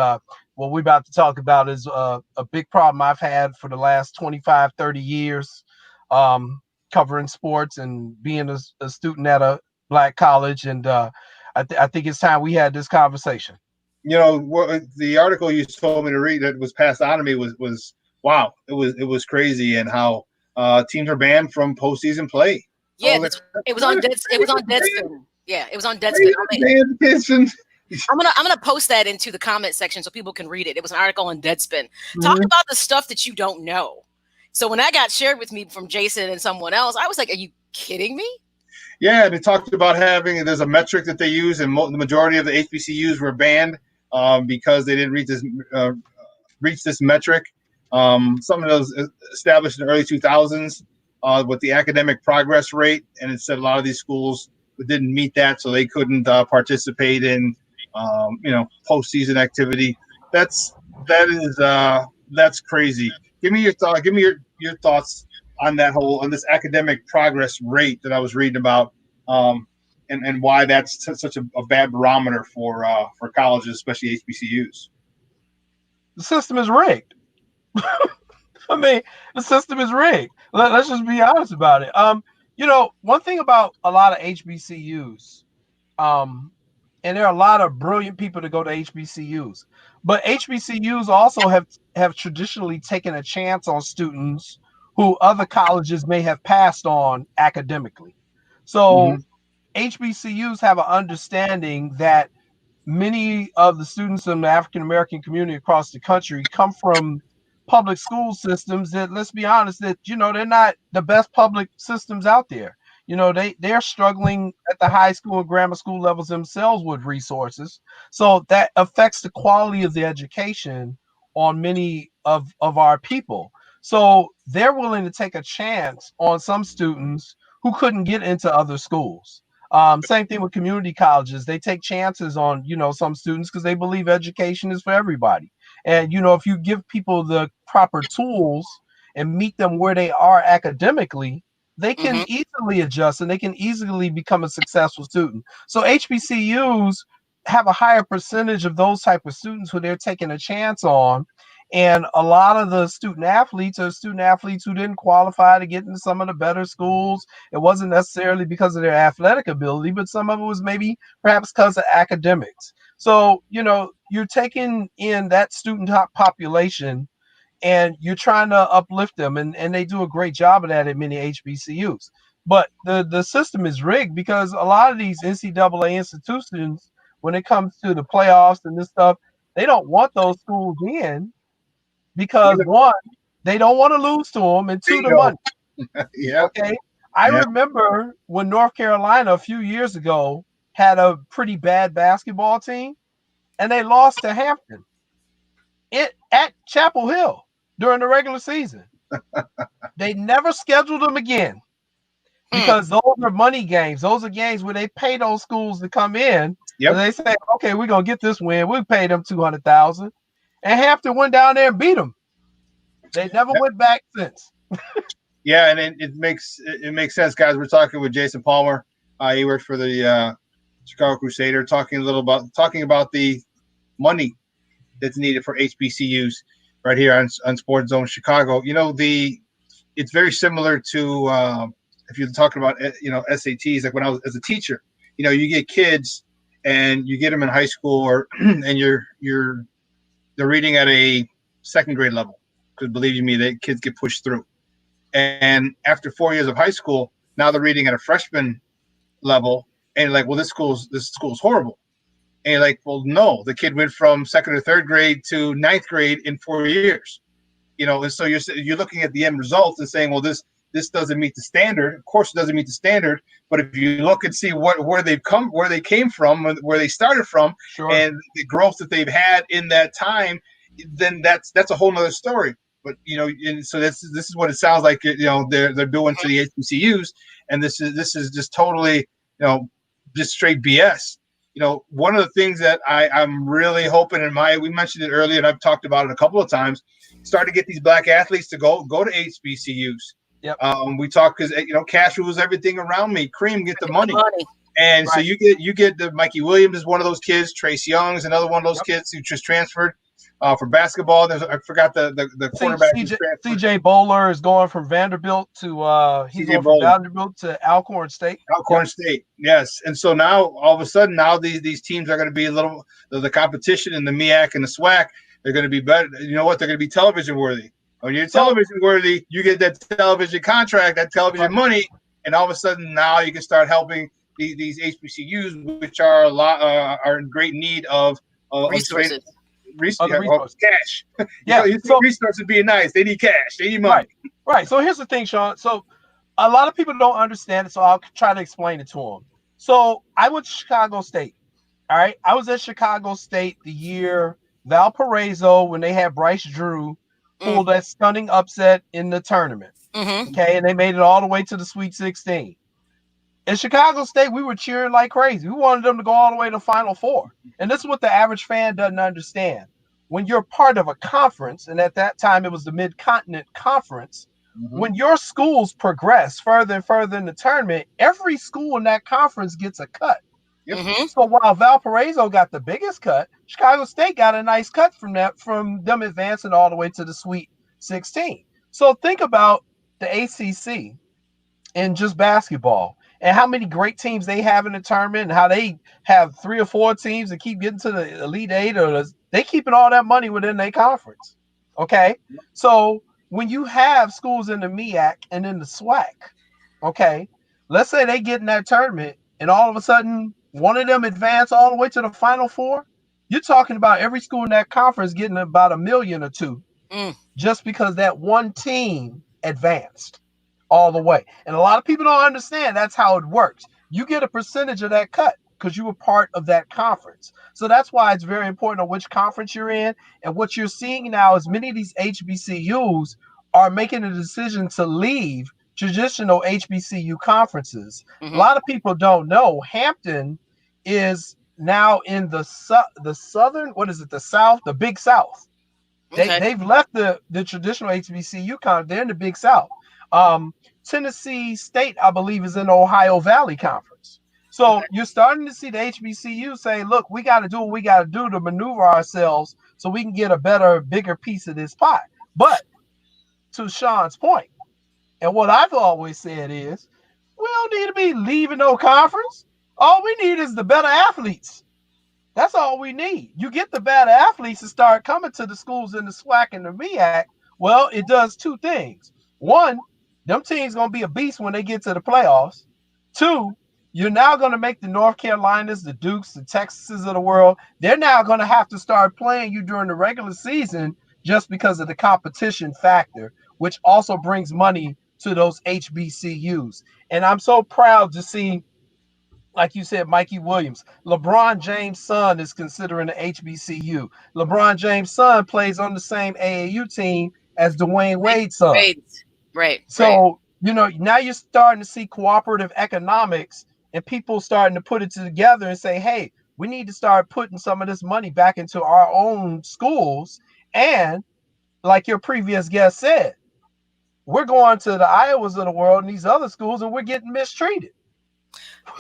Speaker 12: what we're about to talk about is a big problem I've had for the last 25, 30 years, covering sports and being a student at a black college. And I think it's time we had this conversation.
Speaker 1: The article you told me to read that was passed on to me was wow. It was crazy, and how teams are banned from postseason play.
Speaker 2: Yeah, it was on Deadspin. Yeah, it was on Deadspin. I'm gonna post that into the comment section so people can read it. It was an article on Deadspin. Talk about the stuff that you don't know. So when that got shared with me from Jason and someone else, I was like, are you kidding me?
Speaker 1: Yeah, they talked about there's a metric that they use, and the majority of the HBCUs were banned because they didn't reach this metric. Some of those established in the early 2000s with the academic progress rate, and it said a lot of these schools didn't meet that, so they couldn't participate in postseason activity. That's crazy. Give me your thought. Give me your thoughts on this academic progress rate that I was reading about, and why that's such a bad barometer for colleges, especially HBCUs.
Speaker 12: The system is rigged. I mean, the system is rigged. Let's just be honest about it. One thing about a lot of HBCUs, and there are a lot of brilliant people to go to HBCUs, but HBCUs also have traditionally taken a chance on students who other colleges may have passed on academically. So HBCUs have an understanding that many of the students in the African American community across the country come from public school systems that, let's be honest, that they're not the best public systems out there. They're struggling at the high school and grammar school levels themselves with resources. So that affects the quality of the education on many of our people. So they're willing to take a chance on some students who couldn't get into other schools. Same thing with community colleges. They take chances on, some students because they believe education is for everybody. And, if you give people the proper tools and meet them where they are academically, they can easily adjust and they can easily become a successful student. So HBCUs have a higher percentage of those type of students who they're taking a chance on. And a lot of the student athletes are student athletes who didn't qualify to get into some of the better schools. It wasn't necessarily because of their athletic ability, but some of it was maybe perhaps because of academics. So, you're taking in that student population and you're trying to uplift them, and they do a great job of that at many HBCUs. But the system is rigged because a lot of these NCAA institutions, when it comes to the playoffs and this stuff, they don't want those schools in because one, they don't want to lose to them, and two, the money.
Speaker 1: Yeah.
Speaker 12: Okay. I remember when North Carolina a few years ago had a pretty bad basketball team, and they lost to Hampton at Chapel Hill during the regular season. They never scheduled them again because those are money games. Those are games where they pay those schools to come in. And they say, okay, we're gonna get this win. We'll pay them $200,000, and Hampton went down there and beat them. They never went back since.
Speaker 1: Yeah, and it makes sense, guys. We're talking with Jason Palmer. He works for the Chicago Crusader, talking about the money that's needed for HBCUs right here on SportsZone Chicago. It's very similar to if you're talking about SATs. Like when I was as a teacher, you get kids and you get them in high school, and they're reading at a second grade level, because believe you me, the kids get pushed through. And after 4 years of high school, now they're reading at a freshman level, and you're like, well, this school's horrible. And you're like, well, no, the kid went from second or third grade to ninth grade in 4 years. And so you're looking at the end results and saying, well, this doesn't meet the standard. Of course, it doesn't meet the standard. But if you look and see where they came from, where they started from, and the growth that they've had in that time, then that's a whole nother story. But and so this is what it sounds like. They're doing to the HBCUs, and this is just totally just straight BS. One of the things that I'm really hoping we mentioned it earlier, and I've talked about it a couple of times, start to get these black athletes to go to HBCUs.
Speaker 12: Yep.
Speaker 1: We talk because cash rules everything around me. Cream, get the money. And so you get the Mikey Williams is one of those kids. Trace Young is another one of those kids who just transferred for basketball. I forgot the quarterback.
Speaker 12: CJ Bowler is going from Vanderbilt to he's going from Vanderbilt to Alcorn State.
Speaker 1: Alcorn State, yes. And so now all of a sudden these teams are going to be the competition in the MEAC and the SWAC. They're going to be better. You know what? They're going to be television worthy. When you're television worthy, you get that television contract, that television money, and all of a sudden now you can start helping these HBCUs, which are are in great need of
Speaker 2: resources.
Speaker 12: resources.
Speaker 1: Cash.
Speaker 12: Yeah.
Speaker 1: You think resources being nice. They need cash. They need money.
Speaker 12: Right. So here's the thing, Shawn. So a lot of people don't understand it, so I'll try to explain it to them. So I went to Chicago State. All right. I was at Chicago State the year Valparaiso, when they had Bryce Drew pull that stunning upset in the tournament. Okay. And they made it all the way to the Sweet 16. In Chicago State, we were cheering like crazy. We wanted them to go all the way to Final Four. And this is what the average fan doesn't understand. When you're part of a conference, and at that time it was the Mid-Continent Conference, when your schools progress further and further in the tournament, every school in that conference gets a cut. So while Valparaiso got the biggest cut, Chicago State got a nice cut from them advancing all the way to the Sweet 16. So think about the ACC in just basketball and how many great teams they have in the tournament, and how they have 3 or 4 teams that keep getting to the Elite Eight, or they keeping all that money within their conference. Okay. So when you have schools in the MEAC and in the SWAC, okay, let's say they get in that tournament and all of a sudden one of them advance all the way to the Final Four, you're talking about every school in that conference getting about $1 million or $2 million just because that one team advanced all the way. And a lot of people don't understand that's how it works. You get a percentage of that cut because you were part of that conference. So that's why it's very important on which conference you're in. And what you're seeing now is many of these HBCUs are making a decision to leave traditional HBCU conferences. A lot of people don't know Hampton is now in the southern, the Big South. They've left the traditional HBCU conference. They're in the Big South. Tennessee State, I believe, is in the Ohio Valley Conference. So you're starting to see the HBCU say, look, we got to do what we got to do to maneuver ourselves so we can get a better, bigger piece of this pie. But to Shawn's point, and what I've always said is, we don't need to be leaving no conference. All we need is the better athletes. That's all we need. You get the better athletes to start coming to the schools in the SWAC and the MEAC. Well, it does 2 things. 1, them teams going to be a beast when they get to the playoffs. 2, you're now going to make the North Carolinas, the Dukes, the Texases of the world, they're now going to have to start playing you during the regular season just because of the competition factor, which also brings money to those HBCUs. And I'm so proud to see, like you said, Mikey Williams. LeBron James' son is considering an HBCU. LeBron James' son plays on the same AAU team as Dwayne Wade's son.
Speaker 2: Right.
Speaker 12: So, now you're starting to see cooperative economics and people starting to put it together and say, hey, we need to start putting some of this money back into our own schools. And like your previous guest said, we're going to the Iowas of the world and these other schools and we're getting mistreated.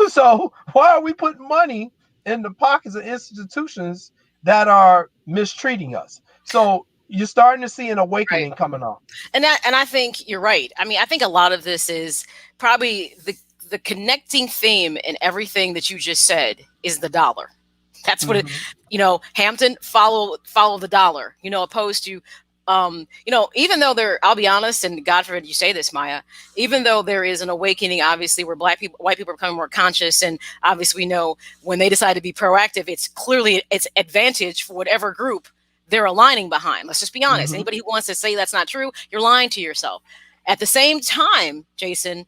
Speaker 12: So why are we putting money in the pockets of institutions that are mistreating us? So you're starting to see an awakening coming on.
Speaker 2: And I think you're right. I mean, I think a lot of this is probably the connecting theme in everything that you just said is the dollar. That's what Hampton follow the dollar, opposed to even though I'll be honest, and God forbid you say this, Maya, even though there is an awakening, obviously, where white people are becoming more conscious, and obviously we know when they decide to be proactive, it's advantage for whatever group they're aligning behind. Let's just be honest. Anybody who wants to say that's not true, you're lying to yourself. At the same time, Jason,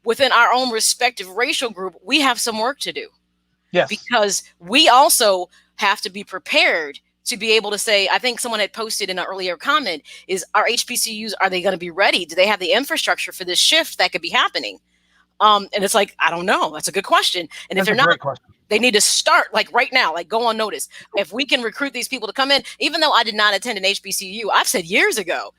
Speaker 2: within our own respective racial group, we have some work to do.
Speaker 12: Yes.
Speaker 2: Because we also have to be prepared to be able to say, I think someone had posted in an earlier comment, is our HBCUs, are they going to be ready? Do they have the infrastructure for this shift that could be happening? And it's like, I don't know. That's a good question. And if they're not, they need to start like right now, like go on notice. If we can recruit these people to come in, even though I did not attend an HBCU, I've said years ago,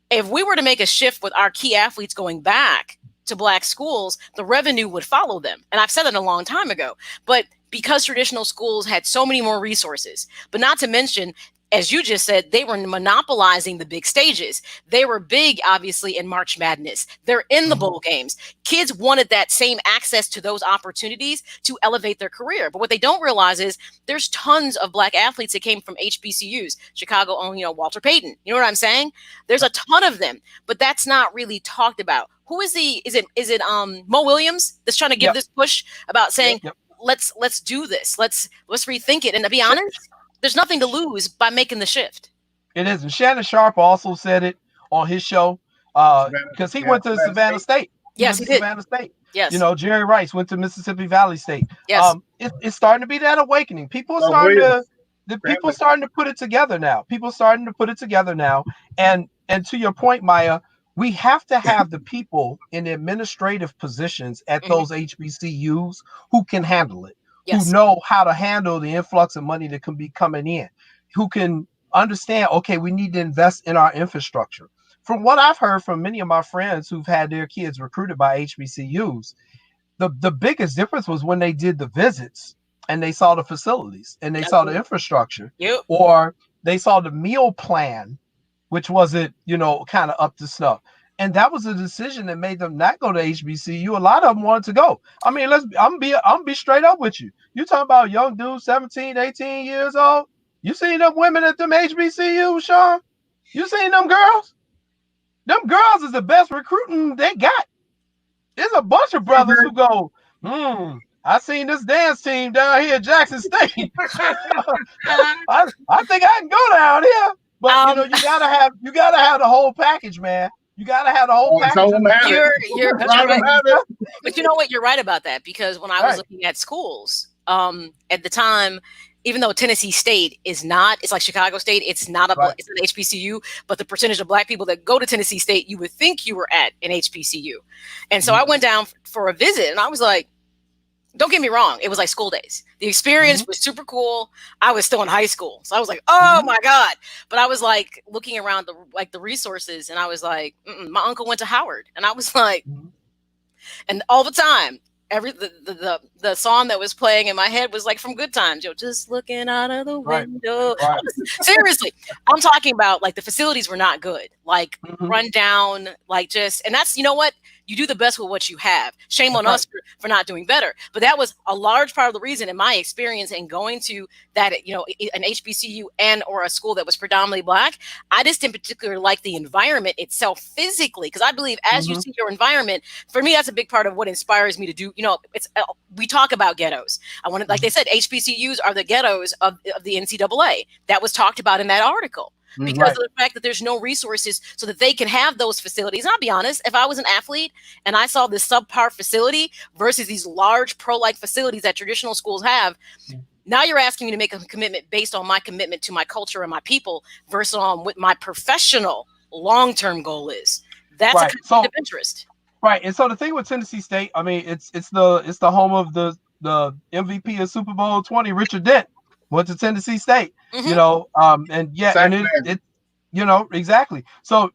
Speaker 2: if we were to make a shift with our key athletes going back to Black schools, the revenue would follow them. And I've said it a long time ago, but because traditional schools had so many more resources, but not to mention, as you just said, they were monopolizing the big stages. They were big, obviously, in March Madness. They're in the bowl games. Kids wanted that same access to those opportunities to elevate their career. But what they don't realize is there's tons of Black athletes that came from HBCUs. Chicago owned, Walter Payton. You know what I'm saying? There's a ton of them, but that's not really talked about. Who is is it Mo Williams that's trying to give this push about saying, let's do this. Let's rethink it. And to be honest, there's nothing to lose by making the shift.
Speaker 12: It is. And Shannon Sharp also said it on his show because he went to Savannah State.
Speaker 2: Yes, he did.
Speaker 12: Savannah State.
Speaker 2: Yes.
Speaker 12: You know, Jerry Rice went to Mississippi Valley State.
Speaker 2: Yes.
Speaker 12: It's starting to be that awakening. People are starting to put it together now. And to your point, Maya, we have to have the people in administrative positions at those HBCUs who can handle it, who know how to handle the influx of money that can be coming in, who can understand, okay, we need to invest in our infrastructure. From what I've heard from many of my friends who've had their kids recruited by HBCUs, the biggest difference was when they did the visits and they saw the facilities and they saw the infrastructure, or they saw the meal plan, which wasn't, kind of up to snuff. And that was a decision that made them not go to HBCU. A lot of them wanted to go. I mean, I'm be straight up with you. You talking about young dudes, 17, 18 years old. You seen them women at them HBCUs, Shawn? You seen them girls? Them girls is the best recruiting they got. There's a bunch of brothers who go, I seen this dance team down here at Jackson State. I think I can go down here. But you gotta have the whole package, man. You gotta have the whole package.
Speaker 2: But you know what? You're right about that, because when I was looking at schools, at the time, even though Tennessee State is not, it's like Chicago State, it's not it's an HBCU, but the percentage of Black people that go to Tennessee State, you would think you were at an HBCU. And so I went down for a visit, and I was like, don't get me wrong, it was like school days. The experience was super cool. I was still in high school, so I was like, oh my God. But I was like looking around the resources, and I was like, my uncle went to Howard, and I was like, and all the time, the song that was playing in my head was like from Good Times, just looking out of the window. Seriously, I'm talking about like the facilities were not good, like run down, like just, and that's, you know what? You do the best with what you have. Shame on us for not doing better. But that was a large part of the reason in my experience in going to that, an HBCU and or a school that was predominantly Black. I just in particular like the environment itself physically, because I believe as you see your environment, for me, that's a big part of what inspires me to do. We talk about ghettos. I wanted, like they said, HBCUs are the ghettos of the NCAA. That was talked about in that article. Because of the fact that there's no resources so that they can have those facilities. And I'll be honest, if I was an athlete and I saw this subpar facility versus these large pro-like facilities that traditional schools have, now you're asking me to make a commitment based on my commitment to my culture and my people versus on what my professional long-term goal is. That's a conflict of interest.
Speaker 12: Right. And so the thing with Tennessee State, I mean, it's the home of the MVP of Super Bowl 20, Richard Dent. Went to Tennessee State, and exactly. So,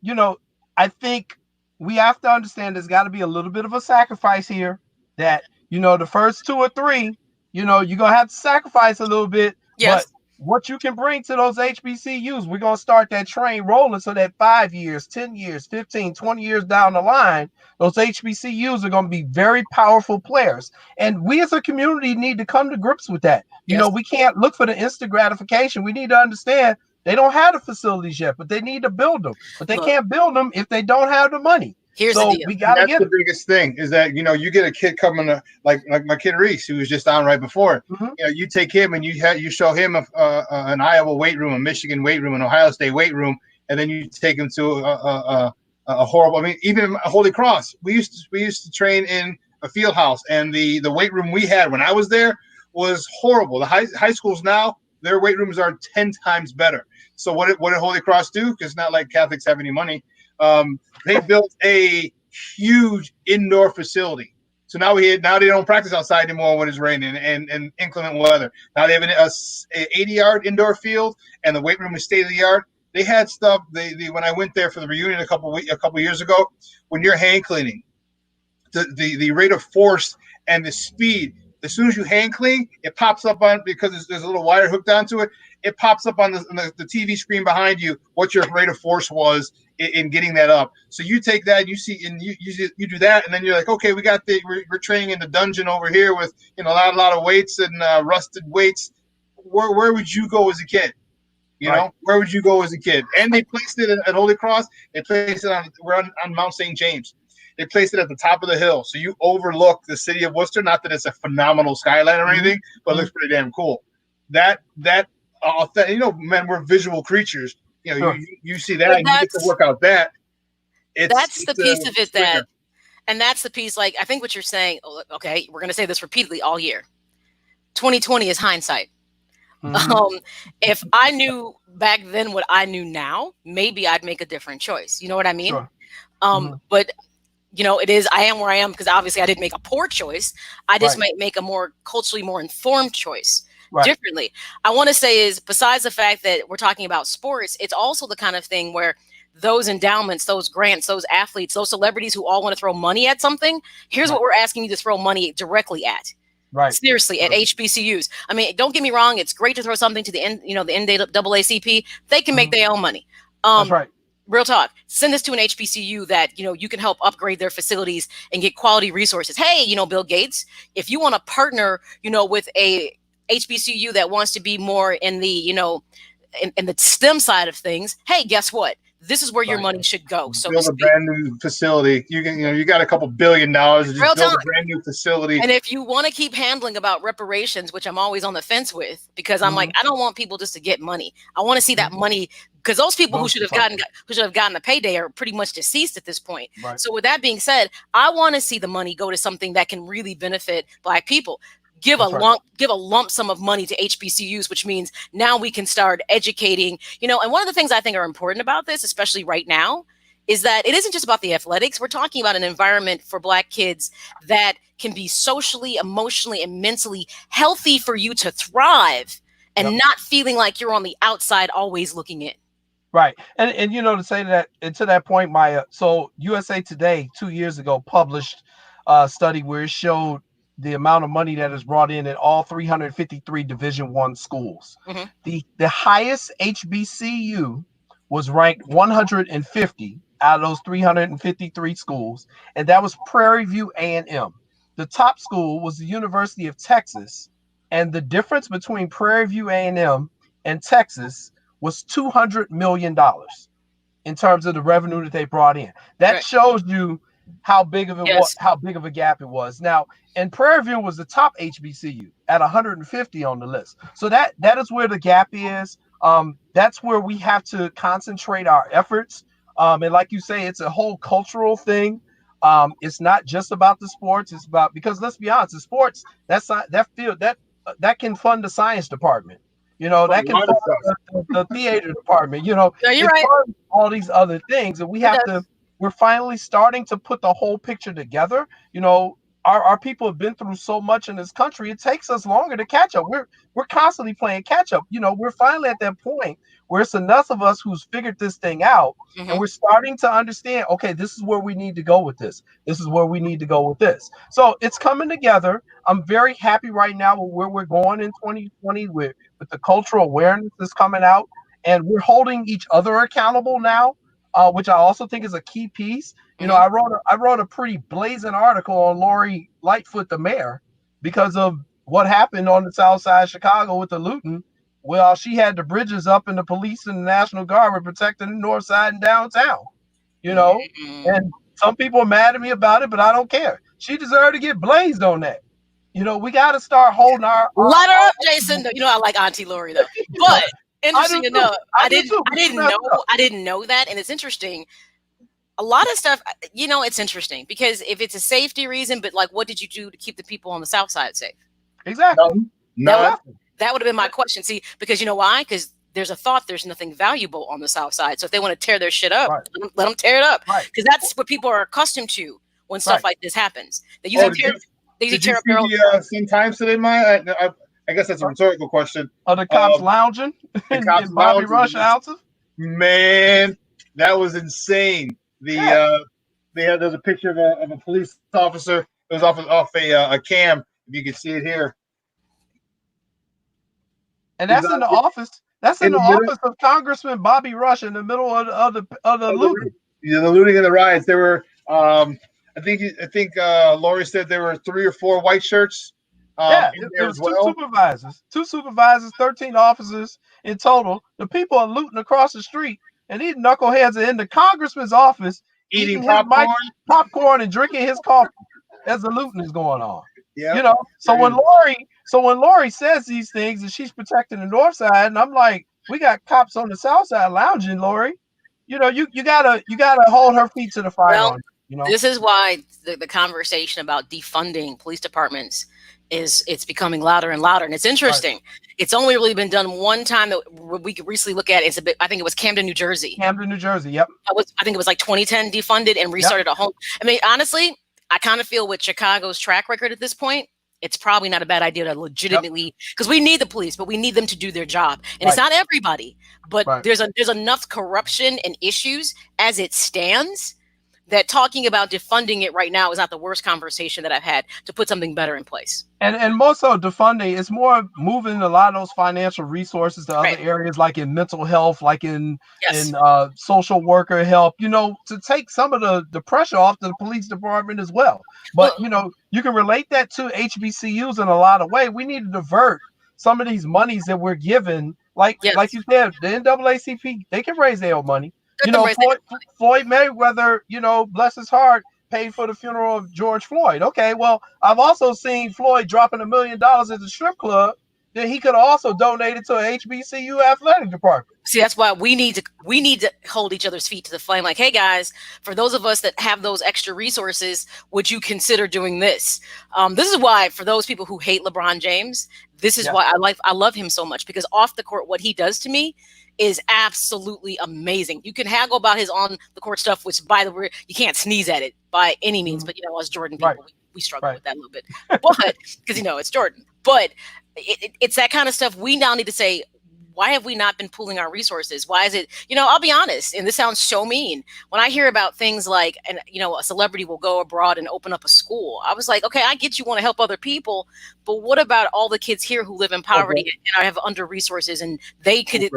Speaker 12: I think we have to understand there's got to be a little bit of a sacrifice here that, the first 2 or 3, you're going to have to sacrifice a little bit. Yes. But what you can bring to those HBCUs, we're going to start that train rolling so that 5 years, 10 years, 15, 20 years down the line, those HBCUs are going to be very powerful players. And we as a community need to come to grips with that. We can't look for the instant gratification. We need to understand they don't have the facilities yet, but they need to build them. But they can't build them if they don't have the money.
Speaker 2: Here's the deal.
Speaker 12: We gotta
Speaker 1: That's the biggest thing is that you get a kid coming to, like my kid Reese, who was just on right before. You take him and you show him an Iowa weight room, a Michigan weight room, an Ohio State weight room, and then you take him to a horrible. I mean, even a Holy Cross. We used to train in a field house, and the weight room we had when I was there was horrible. The high schools now, their weight rooms are 10 times better. So what did Holy Cross do? Because it's not like Catholics have any money. They built a huge indoor facility. So now they don't practice outside anymore when it's raining and inclement weather. Now they have an 80-yard indoor field, and the weight room is state of the art. They had stuff. When I went there for the reunion a couple years ago, when you're hand cleaning, the rate of force and the speed. As soon as you hand clean, it pops up on, because there's a little wire hooked onto it. It pops up on the TV screen behind you what your rate of force was in getting that up. So you take that, you see, and you do that, and then you're like, okay, we're training in the dungeon over here with a lot of weights and rusted weights. Where would you go as a kid? Where would you go as a kid? And they placed it at Holy Cross. They placed it on Mount St. James. They placed it at the top of the hill, so you overlook the city of Worcester. Not that it's a phenomenal skyline or anything, but it looks pretty damn cool. That authentic. Man, we're visual creatures.
Speaker 12: Sure.
Speaker 1: You see that, and you get to work out that.
Speaker 2: That's the piece of it that's the piece. Like, I think what you're saying. Okay, we're going to say this repeatedly all year. 2020 is hindsight.
Speaker 12: Mm-hmm.
Speaker 2: If I knew back then what I knew now, maybe I'd make a different choice. You know what I mean?
Speaker 12: Sure.
Speaker 2: But it is, I am where I am because obviously I didn't make a poor choice. I just might make a more culturally more informed choice differently. I want to say is, besides the fact that we're talking about sports, it's also the kind of thing where those endowments, those grants, those athletes, those celebrities who all want to throw money at something, here's what we're asking you to throw money directly at.
Speaker 12: Right.
Speaker 2: Seriously, at HBCUs. I mean, don't get me wrong. It's great to throw something to the NAACP. They can make their own money.
Speaker 12: That's right.
Speaker 2: Real talk. Send this to an HBCU that, you can help upgrade their facilities and get quality resources. Hey, Bill Gates, if you want to partner, with a HBCU that wants to be more in the, in the STEM side of things, hey, guess what? This is where your money should go. So
Speaker 1: build a brand new facility. You got a couple $1 billion. Just build a brand new facility.
Speaker 2: And if you want to keep handling about reparations, which I'm always on the fence with, because I'm like, I don't want people just to get money. I want to see that money, because those people who should have gotten a payday are pretty much deceased at this point.
Speaker 12: Right.
Speaker 2: So with that being said, I want to see the money go to something that can really benefit Black people. Give a lump sum of money to HBCUs, which means now we can start educating, and one of the things I think are important about this, especially right now, is that it isn't just about the athletics. We're talking about an environment for Black kids that can be socially, emotionally, and mentally healthy for you to thrive and not feeling like you're on the outside always looking in.
Speaker 12: Right. And to say that, and to that point, Maya, so USA Today 2 years ago published a study where it showed the amount of money that is brought in all 353 Division I schools. The highest HBCU was ranked 150 out of those 353 schools, and that was Prairie View A&M. The top school was the University of Texas, and the difference between Prairie View A&M and Texas was $200 million in terms of the revenue that they brought in. That shows you how big of a gap it was. Now, and Prairie View was the top HBCU at 150 on the list. So that is where the gap is. That's where we have to concentrate our efforts. And like you say, it's a whole cultural thing. It's not just about the sports. It's about, because let's be honest, the sports, that field that can fund the science department. That can fund the theater department.
Speaker 2: You're right.
Speaker 12: All these other things, and we have to. We're finally starting to put the whole picture together. Our people have been through so much in this country. It takes us longer to catch up. We're constantly playing catch up. We're finally at that point where it's enough of us who's figured this thing out, and we're starting to understand, okay, this is where we need to go with this. This is where we need to go with this. So it's coming together. I'm very happy right now with where we're going in 2020 with the cultural awareness that's coming out, and we're holding each other accountable now. Which I also think is a key piece. I wrote a pretty blazing article on Lori Lightfoot, the mayor, because of what happened on the south side of Chicago with the looting. Well, she had the bridges up and the police and the National Guard were protecting the north side and downtown. And some people are mad at me about it, but I don't care. She deserved to get blazed on that. We got to start holding our
Speaker 2: let her up, Jason. I like Auntie Lori though, but. Interesting enough, I didn't know that, and it's interesting. A lot of stuff, it's interesting because if it's a safety reason, but like, what did you do to keep the people on the south side safe?
Speaker 12: Exactly.
Speaker 2: That would have been my question. See, because you know why? Because there's a thought there's nothing valuable on the south side. So if they want to tear their shit up, let them tear it up. Because that's what people are accustomed to when stuff like this happens. They usually tear up their own.
Speaker 1: Some times today, Maya. I guess that's a rhetorical question.
Speaker 12: Are the cops lounging?
Speaker 1: The
Speaker 12: Bobby Rush out?
Speaker 1: Man, that was insane. There's a picture of a police officer. It was off a cam. If you can see it here.
Speaker 12: And that's in the office. That's in the office of Congressman Bobby Rush in the middle of the looting.
Speaker 1: The looting and the riots. There were, I think Lori said there were 3 or 4 white shirts.
Speaker 12: It was two supervisors, 13 officers in total. The people are looting across the street, and these knuckleheads are in the congressman's office
Speaker 1: eating popcorn
Speaker 12: and drinking his coffee as the looting is going on.
Speaker 1: Yeah.
Speaker 12: So when Lori So when Lori says these things and she's protecting the north side, and I'm like, we got cops on the south side lounging, Lori. You know, you gotta hold her feet to the fire
Speaker 2: Well,
Speaker 12: on, you know.
Speaker 2: this is why the conversation about defunding police departments it's becoming louder and louder, and it's interesting. It's only really been done one time that we could recently look at. It's a bit. I think it was Camden, New Jersey.
Speaker 12: Camden, New Jersey. Yep.
Speaker 2: I think it was like 2010 defunded and restarted a home. I mean, honestly, I kind of feel with Chicago's track record at this point, it's probably not a bad idea to legitimately, because we need the police, but we need them to do their job. And it's not everybody, but there's enough corruption and issues as it stands that talking about defunding it right now is not the worst conversation that I've had to put something better in place.
Speaker 12: And more so defunding, it's more moving a lot of those financial resources to other areas, like in mental health, like in social worker help, you know, to take some of the pressure off the police department as well. But, you know, you can relate that to HBCUs in a lot of ways. We need to divert some of these monies that we're given. Like you said, the NAACP, they can raise their own money. You know, Floyd Mayweather, you know, bless his heart, paid for the funeral of George Floyd. Okay, well, I've also seen Floyd dropping $1 million at the strip club that he could have also donated to a HBCU athletic department.
Speaker 2: See, that's why we need to hold each other's feet to the flame. Like, hey guys, for those of us that have those extra resources, would you consider doing this? This is why, for those people who hate LeBron James, this is why I love him so much, because off the court, what he does to me is absolutely amazing. You can haggle about his on the court stuff, which, by the way, you can't sneeze at it by any means. But you know, as Jordan people, we struggle with that a little bit. But because you know it's Jordan. But it's that kind of stuff. We now need to say, why have we not been pooling our resources? Why is it? You know, I'll be honest, and this sounds so mean. When I hear about things like, and you know, a celebrity will go abroad and open up a school, I was like, okay, I get you want to help other people, but what about all the kids here who live in poverty and have under resources, and they could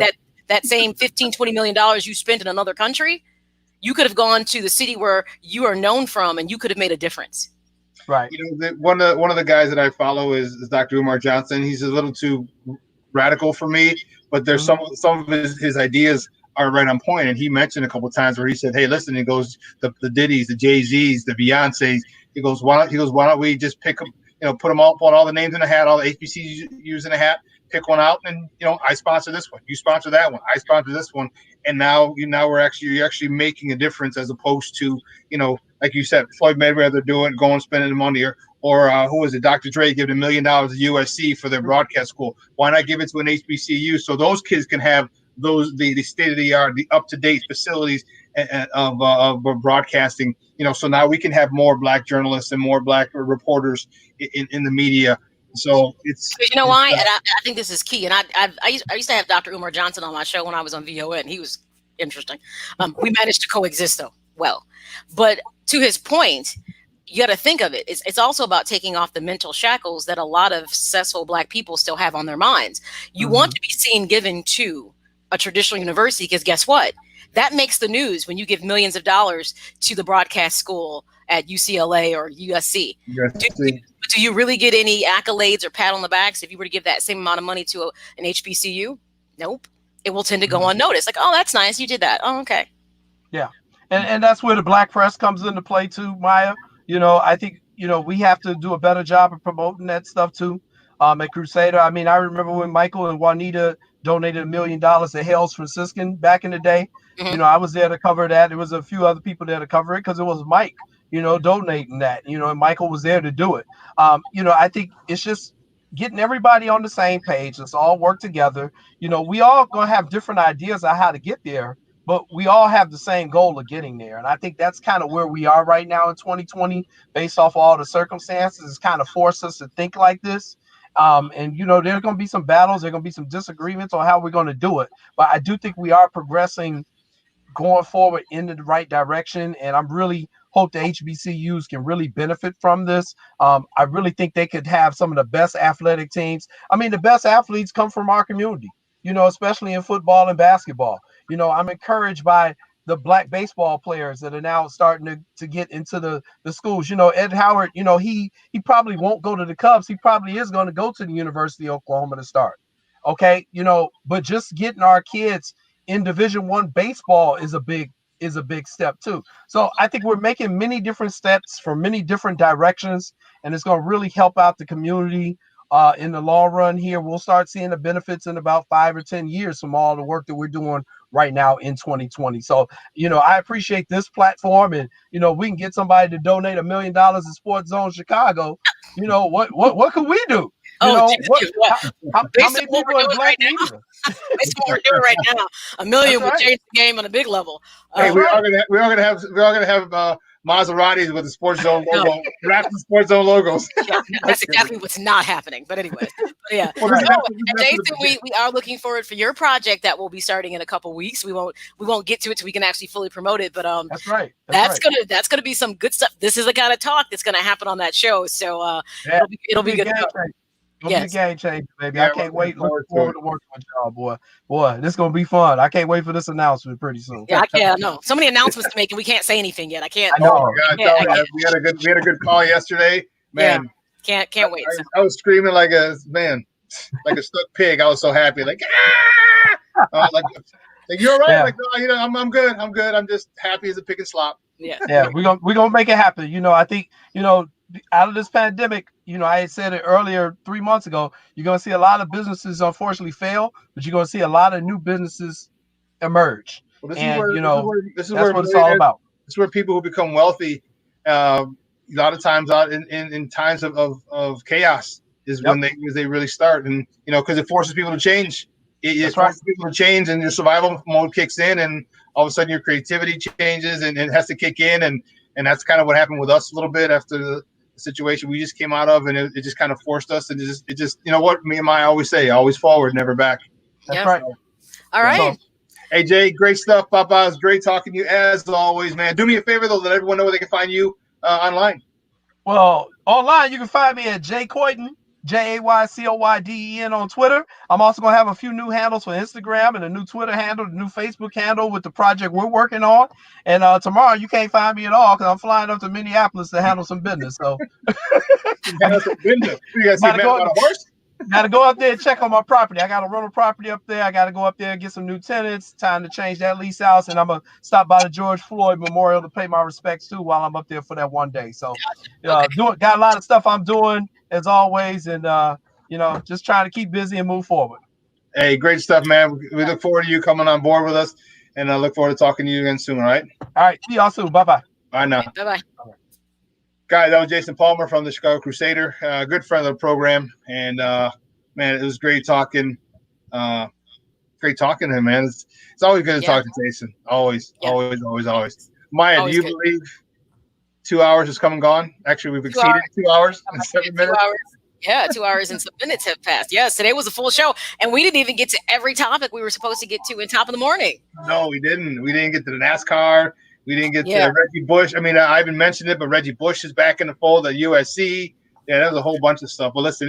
Speaker 2: that same $15-20 million you spent in another country, you could have gone to the city where you are known from, and you could have made a difference.
Speaker 12: Right.
Speaker 1: You know, one of the guys that I follow is Dr. Umar Johnson. He's a little too radical for me, but there's some of his ideas are right on point. And he mentioned a couple of times where he said, "Hey, listen," he goes, the Diddy's, the Jay-Z's, the Beyonce's. He goes, why don't we just pick them, you know, put all the names in the hat, all the HBCUs in the hat, pick one out, and you know, I sponsor this one, you sponsor that one, I sponsor this one, and now you're actually making a difference, as opposed to, you know, like you said, Floyd Mayweather doing, going spending the money, or who was it, Dr. Dre giving $1 million to USC for their broadcast school. Why not give it to an HBCU so those kids can have the state of the art, the up to date facilities of broadcasting? You know, so now we can have more Black journalists and more Black reporters in the media. So it's,
Speaker 2: you know why, and I think this is key. And I used to have Dr. Umar Johnson on my show when I was on VON. He was interesting. We managed to coexist though well, but to his point, you got to think of it. It's also about taking off the mental shackles that a lot of successful Black people still have on their minds. You want to be seen given to a traditional university, because guess what? That makes the news when you give millions of dollars to the broadcast school at UCLA or USC. Do you really get any accolades or pat on the backs if you were to give that same amount of money to an HBCU? Nope. It will tend to go unnoticed. Like, oh, that's nice, you did that. Oh, okay.
Speaker 12: Yeah. And that's where the Black press comes into play too, Maya. You know, I think, you know, we have to do a better job of promoting that stuff too. At Crusader, I mean, I remember when Michael and Juanita donated $1 million to Hales Franciscan back in the day. You know, I was there to cover that. There was a few other people there to cover it because it was Mike, you know, donating that, you know, and Michael was there to do it. You know, I think it's just getting everybody on the same page. Let's all work together. You know, we all gonna have different ideas on how to get there, but we all have the same goal of getting there. And I think that's kind of where we are right now in 2020, based off all the circumstances. It's kind of forced us to think like this. And, you know, there's going to be some battles. There's going to be some disagreements on how we're going to do it. But I do think we are progressing, going forward in the right direction. And I'm really hope the HBCUs can really benefit from this. I really think they could have some of the best athletic teams. I mean, the best athletes come from our community, you know, especially in football and basketball. You know, I'm encouraged by the Black baseball players that are now starting to get into the schools. You know, Ed Howard, you know, he probably won't go to the Cubs. He probably is going to go to the University of Oklahoma to start. Okay. You know, but just getting our kids in Division I baseball is a big step too. So I think we're making many different steps from many different directions, and it's going to really help out the community in the long run here, we'll start seeing the benefits in about 5 or 10 years from all the work that we're doing right now in 2020. So, I appreciate this platform, and, we can get somebody to donate $1 million to SportsZone Chicago. What could we do? How many people in black media?
Speaker 2: Based on what we're doing right now, $1 million would change the game on a big level.
Speaker 1: Hey, we're all gonna have Maseratis with the SportsZone logo, wrapped in SportsZone logos.
Speaker 2: Yeah, that's exactly what's not happening. But anyways, and Jason, we are looking forward for your project that will be starting in a couple weeks. We won't get to it till we can actually fully promote it. But
Speaker 12: that's right.
Speaker 2: That's gonna be some good stuff. This is the kind of talk that's gonna happen on that show. So it'll be good.
Speaker 12: It'll be a game changer, baby. I can't wait. Looking forward to working with y'all, boy. Boy, this is gonna be fun. I can't wait for this announcement pretty soon.
Speaker 2: Yeah, I can't. No, so many announcements to make, and we can't say anything yet. I can't.
Speaker 1: I know. We had a good call yesterday, man.
Speaker 2: Yeah, can't wait.
Speaker 1: I was screaming like a stuck pig. I was so happy, like like you're all right.
Speaker 12: Yeah.
Speaker 1: Like no, I'm good. I'm just happy as a pig and slop.
Speaker 2: Yeah,
Speaker 12: we're gonna make it happen. I think out of this pandemic, I had said it earlier 3 months ago, you're going to see a lot of businesses unfortunately fail, but you're going to see a lot of new businesses emerge.
Speaker 1: Well,
Speaker 12: this is
Speaker 1: where
Speaker 12: what it's all about.
Speaker 1: It's where people who become wealthy, a lot of times out in times of chaos is when they really start. And, because it forces people to change. It forces people to change, and your survival mode kicks in, and all of a sudden your creativity changes and it has to kick in. And that's kind of what happened with us a little bit after the situation we just came out of, and it just kind of forced us, and it just what me and Maya always say, always forward, never back.
Speaker 12: That's right.
Speaker 2: All right.
Speaker 1: Hey Jay, great stuff, Papa. It's great talking to you as always, man. Do me a favor though, let everyone know where they can find you online.
Speaker 12: Well, online you can find me at Jay Coyden, JAYCOYDEN on Twitter. I'm also going to have a few new handles for Instagram and a new Twitter handle, a new Facebook handle with the project we're working on. And tomorrow you can't find me at all because I'm flying up to Minneapolis to handle some business. So
Speaker 1: you gotta go on a horse?
Speaker 12: Got to go up there and check on my property. I got to run a property up there. I got to go up there and get some new tenants. Time to change that lease out. And I'm going to stop by the George Floyd Memorial to pay my respects too while I'm up there for that one day. So got a lot of stuff I'm doing as always. And, just trying to keep busy and move forward.
Speaker 1: Hey, great stuff, man. We look forward to you coming on board with us. And I look forward to talking to you again soon, all right?
Speaker 12: All right. See y'all soon. Bye-bye.
Speaker 1: Bye now.
Speaker 2: Bye-bye.
Speaker 1: Guys, that was Jason Palmer from the Chicago Crusader, good friend of the program, and man, it was great talking. Great talking to him, man. It's always good to talk to Jason. Always. Maya, do you believe 2 hours has come and gone? Actually, we've exceeded 2 hours and 7 minutes.
Speaker 2: 2 hours. Yeah, 2 hours and some minutes have passed. Yes, today was a full show, and we didn't even get to every topic we were supposed to get to in Top of the Morning.
Speaker 1: No, we didn't. We didn't get to the NASCAR. We didn't get to Reggie Bush. I mean, I haven't mentioned it, but Reggie Bush is back in the fold at USC. Yeah, that was a whole bunch of stuff. But listen,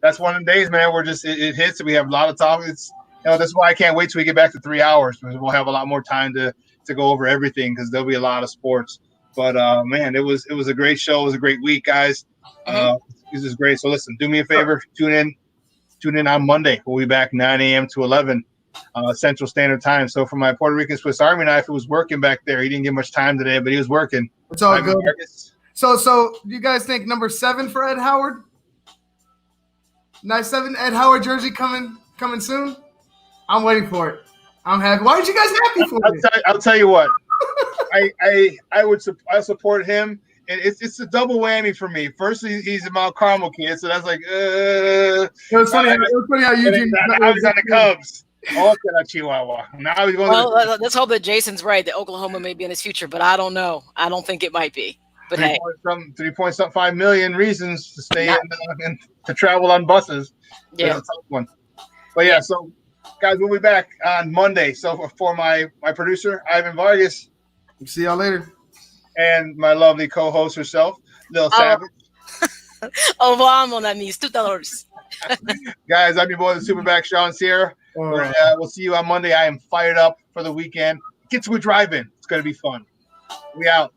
Speaker 1: that's one of the days, man, where it hits. We have a lot of topics. That's why I can't wait till we get back to 3 hours, because we'll have a lot more time to go over everything, because there'll be a lot of sports. But man, it was a great show. It was a great week, guys. This is great. So listen, do me a favor, tune in on Monday. We'll be back 9 a.m. to 11. Central Standard Time. So for my Puerto Rican Swiss Army knife, it was working back there. He didn't get much time today, but he was working.
Speaker 3: It's all good. So you guys think number 7 for Ed Howard? Nice 7 Ed Howard jersey coming soon? I'm waiting for it. I'm happy. Why aren't you guys happy for it?
Speaker 1: I'll tell you what. I support him, and it's a double whammy for me. First, he's a Mount Carmel kid, so that's like
Speaker 3: It was funny how Eugene
Speaker 1: now he's on the Cubs. Chihuahua. Now he's going
Speaker 2: let's hope that Jason's right, that Oklahoma may be in his future, but I don't know. I don't think it might be. But
Speaker 1: 3.5 million reasons to stay in to travel on buses.
Speaker 2: Yeah.
Speaker 1: That's a tough one. But yeah, so guys, we'll be back on Monday. So for my producer, Ivan Vargas.
Speaker 3: See y'all later.
Speaker 1: And my lovely co-host herself, Lil Savage.
Speaker 2: Au revoir, mon ami. $2.
Speaker 1: Guys, I'm your boy, the Superback, Shawn Sierra. We'll see you on Monday. I am fired up for the weekend. Get to a drive-in. It's going to be fun. We out.